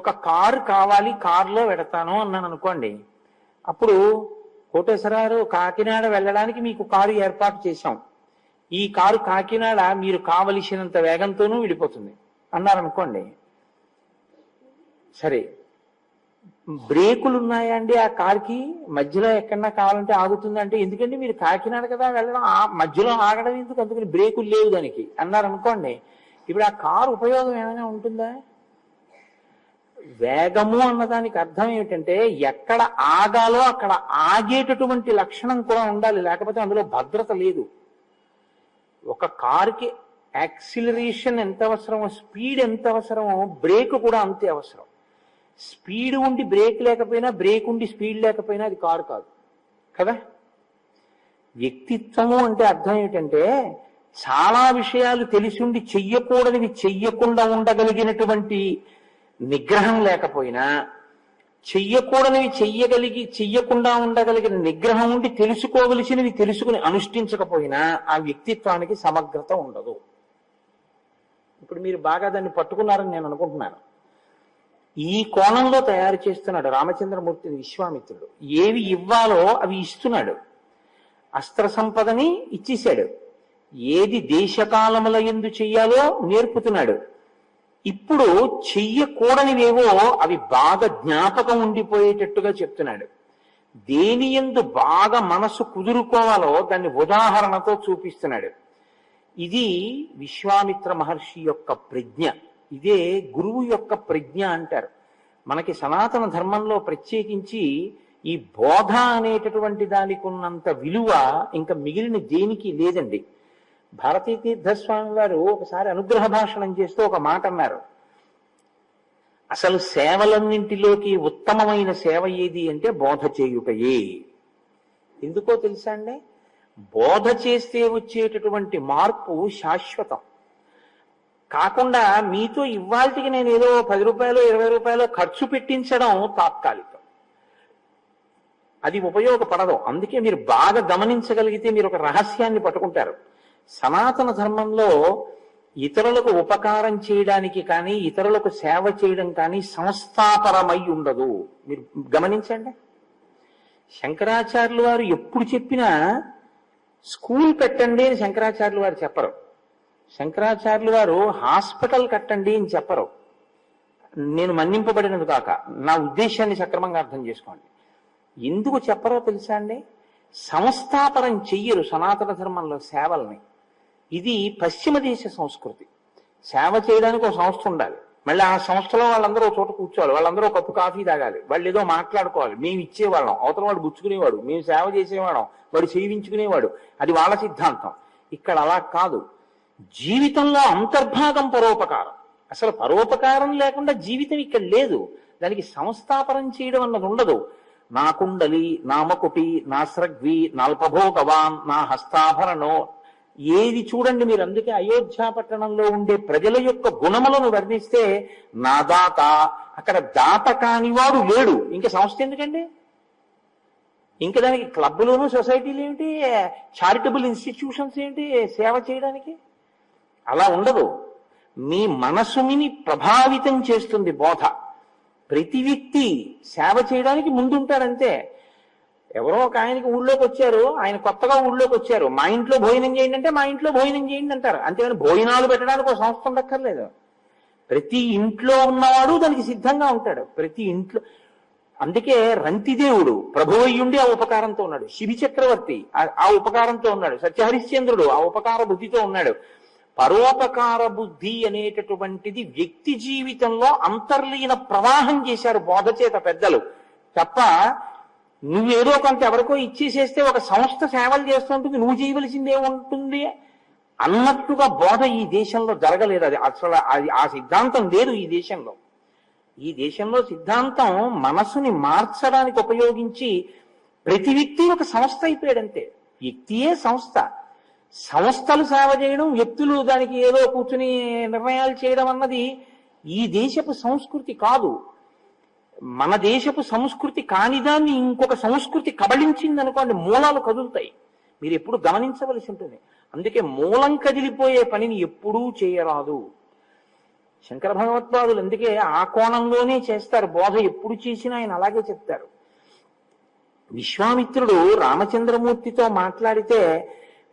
ఒక కారు కావాలి, కారులో వెడతాను అన్నాను అనుకోండి. అప్పుడు కోటేశ్వరరావు కాకినాడ వెళ్ళడానికి మీకు కారు ఏర్పాటు చేశాం, ఈ కారు కాకినాడ మీరు కావలసినంత వేగంతోనూ వెళ్ళిపోతుంది అన్నారనుకోండి. సరే, బ్రేకులు ఉన్నాయా అండి ఆ కార్కి, మధ్యలో ఎక్కడన్నా కావాలంటే ఆగుతుందంటే, ఎందుకంటే మీరు కాకినాడ కదా వెళ్ళడం, ఆ మధ్యలో ఆగడం ఎందుకు, అందుకని బ్రేకులు లేవు దానికి అన్నారనుకోండి. ఇప్పుడు ఆ కారు ఉపయోగం ఏమైనా ఉంటుందా? వేగము అన్నదానికి అర్థం ఏమిటంటే ఎక్కడ ఆగాలో అక్కడ ఆగేటటువంటి లక్షణం కూడా ఉండాలి, లేకపోతే అందులో భద్రత లేదు. ఒక కారుకి యాక్సిలరేషన్ ఎంత అవసరమో, స్పీడ్ ఎంత అవసరమో, బ్రేక్ కూడా అంతే అవసరం. స్పీడ్ ఉండి బ్రేక్ లేకపోయినా, బ్రేక్ ఉండి స్పీడ్ లేకపోయినా అది కారు కాదు కదా. వ్యక్తిత్వము అంటే అర్థం ఏమిటంటే చాలా విషయాలు తెలిసి ఉండి చెయ్యకూడనివి చెయ్యకుండా ఉండగలిగినటువంటి నిగ్రహం లేకపోయినా, చెయ్యకూడనివి చెయ్యకుండా ఉండగలిగిన నిగ్రహం ఉండి తెలుసుకోవలసినవి తెలుసుకుని అనుష్ఠించకపోయినా ఆ వ్యక్తిత్వానికి సమగ్రత ఉండదు. ఇప్పుడు మీరు బాగా దాన్ని పట్టుకున్నారని నేను అనుకుంటున్నాను. ఈ కోణంలో తయారు చేస్తున్నాడు రామచంద్రమూర్తిని విశ్వామిత్రుడు. ఏవి ఇవ్వాలో అవి ఇస్తున్నాడు. అస్త్ర సంపదని ఇచ్చేశాడు. ఏది దేశకాలముల యందు చెయ్యాలో నేర్పుతున్నాడు. ఇప్పుడు చెయ్యకూడనివేవో అవి బాగా జ్ఞాపకం ఉండిపోయేటట్టుగా చెప్తున్నాడు. దేని యందు బాగా మనసు కుదురుకోవాలో దాన్ని ఉదాహరణతో చూపిస్తున్నాడు. ఇది విశ్వామిత్ర మహర్షి యొక్క ప్రజ్ఞ. ఇదే గురువు యొక్క ప్రజ్ఞ అంటారు. మనకి సనాతన ధర్మంలో ప్రత్యేకించి ఈ బోధ అనేటటువంటి దానికి ఉన్నంత విలువ ఇంకా మిగిలిన దేనికి లేదండి. భారతీ తీర్థస్వామి వారు ఒకసారి అనుగ్రహ భాషణం చేస్తూ ఒక మాట అన్నారు. అసలు సేవలన్నింటిలోకి ఉత్తమమైన సేవ ఏది అంటే బోధ చేయుటయే. ఎందుకో తెలుసా అండి? బోధ చేస్తే వచ్చేటటువంటి మార్పు శాశ్వతం. కాకుండా మీతో ఇవాళకి నేను ఏదో 10 రూపాయలు 20 రూపాయలు ఖర్చు పెట్టించడం తాత్కాలికం. అది ఉపయోగపడదు. అందుకే మీరు బాగా గమనించగలిగితే మీరు ఒక రహస్యాన్ని పట్టుకుంటారు. సనాతన ధర్మంలో ఇతరులకు ఉపకారం చేయడానికి కానీ ఇతరులకు సేవ చేయడం కానీ సంస్థాపరమై ఉండదు. మీరు గమనించండి. శంకరాచార్యులు వారు ఎప్పుడు చెప్పినా స్కూల్ పెట్టండి అని శంకరాచార్యులు వారు చెప్పరు. శంకరాచార్యులు వారు హాస్పిటల్ కట్టండి అని చెప్పరు. నేను మన్నింపబడినది కాక నా ఉద్దేశాన్ని సక్రమంగా అర్థం చేసుకోండి. ఎందుకు చెప్పరో తెలుసా అండి? సంస్థాపనం చెయ్యరు సనాతన ధర్మంలో సేవల్ని. ఇది పశ్చిమ దేశ సంస్కృతి. సేవ చేయడానికి ఒక సంస్థ ఉండాలి. మళ్ళీ ఆ సంస్థలో వాళ్ళందరూ ఒక చోట కూర్చోవాలి. వాళ్ళందరూ ఒక కప్పు కాఫీ తాగాలి. వాళ్ళు ఏదో మాట్లాడుకోవాలి. మేము ఇచ్చేవాళ్ళం, అవతల వాడు గుచ్చుకునేవాడు. మేము సేవ చేసేవాళ్ళం, వాడు సేవించుకునేవాడు. అది వాళ్ళ సిద్ధాంతం. ఇక్కడ అలా కాదు. జీవితంలో అంతర్భాగం పరోపకారం. అసలు పరోపకారం లేకుండా జీవితం ఇక్కడ లేదు. దానికి సంస్థాపనం చేయడం అన్నది ఉండదు. నా కుండలి, నా మకుటి, నా స్రగ్వి, నాల్పభోగవాన్, నా హస్తాభరణో, ఏది చూడండి మీరు. అందుకే అయోధ్య పట్టణంలో ఉండే ప్రజల యొక్క గుణములను వర్ణిస్తే నా దాత, అక్కడ దాత కానివాడు లేడు. ఇంకా సంస్థ ఎందుకండి? ఇంకా దానికి క్లబ్లోను సొసైటీలు ఏమిటి, చారిటబుల్ ఇన్స్టిట్యూషన్స్ ఏంటి సేవ చేయడానికి? అలా ఉండదు. మీ మనసుని ప్రభావితం చేస్తుంది బోధ. ప్రతి వ్యక్తి సేవ చేయడానికి ముందుంటాడంతే. ఎవరో ఒక ఆయనకి ఊళ్ళోకి వచ్చారు, ఆయన కొత్తగా ఊళ్ళోకి వచ్చారు, మా ఇంట్లో భోజనం చేయండి అంటే మా ఇంట్లో భోజనం చేయండి అంటారు. అంతేగాని భోజనాలు పెట్టడానికి ఒక సంస్థ ఉండక్కర్లేదు. ప్రతి ఇంట్లో ఉన్నవాడు దానికి సిద్ధంగా ఉంటాడు. ప్రతి ఇంట్లో. అందుకే రంతిదేవుడు ప్రభువయ్యుండి ఆ ఉపకారంతో ఉన్నాడు. శిబి చక్రవర్తి ఆ ఉపకారంతో ఉన్నాడు. సత్యహరిశ్చంద్రుడు ఆ ఉపకార బుద్ధితో ఉన్నాడు. పరోపకార బుద్ధి అనేటటువంటిది వ్యక్తి జీవితంలో అంతర్లీన ప్రవాహం చేశారు బోధ చేత పెద్దలు. తప్ప నువ్వేదో కొంత ఎవరికో ఇచ్చేసేస్తే ఒక సంస్థ సేవలు చేస్తుంటుంది, నువ్వు చేయవలసింది ఏముంటుంది అన్నట్టుగా బోధ ఈ దేశంలో జరగలేదు. అది అసలు ఆ సిద్ధాంతం లేదు ఈ దేశంలో. ఈ దేశంలో సిద్ధాంతం మనసుని మార్చడానికి ఉపయోగించి ప్రతి వ్యక్తి ఒక సంస్థ అయిపోయాడంతే. వ్యక్తియే సంస్థ. సంస్థలు సేవ చేయడం, వ్యక్తులు దానికి ఏదో కూర్చుని నిర్ణయాలు చేయడం అన్నది ఈ దేశపు సంస్కృతి కాదు. మన దేశపు సంస్కృతి కానిదాన్ని ఇంకొక సంస్కృతి కబళించింది అనుకోండి, మూలాలు కదులుతాయి. మీరు ఎప్పుడు గమనించవలసి ఉంటుంది. అందుకే మూలం కదిలిపోయే పనిని ఎప్పుడూ చేయరాదు. శంకర భగవత్పాదులు అందుకే ఆ కోణంలోనే చేస్తారు. బోధ ఎప్పుడు చేసినా ఆయన అలాగే చెప్తారు. విశ్వామిత్రుడు రామచంద్రమూర్తితో మాట్లాడితే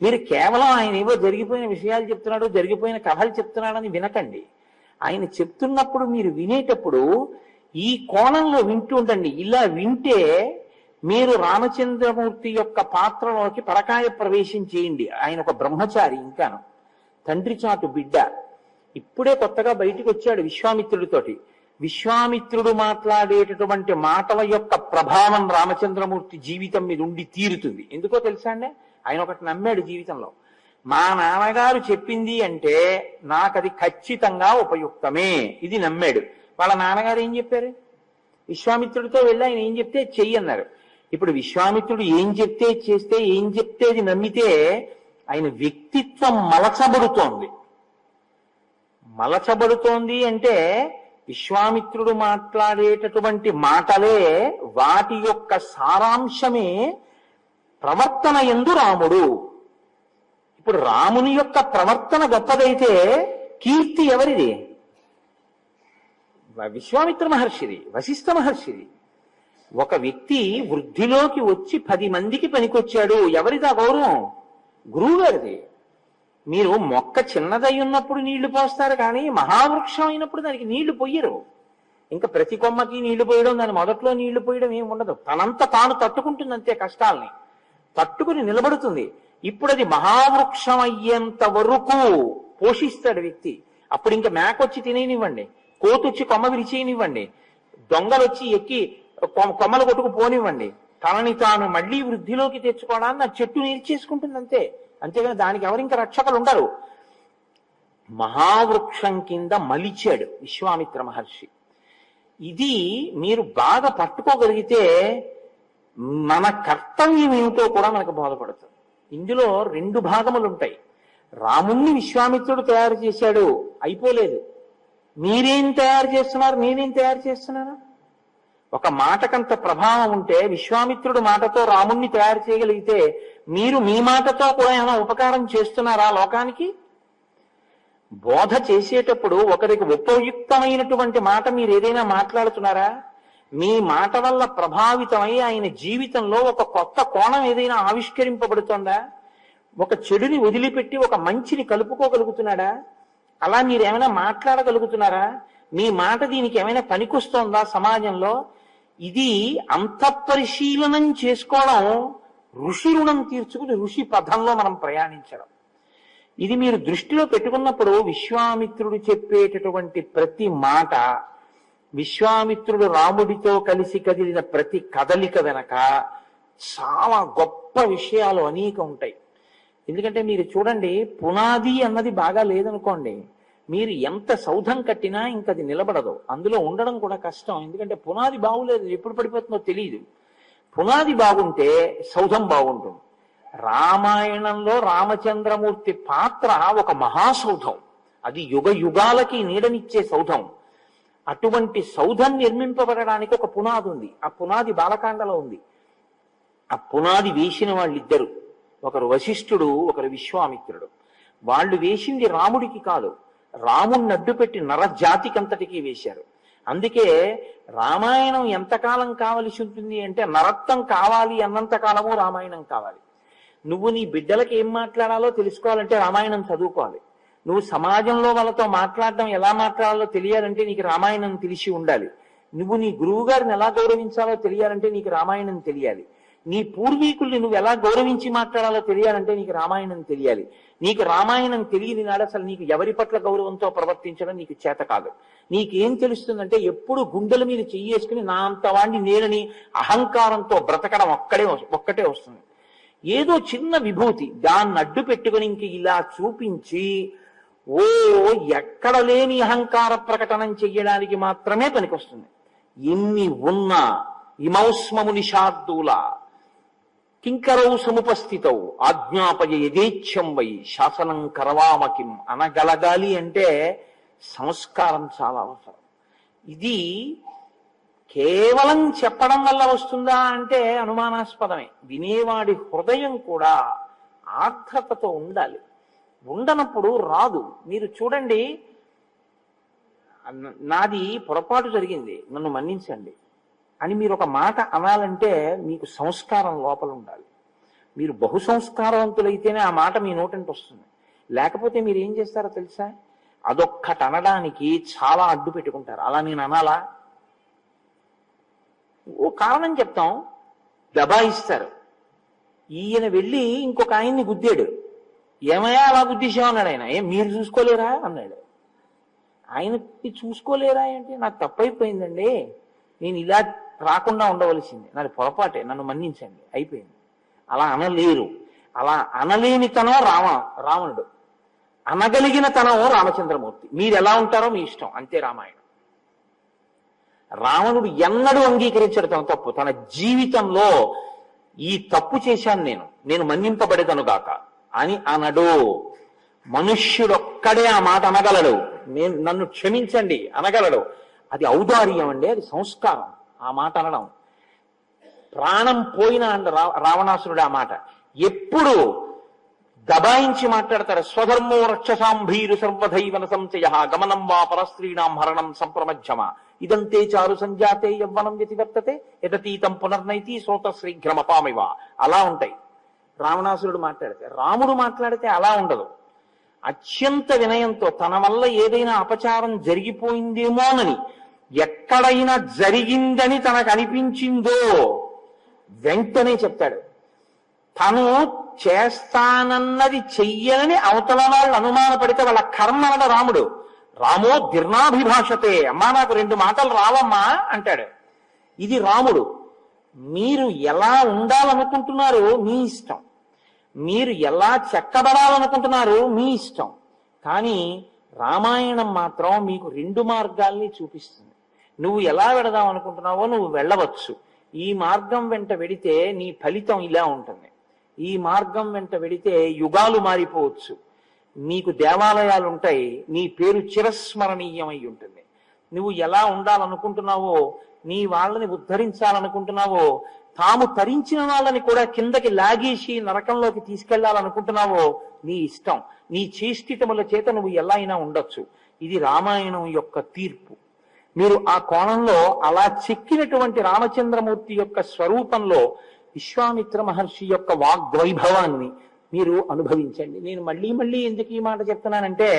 మీరు కేవలం ఆయన ఏవో జరిగిపోయిన విషయాలు చెప్తున్నాడు, జరిగిపోయిన కథలు చెప్తున్నాడని వినకండి. ఆయన చెప్తున్నప్పుడు మీరు వినేటప్పుడు ఈ కోణంలో వింటూ ఉండండి. ఇలా వింటే మీరు రామచంద్రమూర్తి యొక్క పాత్రలోకి పరకాయ ప్రవేశం చేయండి. ఆయన ఒక బ్రహ్మచారి, ఇంకాను తండ్రి చాటు బిడ్డ. ఇప్పుడే కొత్తగా బయటికి వచ్చాడు విశ్వామిత్రుడితోటి. విశ్వామిత్రుడు మాట్లాడేటటువంటి మాటల యొక్క ప్రభావం రామచంద్రమూర్తి జీవితం మీద ఉండి తీరుతుంది. ఎందుకో తెలుసా అండి? ఆయన ఒకటి నమ్మాడు జీవితంలో. మా నాన్నగారు చెప్పింది అంటే నాకది ఖచ్చితంగా ఉపయుక్తమే, ఇది నమ్మాడు. వాళ్ళ నాన్నగారు ఏం చెప్పారు? విశ్వామిత్రుడితో వెళ్ళి ఆయన ఏం చెప్తే చెయ్యి అన్నారు. ఇప్పుడు విశ్వామిత్రుడు ఏం చెప్తే చేస్తే, ఏం చెప్తే అది నమ్మితే ఆయన వ్యక్తిత్వం మలచబడుతోంది. మలచబడుతోంది అంటే విశ్వామిత్రుడు మాట్లాడేటటువంటి మాటలే, వాటి యొక్క సారాంశమే ప్రవర్తన యందు రాముడు. ఇప్పుడు రాముని యొక్క ప్రవర్తన గొప్పదైతే కీర్తి ఎవరిది? విశ్వామిత్ర మహర్షిది, వశిష్ఠ మహర్షిది. ఒక వ్యక్తి వృద్ధిలోకి వచ్చి 10 మందికి పనికొచ్చాడు, ఎవరిదా గౌరవం? గురువు గారిది. మీరు మొక్క చిన్నదై ఉన్నప్పుడు నీళ్లు పోస్తారు, కానీ మహావృక్షం అయినప్పుడు దానికి నీళ్లు పొయ్యరు. ఇంకా ప్రతి కొమ్మకి నీళ్లు పోయడం, దాని మొదట్లో నీళ్లు పోయడం ఏమి ఉండదు. తనంత తాను తట్టుకుంటుంది అంతే, కష్టాల్ని తట్టుకుని నిలబడుతుంది. ఇప్పుడు అది మహావృక్షం అయ్యేంత వరకు పోషిస్తాడు వ్యక్తి. అప్పుడు ఇంకా మేకొచ్చి తినేనివ్వండి, కోతొచ్చి కొమ్మ విరిచేయనివ్వండి, దొంగలొచ్చి ఎక్కి కొమ్మలు కొట్టుకు పోనివ్వండి, తనని తాను మళ్లీ వృద్ధిలోకి తెచ్చుకోవడాన్ని ఆ చెట్టు నేర్చేసుకుంటుంది అంతే. అంతేగాని దానికి ఎవరింక రక్షకులు ఉండరు. మహావృక్షం కింద మలిచాడు విశ్వామిత్ర మహర్షి. ఇది మీరు బాగా పట్టుకోగలిగితే మన కర్తవ్యం ఏమిటో కూడా మనకు బోధపడుతుంది. ఇందులో 2 భాగములు ఉంటాయి. రాముణ్ణి విశ్వామిత్రుడు తయారు చేశాడు, అయిపోలేదు. మీరేం తయారు చేస్తున్నారు, నేనేం తయారు చేస్తున్నాను? ఒక మాటకంత ప్రభావం ఉంటే విశ్వామిత్రుడు మాటతో రాముణ్ణి తయారు చేయగలిగితే మీరు మీ మాటతో కూడా ఏమైనా ఉపకారం చేస్తున్నారా లోకానికి? బోధ చేసేటప్పుడు ఒకరికి ఉపయుక్తమైనటువంటి మాట మీరు ఏదైనా మాట్లాడుతున్నారా? మీ మాట వల్ల ప్రభావితమై ఆయన జీవితంలో ఒక కొత్త కోణం ఏదైనా ఆవిష్కరింపబడుతోందా? ఒక చెడుని వదిలిపెట్టి ఒక మంచిని కలుపుకోగలుగుతున్నాడా? అలా మీరేమైనా మాట్లాడగలుగుతున్నారా? మీ మాట దీనికి ఏమైనా పనికొస్తోందా సమాజంలో? ఇది అంతఃపరిశీలనం చేసుకోవడం, ఋషి రుణం తీర్చుకుని ఋషి పథంలో మనం ప్రయాణించడం. ఇది మీరు దృష్టిలో పెట్టుకున్నప్పుడు విశ్వామిత్రుడు చెప్పేటటువంటి ప్రతి మాట, విశ్వామిత్రుడు రాముడితో కలిసి కదిలిన ప్రతి కదలిక వెనక చాలా గొప్ప విషయాలు అనేక ఉంటాయి. ఎందుకంటే మీరు చూడండి, పునాది అన్నది బాగా లేదనుకోండి, మీరు ఎంత సౌధం కట్టినా ఇంకా అది నిలబడదు. అందులో ఉండడం కూడా కష్టం. ఎందుకంటే పునాది బాగులేదు, ఎప్పుడు పడిపోతుందో తెలియదు. పునాది బాగుంటే సౌధం బాగుంటుంది. రామాయణంలో రామచంద్రమూర్తి పాత్ర ఒక మహాసౌధం, అది యుగ యుగాలకి నీడనిచ్చే సౌధం. అటువంటి సౌధం నిర్మింపబడడానికి ఒక పునాది ఉంది. ఆ పునాది బాలకాండలో ఉంది. ఆ పునాది వేసిన వాళ్ళిద్దరు, ఒకరు వశిష్ఠుడు, ఒకరు విశ్వామిత్రుడు. వాళ్ళు వేసింది రాముడికి కాదు, రాముణ్ణి అడ్డుపెట్టి నరజాతికంతటికీ వేశారు. అందుకే రామాయణం ఎంతకాలం కావలసి ఉంటుంది అంటే, నరత్వం కావాలి అన్నంత కాలము రామాయణం కావాలి. నువ్వు నీ బిడ్డలకి ఏం మాట్లాడాలో తెలుసుకోవాలంటే రామాయణం చదువుకోవాలి. నువ్వు సమాజంలో వాళ్ళతో మాట్లాడడం ఎలా మాట్లాడాలో తెలియాలంటే నీకు రామాయణం తెలిసి ఉండాలి. నువ్వు నీ గురువు గారిని ఎలా గౌరవించాలో తెలియాలంటే నీకు రామాయణం తెలియాలి. నీ పూర్వీకుల్ని నువ్వు ఎలా గౌరవించి మాట్లాడాలో తెలియాలంటే నీకు రామాయణం తెలియాలి. నీకు రామాయణం తెలియని నాడు అసలు నీకు ఎవరి పట్ల గౌరవంతో ప్రవర్తించడం నీకు చేత కాదు. నీకేం తెలుస్తుందంటే ఎప్పుడు గుండెల మీద చెయ్యేసుకుని నా అంత వాడిని నేనని అహంకారంతో బ్రతకడం ఒక్కటే వస్తుంది. ఏదో చిన్న విభూతి దాన్ని అడ్డు పెట్టుకుని ఇంక ఇలా చూపించి ఓ ఎక్కడ లేని అహంకార ప్రకటనం చెయ్యడానికి మాత్రమే పనికొస్తుంది. ఎన్ని ఉన్నా ఇమౌస్మము నిషార్దూల కింకరౌ సముపస్థితౌ ఆజ్ఞాపయ యథేచ్ఛం వై శాసనం కరవామకిం అనగలగాలి అంటే సంస్కారం చాలా అవసరం. ఇది కేవలం చెప్పడం వల్ల వస్తుందా అంటే అనుమానాస్పదమే. వినేవాడి హృదయం కూడా ఆర్ద్రతతో ఉండాలి. ఉండనప్పుడు రాదు. మీరు చూడండి, నాది పొరపాటు జరిగింది, నన్ను మన్నించండి అని మీరు ఒక మాట అనాలంటే మీకు సంస్కారం లోపల ఉండాలి. మీరు బహు సంస్కారవంతులైతేనే ఆ మాట మీ నోటంటే వస్తుంది. లేకపోతే మీరు ఏం చేస్తారో తెలుసా? అదొక్కటి అనడానికి చాలా అడ్డు పెట్టుకుంటారు. అలా నేను అనాలా? ఓ కారణం చెప్తాం, దబాయిస్తారు. ఈయన వెళ్ళి ఇంకొక ఆయన్ని గుద్దాడు. ఏమయ్యా అలా గుద్దేశావు అన్నాడు ఆయన. ఏం మీరు చూసుకోలేరా అన్నాడు. ఆయనకి చూసుకోలేరా అంటే, నాకు తప్పైపోయిందండి, నేను ఇలా రాకుండా ఉండవలసింది, నాది పొరపాటే, నన్ను మన్నించండి, అయిపోయింది. అలా అనలేరు. అలా అనలేని తనం రావణుడు, అనగలిగిన తనం రామచంద్రమూర్తి. మీరు ఎలా ఉంటారో మీ ఇష్టం, అంతే రామాయణం. రావణుడు ఎన్నడూ అంగీకరించడు తన తప్పు. తన జీవితంలో ఈ తప్పు చేశాను నేను మన్నింపబడేదను గాక అని అనడు. మనుష్యుడొక్కడే ఆ మాట అనగలడు, నన్ను క్షమించండి అనగలడు. అది ఔదార్యం అండి, అది సంస్కారం. ఆ మాట అనడం ప్రాణం పోయిన రావణాసురుడు ఆ మాట ఎప్పుడు దబాయించి మాట్లాడతారు. స్వధర్మో రక్షసాంభీరు సర్వధైవన సంశయ గమనం వా పరస్త్రీణాం హరణం సంప్రమధ్యమ ఇదంతే చారు సంజాతే యవ్వనం వ్యతివర్తతే యతతీతం పునర్నైతి శ్రోత శ్రీఘ్రమపామివ. అలా ఉంటాయి రావణాసురుడు మాట్లాడితే. రాముడు మాట్లాడితే అలా ఉండదు. అత్యంత వినయంతో తన వల్ల ఏదైనా అపచారం జరిగిపోయిందేమోనని, ఎక్కడైనా జరిగిందని తనకు అనిపించిందో వెంటనే చెప్తాడు. తను చేస్తానన్నది చెయ్యనని అవతల వాళ్ళు అనుమానపడితే వాళ్ళ కర్మ అన్నడ రాముడు. రామో దీర్ణాభిభాషతే, అమ్మా నాకు 2 మాటలు రావమ్మా అంటాడు. ఇది రాముడు. మీరు ఎలా ఉండాలనుకుంటున్నారో మీ ఇష్టం, మీరు ఎలా చెక్కబడాలనుకుంటున్నారో మీ ఇష్టం. కానీ రామాయణం మాత్రం మీకు 2 మార్గాల్ని చూపిస్తుంది. నువ్వు ఎలా వెడదాం అనుకుంటున్నావో నువ్వు వెళ్ళవచ్చు. ఈ మార్గం వెంట వెడితే నీ ఫలితం ఇలా ఉంటుంది, ఈ మార్గం వెంట వెడితే యుగాలు మారిపోవచ్చు, నీకు దేవాలయాలు ఉంటాయి, నీ పేరు చిరస్మరణీయమై ఉంటుంది. నువ్వు ఎలా ఉండాలనుకుంటున్నావో, నీ వాళ్ళని ఉద్ధరించాలనుకుంటున్నావో, తాము తరించిన వాళ్ళని కూడా కిందకి లాగేసి నరకంలోకి తీసుకెళ్లాలనుకుంటున్నావో నీ ఇష్టం. నీ చేష్టితముల చేత నువ్వు ఎలా అయినా ఉండొచ్చు. ఇది రామాయణం యొక్క తీర్పు. మీరు ఆ కోణంలో అలా చెక్కినటువంటి రామచంద్రమూర్తి యొక్క స్వరూపంలో విశ్వామిత్ర మహర్షి యొక్క వాగ్వైభవాన్ని మీరు అనుభవించండి. నేను మళ్ళీ మళ్ళీ ఎందుకు ఈ మాట చెప్తున్నానంటే,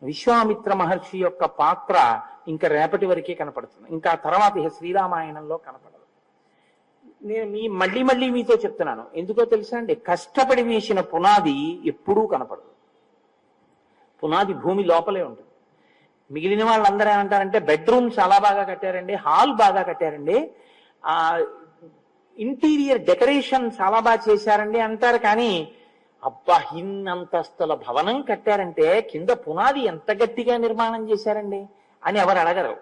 విశ్వామిత్ర మహర్షి యొక్క పాత్ర ఇంకా రేపటి వరకే కనపడుతుంది, ఇంకా తర్వాత శ్రీరామాయణంలో కనపడదు. నేను మళ్ళీ మళ్ళీ మీతో చెప్తున్నాను, ఎందుకో తెలుసా అండి, కష్టపడి వేసిన పునాది ఎప్పుడూ కనపడదు. పునాది భూమి లోపలే ఉంటుంది. మిగిలిన వాళ్ళందరూ ఏమంటారంటే బెడ్రూమ్ చాలా బాగా కట్టారండి, హాల్ బాగా కట్టారండి, ఆ ఇంటీరియర్ డెకరేషన్ చాలా బాగా చేశారండి అంటారు. కానీ అబ్బా ఇన్నంతస్తుల భవనం కట్టారంటే కింద పునాది ఎంత గట్టిగా నిర్మాణం చేశారండి అని ఎవరు అడగరు.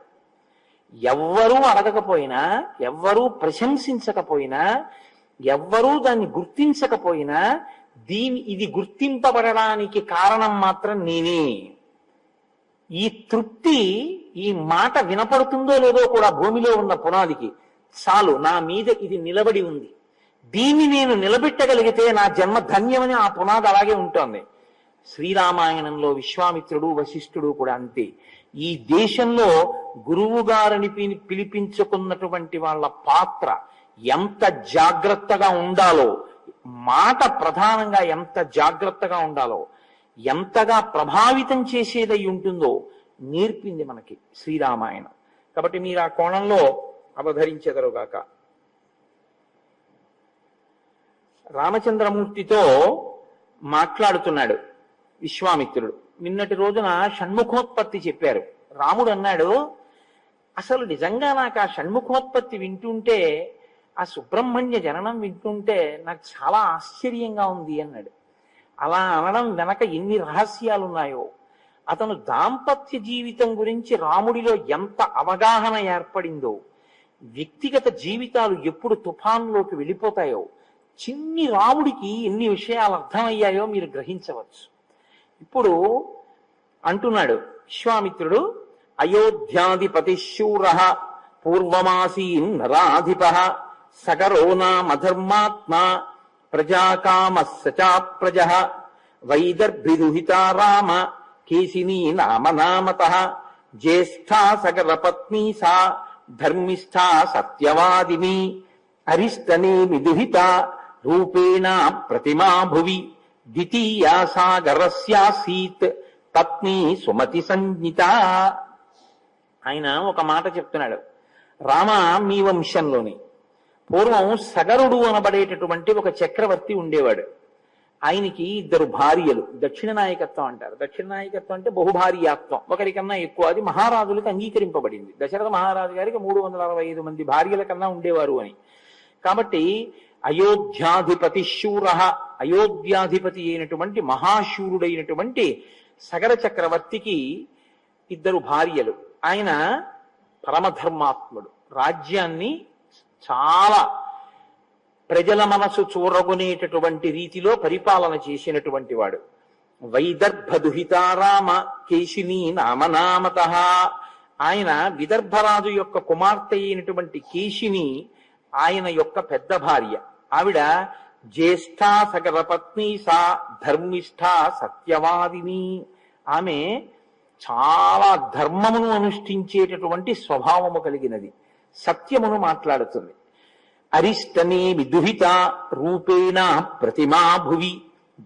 ఎవ్వరూ అడగకపోయినా, ఎవ్వరూ ప్రశంసించకపోయినా, ఎవ్వరూ దాన్ని గుర్తించకపోయినా, ఇది గుర్తింపబడడానికి కారణం మాత్రం నేనే. ఈ తృప్తి, ఈ మాట వినపడుతుందో లేదో కూడా భూమిలో ఉన్న పునాదికి, చాలు నా మీద ఇది నిలబడి ఉంది, దీన్ని నేను నిలబెట్టగలిగితే నా జన్మ ధన్యమని ఆ పునాది అలాగే ఉంటుంది. శ్రీరామాయణంలో విశ్వామిత్రుడు వశిష్ఠుడు కూడా అంతే. ఈ దేశంలో గురువు గారిని పిలిపించుకున్నటువంటి వాళ్ళ పాత్ర ఎంత జాగ్రత్తగా ఉండాలో, మాట ప్రధానంగా ఎంత జాగ్రత్తగా ఉండాలో, ఎంతగా ప్రభావితం చేసేదై ఉంటుందో నేర్పింది మనకి శ్రీరామాయణం. కాబట్టి మీరు ఆ కోణంలో అవధరించెదరుగాక. రామచంద్రమూర్తితో మాట్లాడుతున్నాడు విశ్వామిత్రుడు. నిన్నటి రోజున షణ్ముఖోత్పత్తి చెప్పారు. రాముడు అన్నాడు, అసలు నిజంగా నాకు ఆ షణ్ముఖోత్పత్తి వింటుంటే, ఆ సుబ్రహ్మణ్య జననం వింటుంటే నాకు చాలా ఆశ్చర్యంగా ఉంది అన్నాడు. అలా అనడం వెనక ఎన్ని రహస్యాలున్నాయో, అతను దాంపత్య జీవితం గురించి రాముడిలో ఎంత అవగాహన ఏర్పడిందో, వ్యక్తిగత జీవితాలు ఎప్పుడు తుఫాన్లోకి వెళ్ళిపోతాయో, చిన్ని రాముడికి ఎన్ని విషయాలు అర్థమయ్యాయో మీరు గ్రహించవచ్చు. ఇప్పుడు అంటున్నాడు విశ్వామిత్రుడు, అయోధ్యాధిపతి శూర పూర్వమాసీన్ నరాధిప సకరో నామధర్మాత్మ ప్రజాకామ సచాప్రజ వైదర్భిదుహితా రామ కేశినీ నామనామత జ్యేష్ఠా సకరపత్నీ సా ధర్మిష్ఠా సత్యవాదిని అరిష్టనేమి దుహిత రూపేణ ప్రతిమా భువి ద్వితీయా సాగరస్యాసీత్ పత్ని సుమతి సంజ్ఞిత. ఆయన ఒక మాట చెప్తున్నాడు, రామ మీ వంశంలోని పూర్వం సగరుడు అనబడేటటువంటి ఒక చక్రవర్తి ఉండేవాడు. ఆయనకి 2 భార్యలు. దక్షిణ నాయకత్వం అంటారు. దక్షిణ నాయకత్వం అంటే బహుభార్యాత్వం, ఒకరికన్నా ఎక్కువ. అది మహారాజులకు అంగీకరింపబడింది. దశరథ మహారాజు గారికి 365 మంది భార్యల కన్నా ఉండేవారు అని. కాబట్టి అయోధ్యాధిపతి శూర, అయోధ్యాధిపతి అయినటువంటి మహాశూరుడైనటువంటి సగర చక్రవర్తికి 2 భార్యలు. ఆయన పరమధర్మాత్ముడు. రాజ్యాన్ని చాలా ప్రజల మనసు చూరగొనేటటువంటి రీతిలో పరిపాలన చేసినటువంటి వాడు. వైదర్భదుహితారామ కేశినీ నామనామత. ఆయన విదర్భరాజు యొక్క కుమార్తె అయినటువంటి కేశిని ఆయన యొక్క పెద్ద భార్య. ఆవిడ జ్యేష్ఠా సగర పత్ని సా ధర్మిష్ఠా సత్యవాదిని. ఆమె చాలా ధర్మమును అనుష్ఠించేటటువంటి స్వభావము కలిగినది, సత్యమును మాట్లాడుతుంది. అరిష్టనే విదుహిత రూపేణ ప్రతిమా భువి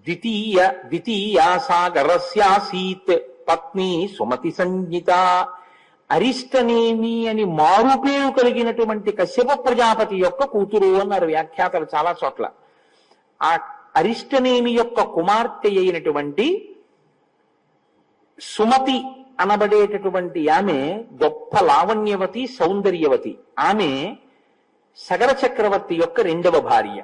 ద్వితీయా సాగరస్యాసీత్ పత్ని సుమతి సంజ్ఞిత. అరిష్టనేమి అని మారుపేరు కలిగినటువంటి కశ్యప ప్రజాపతి యొక్క కూతురు అన్నారు వ్యాఖ్యాతలు చాలా చోట్ల. ఆ అరిష్టనేమి యొక్క కుమార్తె అయినటువంటి సుమతి అనబడేటటువంటి ఆమె గొప్ప లావణ్యవతి, సౌందర్యవతి. ఆమె సగర చక్రవర్తి యొక్క రెండవ భార్య.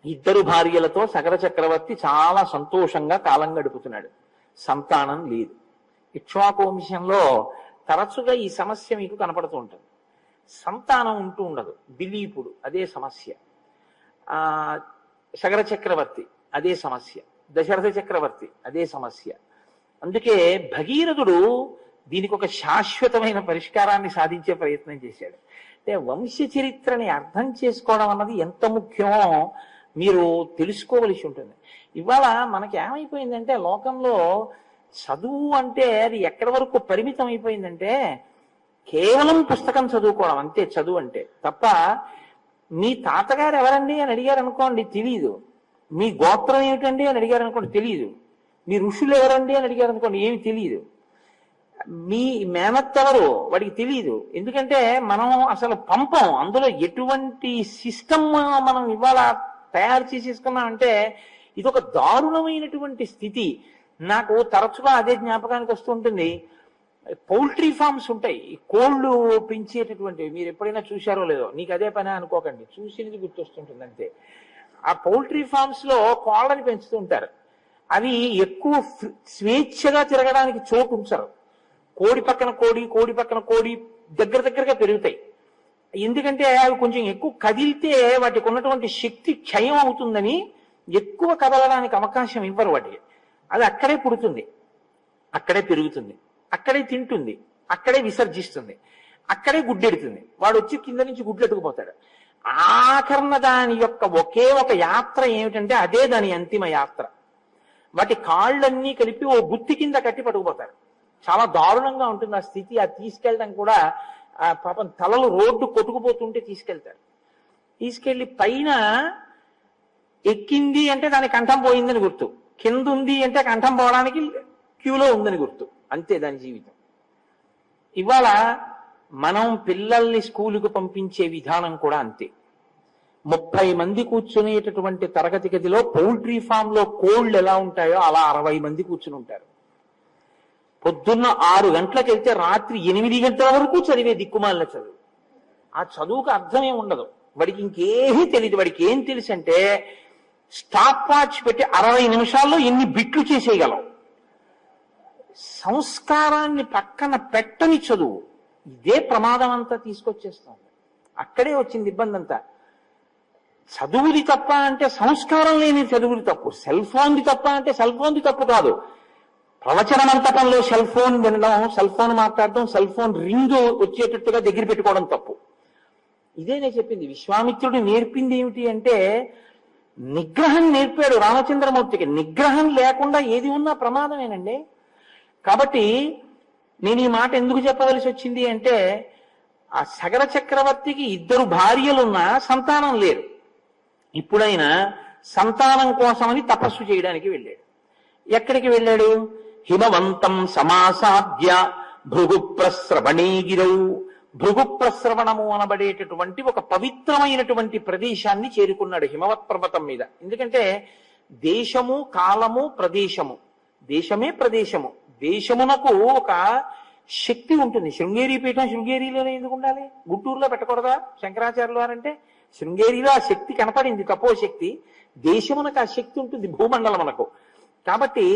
ఇద్దరు భార్యలతో సగర చక్రవర్తి చాలా సంతోషంగా కాలం గడుపుతున్నాడు. సంతానం లేదు. ఇక్ష్వాకు వంశంలో తరచుగా ఈ సమస్య మీకు కనపడుతూ ఉంటుంది. సంతానం ఉంటూ ఉండదు. దిలీపుడు అదే సమస్య, సగర చక్రవర్తి అదే సమస్య, దశరథ చక్రవర్తి అదే సమస్య. అందుకే భగీరథుడు దీనికి ఒక శాశ్వతమైన పరిష్కారాన్ని సాధించే ప్రయత్నం చేశాడు. అంటే వంశ చరిత్రని అర్థం చేసుకోవడం అన్నది ఎంత ముఖ్యమో మీరు తెలుసుకోవలసి ఉంటుంది. ఇవాళ మనకి ఏమైపోయిందంటే లోకంలో చదువు అంటే అది ఎక్కడి వరకు పరిమితం అయిపోయిందంటే కేవలం పుస్తకం చదువుకోవడం అంతే చదువు అంటే. తప్ప మీ తాతగారు ఎవరండి అని అడిగారు అనుకోండి తెలియదు. మీ గోత్రం ఏమిటండి అని అడిగారు అనుకోండి తెలియదు. మీ ఋషులు ఎవరండి అని అడిగారు అనుకోండి ఏమి తెలియదు. మీ మేనత్తెవరు వాడికి తెలియదు. ఎందుకంటే మనం అసలు పంపం. అందులో ఎటువంటి సిస్టమ్ మనం ఇవాళ తయారు చేసేసుకున్నామంటే ఇది ఒక దారుణమైనటువంటి స్థితి. నాకు తరచుగా అదే జ్ఞాపకానికి వస్తుంటుంది. పౌల్ట్రీ ఫార్మ్స్ ఉంటాయి, కోళ్ళు పెంచేటటువంటివి. మీరు ఎప్పుడైనా చూశారో లేదో, నీకు అదే పని అనుకోకండి, చూసినది గుర్తొస్తుంటుంది అంతే. ఆ పౌల్ట్రీ ఫార్మ్స్ లో కోళ్ళని పెంచుతూ ఉంటారు. అవి ఎక్కువ స్వేచ్ఛగా తిరగడానికి చోటు ఉంచరు. కోడి పక్కన కోడి, కోడి పక్కన కోడి దగ్గరగా పెరుగుతాయి. ఎందుకంటే అవి కొంచెం ఎక్కువ కదిలితే వాటికి ఉన్నటువంటి శక్తి క్షయం అవుతుందని ఎక్కువ కదలడానికి అవకాశం ఇవ్వరు వాటికి. అది అక్కడే పుడుతుంది, అక్కడే పెరుగుతుంది, అక్కడే తింటుంది, అక్కడే విసర్జిస్తుంది, అక్కడే గుడ్డెడుతుంది. వాడు వచ్చి కింద నుంచి గుడ్లెట్టుకుపోతాడు. ఆఖరణ దాని యొక్క ఒకే ఒక యాత్ర ఏమిటంటే అదే దాని అంతిమ యాత్ర. వాటి కాళ్ళన్నీ కలిపి ఓ గుత్తి కింద కట్టి పట్టుకుపోతారు. చాలా దారుణంగా ఉంటుంది ఆ స్థితి. అది తీసుకెళ్ళడం కూడా పాపం తలలు రోడ్డు కొట్టుకుపోతుంటే తీసుకెళ్తారు. తీసుకెళ్లి పైన ఎక్కింది అంటే దాని కంఠం పోయిందని గుర్తు, కింద ఉంది అంటే కంఠం పోవడానికి క్యూలో ఉందని గుర్తు. అంతే దాని జీవితం. ఇవాళ మనం పిల్లల్ని స్కూలుకు పంపించే విధానం కూడా అంతే. 30 మంది కూర్చునేటటువంటి తరగతి గదిలో పౌల్ట్రీ ఫామ్ లో కోళ్లు ఎలా ఉంటాయో అలా 60 మంది కూర్చుని ఉంటారు. పొద్దున్న 6 గంటలకు వెళ్తే రాత్రి 8 గంటల వరకు చదివే దిక్కుమాలిన చదువు. ఆ చదువుకు అర్థమే ఉండదు. వాడికి ఇంకేమీ తెలియదు. వాడికి ఏం తెలుసు అంటే స్టాప్ వాచ్ పెట్టి 60 నిమిషాల్లో ఎన్ని బిట్లు చేసేయగలం. సంస్కారాన్ని పక్కన పెట్టని చదువు. ఇదే ప్రమాదం అంతా తీసుకొచ్చేస్తుంది. అక్కడే వచ్చింది ఇబ్బంది అంతా. చదువుది తప్ప అంటే సంస్కారం లేని చదువుది తప్పు. సెల్ ఫోన్ది తప్ప అంటే సెల్ ఫోన్ది తప్పు కాదు. ప్రవచన మంటపంలో సెల్ ఫోన్ వినడం, సెల్ ఫోన్ మాట్లాడడం, సెల్ ఫోన్ రింగ్ వచ్చేటట్టుగా దగ్గర పెట్టుకోవడం తప్పు. ఇదే నేను చెప్పింది. విశ్వామిత్రుడు నేర్పింది ఏమిటి అంటే నిగ్రహం నేర్పాడు రామచంద్రమూర్తికి. నిగ్రహం లేకుండా ఏది ఉన్నా ప్రమాదమేనండి. కాబట్టి నేను ఈ మాట ఎందుకు చెప్పవలసి వచ్చింది అంటే ఆ సగర చక్రవర్తికి 2 భార్యలున్నా సంతానం లేరు. ఇప్పుడైనా సంతానం కోసమని తపస్సు చేయడానికి వెళ్ళాడు. ఎక్కడికి వెళ్ళాడు? హిమవంతం సమాసాద్య భృగు ప్రస్రవణే గిరౌ. భృగు ప్రస్రవణము అనబడేటటువంటి ఒక పవిత్రమైనటువంటి ప్రదేశాన్ని చేరుకున్నాడు హిమవత్ పర్వతం మీద. ఎందుకంటే దేశము, కాలము, ప్రదేశము, దేశమే ప్రదేశము. దేశమునకు ఒక శక్తి ఉంటుంది. శృంగేరి పీఠం శృంగేరిలోనే ఎందుకు ఉండాలి? గుంటూరులో పెట్టకూడదా శంకరాచార్యులు వారంటే? శృంగేరిలో ఆ శక్తి కనపడింది, తపో శక్తి. దేశమునకు ఆ శక్తి ఉంటుంది, భూమండలమునకు. కాబట్టి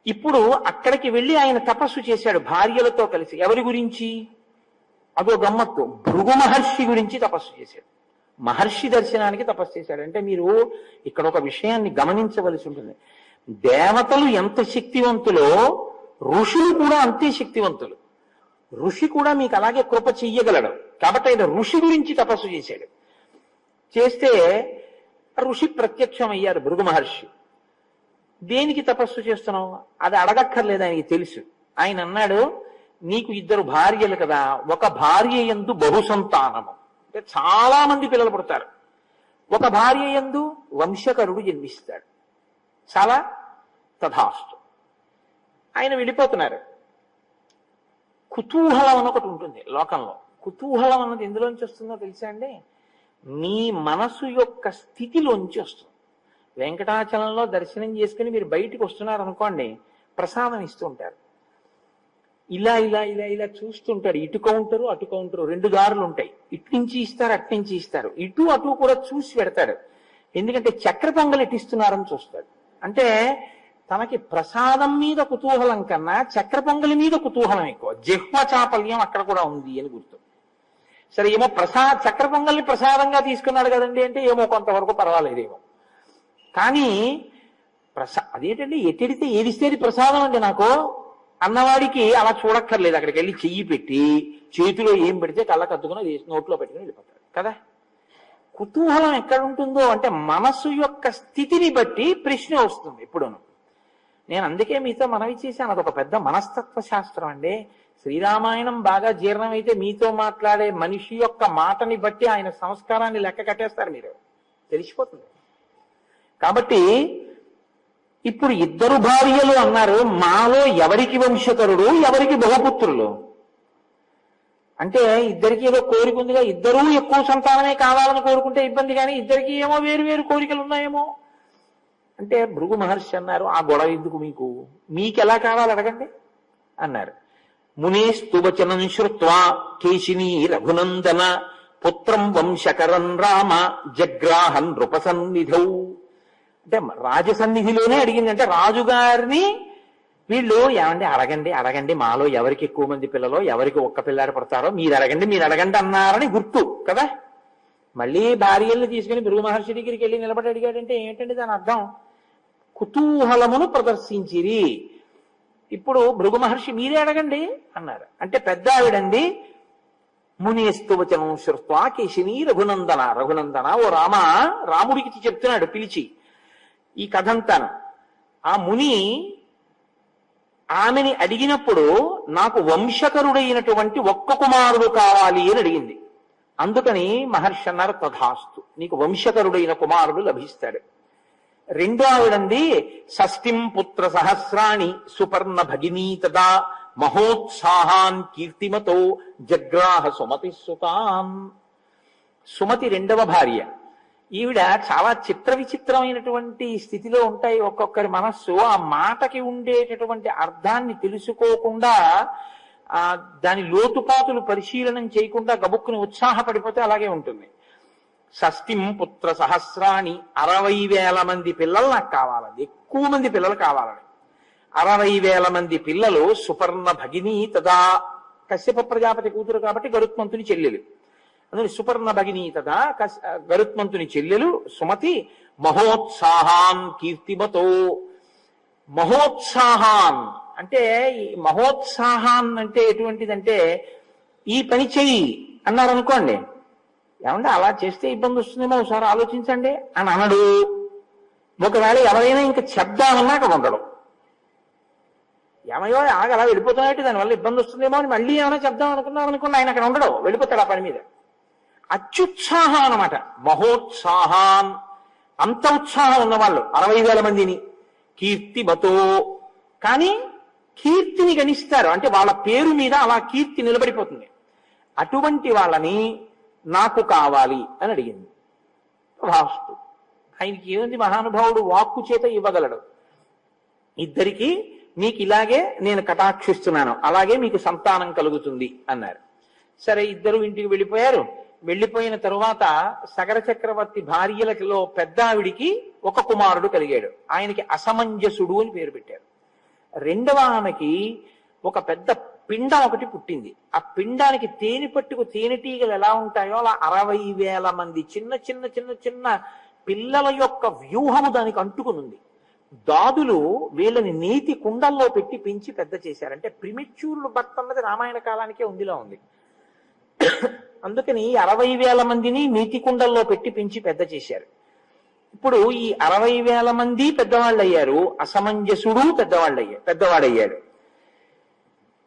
ఇప్పుడు అక్కడికి వెళ్ళి ఆయన తపస్సు చేశాడు భార్యలతో కలిసి. ఎవరి గురించి? అదో గమ్మత్తు. భృగు మహర్షి గురించి తపస్సు చేశాడు. మహర్షి దర్శనానికి తపస్సు చేశాడు. అంటే మీరు ఇక్కడ ఒక విషయాన్ని గమనించవలసి ఉంటుంది. దేవతలు ఎంత శక్తివంతులో ఋషులు కూడా అంతే శక్తివంతులు. ఋషి కూడా మీకు అలాగే కృప చెయ్యగలడు. కాబట్టి ఆయన ఋషి గురించి తపస్సు చేశాడు. చేస్తే ఋషి ప్రత్యక్షం అయ్యారు భృగు మహర్షి. దేనికి తపస్సు చేస్తున్నావు? అది అడగక్కర్లేదు, ఆయనకి తెలుసు. ఆయన అన్నాడు, నీకు 2 భార్యలు కదా, ఒక భార్య యందు బహుసంతానము, అంటే చాలా మంది పిల్లలు పుడతారు. ఒక భార్య యందు వంశకరుడు జన్మిస్తాడు. చాలా తథాస్తు. ఆయన వెళ్ళిపోతున్నారు. కుతూహలం అని ఒకటి ఉంటుంది లోకంలో. కుతూహలం అన్నది ఎందులోంచి వస్తుందో తెలుసా అండి? మీ మనసు యొక్క స్థితిలోంచి వస్తుంది. వెంకటాచలంలో దర్శనం చేసుకుని మీరు బయటికి వస్తున్నారు అనుకోండి, ప్రసాదం ఇస్తూ ఉంటారు. ఇలా ఇలా ఇలా ఇలా చూస్తుంటారు. ఇటు కౌంటరు అటు కౌంటరు, 2 దారులు ఉంటాయి. ఇటు నుంచి ఇస్తారు, అటు నుంచి ఇస్తారు. ఇటు అటు కూడా చూసి పెడతాడు. ఎందుకంటే చక్ర పొంగలి ఎట్టిస్తున్నారని చూస్తాడు. అంటే తనకి ప్రసాదం మీద కుతూహలం కన్నా చక్ర పొంగలి మీద కుతూహలం ఎక్కువ. జిహ్వ చాపల్యం అక్కడ కూడా ఉంది అని గుర్తు. సరే, ఏమో చక్ర పొంగల్ని ప్రసాదంగా తీసుకున్నాడు కదండి అంటే ఏమో కొంతవరకు పర్వాలేదేమో. కానీ అదేంటండి, ఎట్టెడితే ఏదిస్తేది ప్రసాదం అండి నాకు అన్నవాడికి అలా చూడక్కర్లేదు. అక్కడికి వెళ్ళి చెయ్యి పెట్టి చేతిలో ఏం పెడితే కళ్ళకు అద్దుకుని అది నోట్లో పెట్టుకుని వెళ్ళిపోతాడు కదా. కుతూహలం ఎక్కడ ఉంటుందో అంటే మనస్సు యొక్క స్థితిని బట్టి ప్రశ్న వస్తుంది ఎప్పుడూను. నేను అందుకే మీతో మనవి చేశాను, అదొక పెద్ద మనస్తత్వ శాస్త్రం అండి. శ్రీరామాయణం బాగా జీర్ణమైతే మీతో మాట్లాడే మనిషి యొక్క మాటని బట్టి ఆయన సంస్కారాన్ని లెక్క కట్టేస్తారు, మీరు తెలిసిపోతుంది. కాబట్టి ఇప్పుడు 2 భార్యలు అన్నారు. మాలో ఎవరికి వంశకరుడు, ఎవరికి బహుపుత్రులు? అంటే ఇద్దరికి ఏదో కోరిక ఉందిగా, ఇద్దరూ ఎక్కువ సంతానమే కావాలని కోరుకుంటే ఇబ్బంది, కానీ ఇద్దరికి ఏమో వేరు వేరు కోరికలు ఉన్నాయేమో. అంటే భృగు మహర్షి అన్నారు, ఆ గొడవ ఎందుకు మీకు, మీకెలా కావాలి అడగండి అన్నారు. మునేస్తువచనం శ్రుత్వా కేశినీ రఘునందన పుత్రం వంశకరం రామ జగ్రాహన్ నృపసన్నిధౌ. అంటే రాజసన్నిధిలోనే అడిగింది. అంటే రాజుగారిని వీళ్ళు ఏమండి అడగండి అడగండి, మాలో ఎవరికి ఎక్కువ మంది పిల్లలో, ఎవరికి ఒక్క పిల్లాడు పడతారో మీరు అడగండి అన్నారని గుర్తు కదా. మళ్ళీ భార్యల్ని తీసుకుని భృగు మహర్షి దగ్గరికి వెళ్ళి నిలబడి అడిగాడంటే ఏంటండి దాని అర్థం? కుతూహలమును ప్రదర్శించిరి. ఇప్పుడు భృగు మహర్షి మీరే అడగండి అన్నారు. అంటే పెద్ద ఆవిడండి, మునేస్తువచనం శ్రుత్వా కేశినీ రఘునందన. రఘునందన, ఓ రామ, రాముడికి చెప్తున్నాడు పిలిచి ఈ కథంతాను. ఆ ముని ఆమెని అడిగినప్పుడు నాకు వంశకరుడైనటువంటి ఒక్క కుమారుడు కావాలి అని అడిగింది. అందుకని మహర్షి అన్నారు, తథాస్తు, నీకు వంశకరుడైన కుమారుడు లభిస్తాడు. రెండో ఆవిడంది, షష్ఠిం పుత్ర సహస్రాణి సుపర్ణ భగినీ తదా మహోత్సాహాన్ కీర్తిమతో జగ్రాహ సుమతి సుతాన్. సుమతి 2వ భార్య. ఈవిడ చాలా చిత్ర విచిత్రమైనటువంటి స్థితిలో ఉంటాయి ఒక్కొక్కరి మనస్సు. ఆ మాటకి ఉండేటటువంటి అర్థాన్ని తెలుసుకోకుండా, దాని లోతుపాతులు పరిశీలనం చేయకుండా గబుక్కుని ఉత్సాహపడిపోతే అలాగే ఉంటుంది. షష్ఠిం పుత్ర సహస్రాన్ని, 60,000 మంది పిల్లలు నాకు కావాలండి, ఎక్కువ మంది పిల్లలు కావాలని. 60,000 మంది పిల్లలు. సుపర్ణ భగిని తదా, కశ్యప ప్రజాపతి కూతురు కాబట్టి గరుత్మంతుని చెల్లెలు. అందుకని సుపర్ణ భగిని తదా, గరుత్మంతుని చెల్లెలు సుమతి. మహోత్సాహాన్ కీర్తిమతో. మహోత్సాహాన్ అంటే, ఈ మహోత్సాహాన్ అంటే ఎటువంటిదంటే, ఈ పని చెయ్యి అన్నారు అనుకోండి, ఏమంటే అలా చేస్తే ఇబ్బంది వస్తుందేమో ఒకసారి ఆలోచించండి అని అనడు. ఒకవేళ ఎవరైనా ఇంకా చెప్దామన్నా అక్కడ ఉండడు. ఏమయ్యో ఆగ అలా వెళ్ళిపోతున్నట్టు, దానివల్ల ఇబ్బంది వస్తుందేమో అని మళ్ళీ ఏమైనా చెప్దాం అనుకున్నాం అనుకోండి, ఆయన అక్కడ ఉండడు, వెళ్ళిపోతాడు ఆ పని మీద. అత్యుత్సాహం అన్నమాట మహోత్సాహాన్. అంత ఉత్సాహం ఉన్నవాళ్ళు 60,000 మందిని. కీర్తిమతో, కానీ కీర్తిని గణిస్తారు, అంటే వాళ్ళ పేరు మీద అలా కీర్తి నిలబడిపోతుంది. అటువంటి వాళ్ళని నాకు కావాలి అని అడిగింది. రాస్తు ఆయనకి ఏముంది, మహానుభావుడు వాక్కు చేత ఇవ్వగలడు. ఇద్దరికి మీకు ఇలాగే నేను కటాక్షిస్తున్నాను, అలాగే మీకు సంతానం కలుగుతుంది అన్నారు. సరే, ఇద్దరు ఇంటికి వెళ్ళిపోయారు. వెళ్ళిపోయిన తరువాత సగర చక్రవర్తి భార్యలలో పెద్ద ఆవిడికి ఒక కుమారుడు కలిగాడు. ఆయనకి అసమంజసుడు అని పేరు పెట్టారు. రెండవ ఆమెకి ఒక పెద్ద పిండం ఒకటి పుట్టింది. ఆ పిండానికి తేనె పట్టుకు తేనెటీగలు ఎలా ఉంటాయో అలా 60,000 మంది చిన్న చిన్న చిన్న చిన్న పిల్లల యొక్క వ్యూహము దానికి అంటుకునుంది. దాదులు వీళ్ళని నీతి కుండల్లో పెట్టి పెంచి పెద్ద చేశారు. అంటే ప్రిమెచ్యూర్డ్ బర్త్ అన్నది రామాయణ కాలానికే ఉందిలో ఉంది. అందుకని 60,000 మందిని నీతి కుండల్లో పెట్టి పెంచి పెద్ద చేశారు. ఇప్పుడు ఈ 60,000 మంది పెద్దవాళ్ళు అయ్యారు, అసమంజసుడు పెద్దవాడయ్యాడు.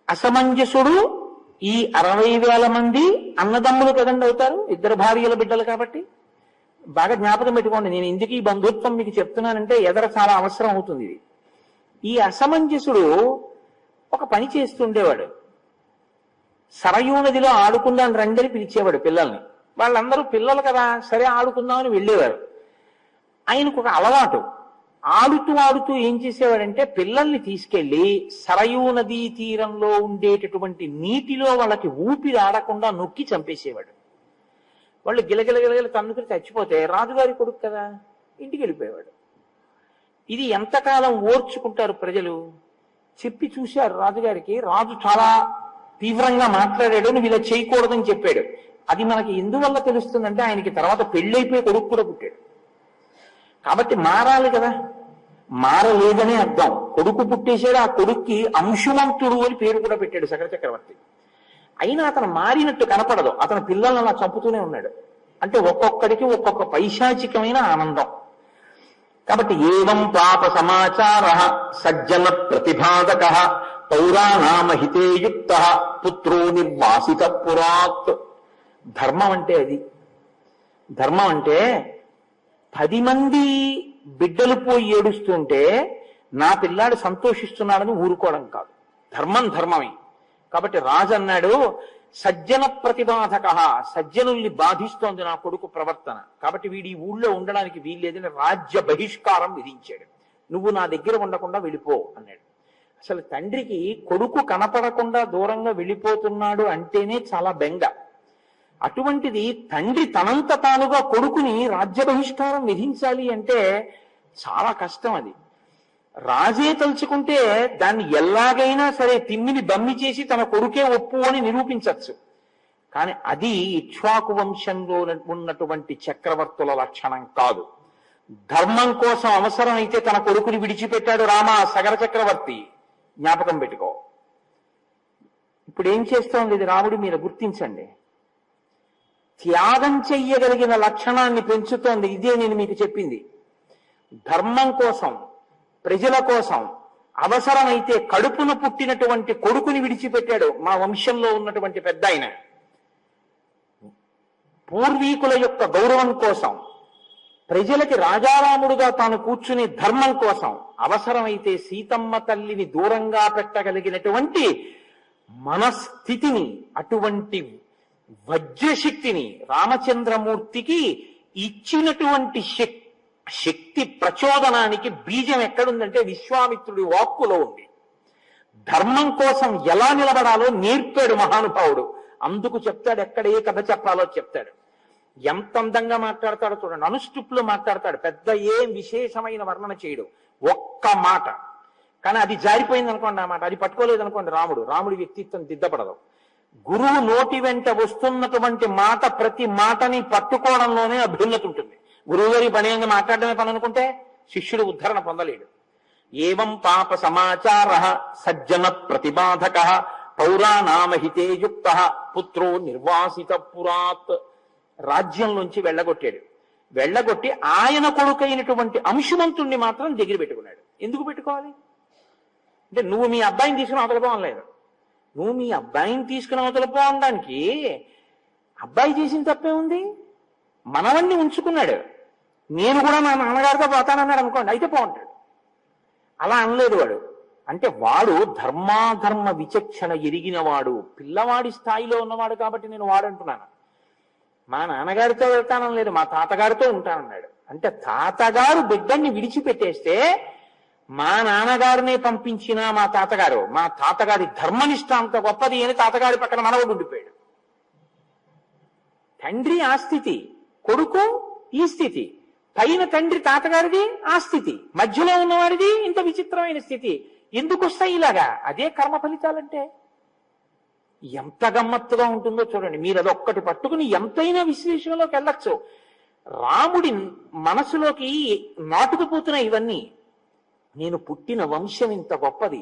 అసమంజసుడు ఈ 60,000 మంది అన్నదమ్ములు కదండి అవుతారు, ఇద్దరు భార్యల బిడ్డలు కాబట్టి. బాగా జ్ఞాపకం పెట్టుకోండి, నేను ఎందుకు ఈ బంధుత్వం మీకు చెప్తున్నానంటే ఎదర చాలా అవసరం అవుతుంది ఇది. ఈ అసమంజసుడు ఒక పని చేస్తుండేవాడు. సరయూ నదిలో ఆడుకుందాం రండి పిలిచేవాడు పిల్లల్ని. వాళ్ళందరూ పిల్లలు కదా, సరే ఆడుకుందామని వెళ్ళేవారు. ఆయనకు ఒక అలవాటు, ఆడుతూ ఏం చేసేవాడంటే పిల్లల్ని తీసుకెళ్లి సరయూ నదీ తీరంలో ఉండేటటువంటి నీటిలో వాళ్ళకి ఊపిరి ఆడకుండా నొక్కి చంపేసేవాడు. వాళ్ళు గిలగిలగిలగిల తన్నుకుని చచ్చిపోతే రాజుగారి కొడుకు కదా, ఇంటికి వెళ్ళిపోయేవాడు. ఇది ఎంతకాలం ఓర్చుకుంటారు ప్రజలు? చెప్పి చూశారు రాజుగారికి. రాజు చాలా తీవ్రంగా మాట్లాడాడు, నువ్వు ఇలా చేయకూడదని చెప్పాడు. అది మనకి ఎందువల్ల తెలుస్తుందంటే ఆయనకి తర్వాత పెళ్ళైపోయి కొడుకు కూడా పుట్టాడు కాబట్టి మారాలి కదా. మారలేదనే అర్థం. కొడుకు పుట్టేశాడు, ఆ కొడుక్కి అంశుమంతుడు అని పేరు కూడా పెట్టాడు శకర చక్రవర్తి. అయినా అతను మారినట్టు కనపడదు, అతని పిల్లల్ని అలా చంపుతూనే ఉన్నాడు. అంటే ఒక్కొక్కడికి ఒక్కొక్క పైశాచికమైన ఆనందం. కాబట్టి ఏవం పాప సమాచార సజ్జన ప్రతిపాదక పౌరాణామహితే యుక్త పుత్రో నిర్వాసిత పురాత్. ధర్మం అంటే అది. ధర్మం అంటే 10 మంది బిడ్డలు పోయి ఏడుస్తుంటే నా పిల్లాడు సంతోషిస్తున్నాడని ఊరుకోవడం కాదు. ధర్మం ధర్మమే. కాబట్టి రాజు అన్నాడు, సజ్జన ప్రతిబాధక, సజ్జనుల్ని బాధిస్తోంది నా కొడుకు ప్రవర్తన, కాబట్టి వీడి ఊళ్ళో ఉండడానికి వీల్లేదని రాజ్య బహిష్కారం విధించాడు. నువ్వు నా దగ్గర ఉండకుండా వెళ్ళిపో అన్నాడు. అసలు తండ్రికి కొడుకు కనపడకుండా దూరంగా వెళ్ళిపోతున్నాడు అంటేనే చాలా బెంగ. అటువంటిది తండ్రి తనంత తానుగా కొడుకుని రాజ్య బహిష్కారం విధించాలి అంటే చాలా కష్టం. అది రాజే తలుచుకుంటే దాన్ని ఎలాగైనా సరే తిమ్మిని బమ్మి చేసి తన కొడుకే ఒప్పు అని నిరూపించవచ్చు. కానీ అది ఇక్ష్వాకు వంశంలో ఉన్నటువంటి చక్రవర్తుల లక్షణం కాదు. ధర్మం కోసం అవసరమైతే తన కొడుకుని విడిచిపెట్టాడు సగర చక్రవర్తి. జ్ఞాపకం పెట్టుకో. ఇప్పుడు ఏం చేస్తోంది ఇది రాముడి మీద గుర్తించండి. త్యాగం చెయ్యగలిగిన లక్షణాన్ని పెంచుతోంది. ఇదే నేను మీకు చెప్పింది. ధర్మం కోసం, ప్రజల కోసం అవసరమైతే కడుపున పుట్టినటువంటి కొడుకుని విడిచిపెట్టాడు. మా వంశంలో ఉన్నటువంటి పెద్ద ఆయన పూర్వీకుల యొక్క గౌరవం కోసం, ప్రజలకి రాజారాముడుగా తాను కూర్చుని ధర్మం కోసం అవసరమైతే సీతమ్మ తల్లిని దూరంగా పెట్టగలిగినటువంటి మనస్థితిని, అటువంటి వజ్రశక్తిని రామచంద్రమూర్తికి ఇచ్చినటువంటి శక్తి ప్రచోదనానికి బీజం ఎక్కడుందంటే విశ్వామిత్రుడి వాక్కులో ఉంది. ధర్మం కోసం ఎలా నిలబడాలో నేర్పాడు మహానుభావుడు. అందుకు చెప్తాడు, ఎక్కడ ఏ కథ చెప్పాలో చెప్తాడు. ఎంత అందంగా మాట్లాడతాడో చూడండి. అనుష్టుప్లో మాట్లాడతాడు, పెద్ద ఏం విశేషమైన వర్ణన చేయడు, ఒక్క మాట. కానీ అది జారిపోయింది అనుకోండి, ఆ మాట అది పట్టుకోలేదు అనుకోండి రాముడి వ్యక్తిత్వం దిద్దపడదు. గురువు నోటి వెంట వస్తున్నటువంటి మాట, ప్రతి మాటని పట్టుకోవడంలోనే అభ్యున్నతి ఉంటుంది. గురువు గారి పని ఏంగా మాట్లాడడమే పని అనుకుంటే శిష్యుడు ఉద్ధరణ పొందలేడు. ఏవం పాప సమాచార సజ్జన ప్రతిబాధక పౌరాణామహితే యుక్త పుత్రో నిర్వాసిత పురాత్. రాజ్యంలోంచి వెళ్ళగొట్టి ఆయన కొడుకైనటువంటి అంశుమంతుణ్ణి మాత్రం దగ్గర పెట్టుకున్నాడు. ఎందుకు పెట్టుకోవాలి అంటే, నువ్వు మీ అబ్బాయిని తీసుకుని అవతలపో అనలేదు. నువ్వు మీ అబ్బాయిని తీసుకుని అవతలపో అనడానికి అబ్బాయి చేసిన తప్పే ఉంది. మనవణ్ణి ఉంచుకున్నాడు. నేను కూడా మా నాన్నగారితో పోతానన్నాడు అనుకోండి, అయితే పోంటాడు. అలా అనలేదు వాడు. అంటే వాడు ధర్మాధర్మ విచక్షణ ఎరిగినవాడు, పిల్లవాడి స్థాయిలో ఉన్నవాడు. కాబట్టి నేను వాడంటున్నాను. మా నాన్నగారితో వెళ్తానని లేదు, మా తాతగారితో ఉంటానన్నాడు. అంటే తాతగారు బిడ్డని విడిచిపెట్టేస్తే మా నాన్నగారినే పంపించినా మా తాతగారి ధర్మనిష్ట అంత గొప్పది అని తాతగారి పక్కన మనవడు ఉండిపోయాడు. తండ్రి ఆ స్థితి, కొడుకు ఈ స్థితి, పైన తండ్రి తాతగారిది ఆ స్థితి, మధ్యలో ఉన్నవాడిది ఇంత విచిత్రమైన స్థితి. ఎందుకు వస్తాయి ఇలాగా? అదే కర్మ ఫలితాలంటే. ఎంత గమ్మత్తుగా ఉంటుందో చూడండి. మీరు అదొక్కటి పట్టుకుని ఎంతైనా విశ్లేషణలోకి వెళ్ళచ్చు. రాముడి మనసులోకి నాటుకుపోతున్న ఇవన్నీ, నేను పుట్టిన వంశం ఇంత గొప్పది,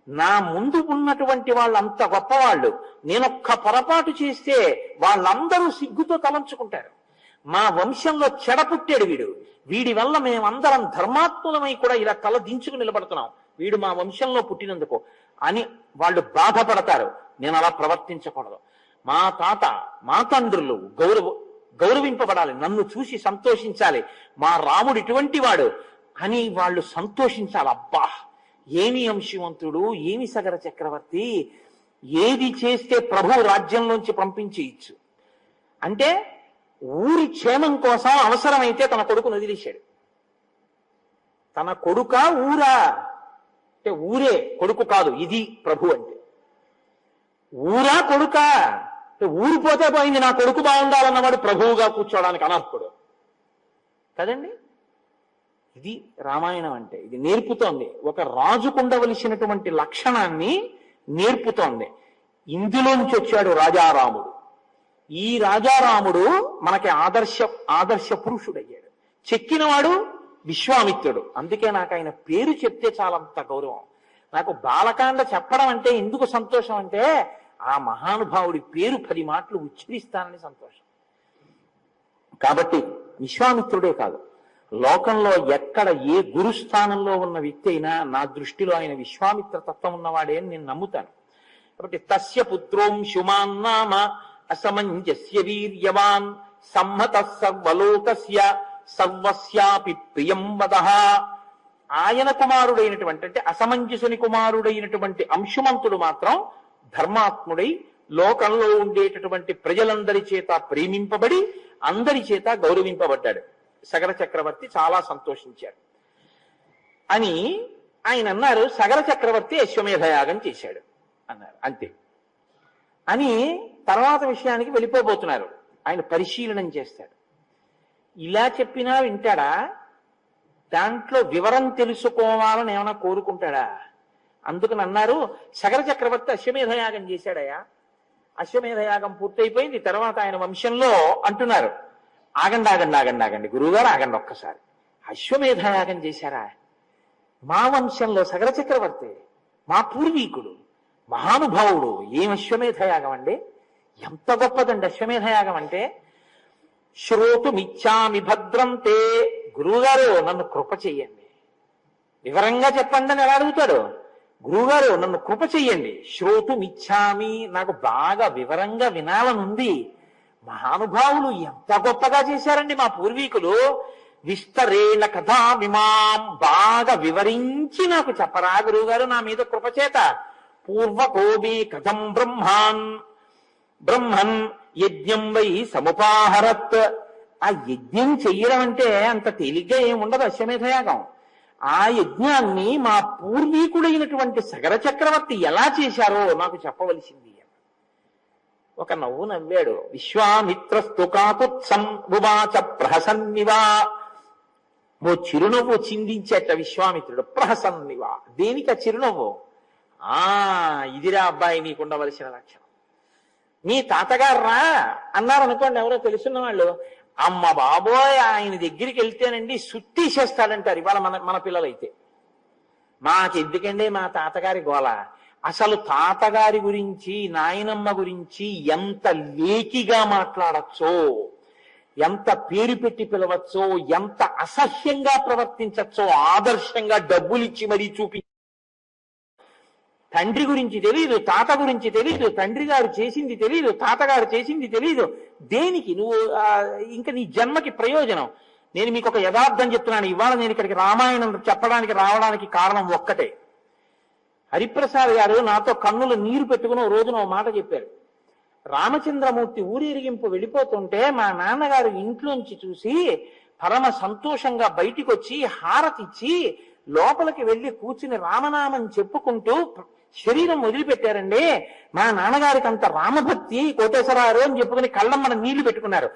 నా ముందు ఉన్నటువంటి వాళ్ళు అంత గొప్పవాళ్ళు, నేనొక్క పొరపాటు చేస్తే వాళ్ళందరూ సిగ్గుతో తలంచుకుంటారు. మా వంశంలో చెడ పుట్టాడు వీడు, వీడి వల్ల మేమందరం ధర్మాత్ములమై కూడా ఇలా తల దించుకు నిలబడుతున్నాం, వీడు మా వంశంలో పుట్టినందుకు అని వాళ్ళు బాధపడతారు. నేను అలా ప్రవర్తించకూడదు, మా తాత మా తండ్రులు గౌరవింపబడాలి, నన్ను చూసి సంతోషించాలి, మా రాముడు ఇటువంటి వాడు అని వాళ్ళు సంతోషించాలి. అబ్బా ఏమి అంశవంతుడు, ఏమి సగర చక్రవర్తి, ఏది చేస్తే ప్రభు రాజ్యంలోంచి పంపించేయచ్చు అంటే ఊరి క్షేమం కోసం అవసరమైతే తన కొడుకును వదిలేశాడు. తన కొడుక ఊరా అంటే ఊరే కొడుకు కాదు, ఇది ప్రభు అంటే. ఊరా కొడుక అంటే ఊరిపోతే పోయింది, నా కొడుకు బాగుండాలన్నవాడు ప్రభువుగా కూర్చోవడానికి అనర్హుడు కదండి. ఇది రామాయణం అంటే. ఇది నేర్పుతోంది, ఒక రాజుకు ఉండవలసినటువంటి లక్షణాన్ని నేర్పుతోంది. ఇందులోంచి వచ్చాడు రాజారాముడు. ఈ రాజారాముడు మనకి ఆదర్శ పురుషుడయ్యాడు. చెక్కినవాడు విశ్వామిత్రుడు. అందుకే నాకు ఆయన పేరు చెప్తే చాలంత గౌరవం. నాకు బాలకాండ చెప్పడం అంటే ఎందుకు సంతోషం అంటే ఆ మహానుభావుడి పేరు 10 మాటలు ఉచ్చరిస్తానని సంతోషం. కాబట్టి విశ్వామిత్రుడే కాదు, లోకంలో ఎక్కడ ఏ గురుస్థానంలో ఉన్న వ్యక్తి అయినా నా దృష్టిలో ఆయన విశ్వామిత్ర తత్వం ఉన్నవాడే అని నేను నమ్ముతాను. కాబట్టి తస్య పుత్రోంశుమాన్ నామ అసమంజస్య వీర్యవాన్ సమ్మత సర్వలోకస్య సర్వస్యాపి ప్రియం వదః. ఆయన కుమారుడైనటువంటి అంటే అసమంజసుని కుమారుడైనటువంటి అంశుమంతుడు మాత్రం ధర్మాత్ముడై లోకంలో ఉండేటటువంటి ప్రజలందరి చేత ప్రేమింపబడి అందరి చేత గౌరవింపబడ్డాడు. సగర చక్రవర్తి చాలా సంతోషించాడు అని ఆయన అన్నారు. సగర చక్రవర్తి అశ్వమేధయాగం చేశాడు అన్నారు, అంతే అని తర్వాత విషయానికి వెళ్ళిపోబోతున్నారు. ఆయన పరిశీలనం చేస్తాడు. ఇలా చెప్పినా వింటాడా? దాంట్లో వివరం తెలుసుకోవాలని ఏమైనా కోరుకుంటాడా? అందుకని అన్నారు, సగర చక్రవర్తి అశ్వమేధయాగం చేశాడయా, అశ్వమేధయాగం పూర్తయిపోయింది. తర్వాత ఆయన వంశంలో అంటున్నారు, ఆగండి ఆగండి ఆగండి ఆగండి గురువుగారు ఆగండి ఒక్కసారి, అశ్వమేధయాగం చేశారా? మా వంశంలో సగర చక్రవర్తి మా పూర్వీకుడు మహానుభావుడు, ఏం అశ్వమేధయాగం అండి, ఎంత గొప్పదండి అశ్వమేధయాగం అంటే. శ్రోతుమిచ్చామి భద్రంతే, గురువుగారు నన్ను కృప చెయ్యండి, వివరంగా చెప్పండి అని ఎలా అడుగుతాడు. గురువుగారు నన్ను కృప చెయ్యండి, శ్రోతుమిచ్చామి, నాకు బాగా వివరంగా వినాలనుంది. మహానుభావులు ఎంత గొప్పగా చేశారండి మా పూర్వీకులు, విస్తరేణ కథా విమాం, బాగా వివరించి నాకు చెప్పరా గురువుగారు నా మీద కృపచేత. పూర్వకోవి కథం బ్రహ్మన్ యజ్ఞం వై సముపాహరత్. ఆ యజ్ఞం చెయ్యడం అంటే అంత తేలిగ్గా ఏముండదు అశ్వమేధయాగం. ఆ యజ్ఞాన్ని మా పూర్వీకుడైనటువంటి సగర చక్రవర్తి ఎలా చేశారో నాకు చెప్పవలసింది. ఒక నవ్వు నవ్వాడు. విశ్వామిత్రస్తు కాకుత్సం ఉవాచ ప్రహసన్నివా. ఓ చిరునవ్వు చిందించేట విశ్వామిత్రుడు. ప్రహసన్నివా, దేనిక చిరునవ్వు? ఇదిరా అబ్బాయి నీకుండవలసిన లక్షణం. మీ తాతగారు రా అన్నారనుకోండి ఎవరో తెలుసున్న వాళ్ళు, అమ్మ బాబోయ్ ఆయన దగ్గరికి వెళ్తేనండి సుత్తీసేస్తాడంటారు ఇవాళ మన పిల్లలైతే. మాకెందుకండి మా తాతగారి గోల. అసలు తాతగారి గురించి నాయనమ్మ గురించి ఎంత లేకిగా మాట్లాడచ్చో, ఎంత పేరు పెట్టి పిలవచ్చో, ఎంత అసహ్యంగా ప్రవర్తించచ్చో ఆదర్శంగా డబ్బులిచ్చి మరీ చూపి. తండ్రి గురించి తెలీదు, తాత గురించి తెలీదు, తండ్రి గారు చేసింది తెలీదు, తాతగారు చేసింది తెలీదు. దేనికి నువ్వు ఇంకా నీ జన్మకి ప్రయోజనం? నేను మీకు ఒక యథార్థం చెప్తున్నాను. ఇవాళ నేను ఇక్కడికి రామాయణం చెప్పడానికి రావడానికి కారణం ఒక్కటే. హరిప్రసాద్ గారు నాతో కన్నులు నీరు పెట్టుకుని ఓ రోజున ఓ మాట చెప్పారు. రామచంద్రమూర్తి ఊరేగింపు వెళ్ళిపోతుంటే మా నాన్నగారు ఇంట్లోంచి చూసి పరమ సంతోషంగా బయటికి వచ్చి హారతిచ్చి లోపలికి వెళ్ళి కూర్చుని రామనామం చెప్పుకుంటూ శరీరం వదిలిపెట్టారండి. మా నాన్నగారికి అంత రామభక్తి కోటేశ్వరారు అని చెప్పుకుని కళ్ళమ్మన నీళ్లు పెట్టుకున్నారు.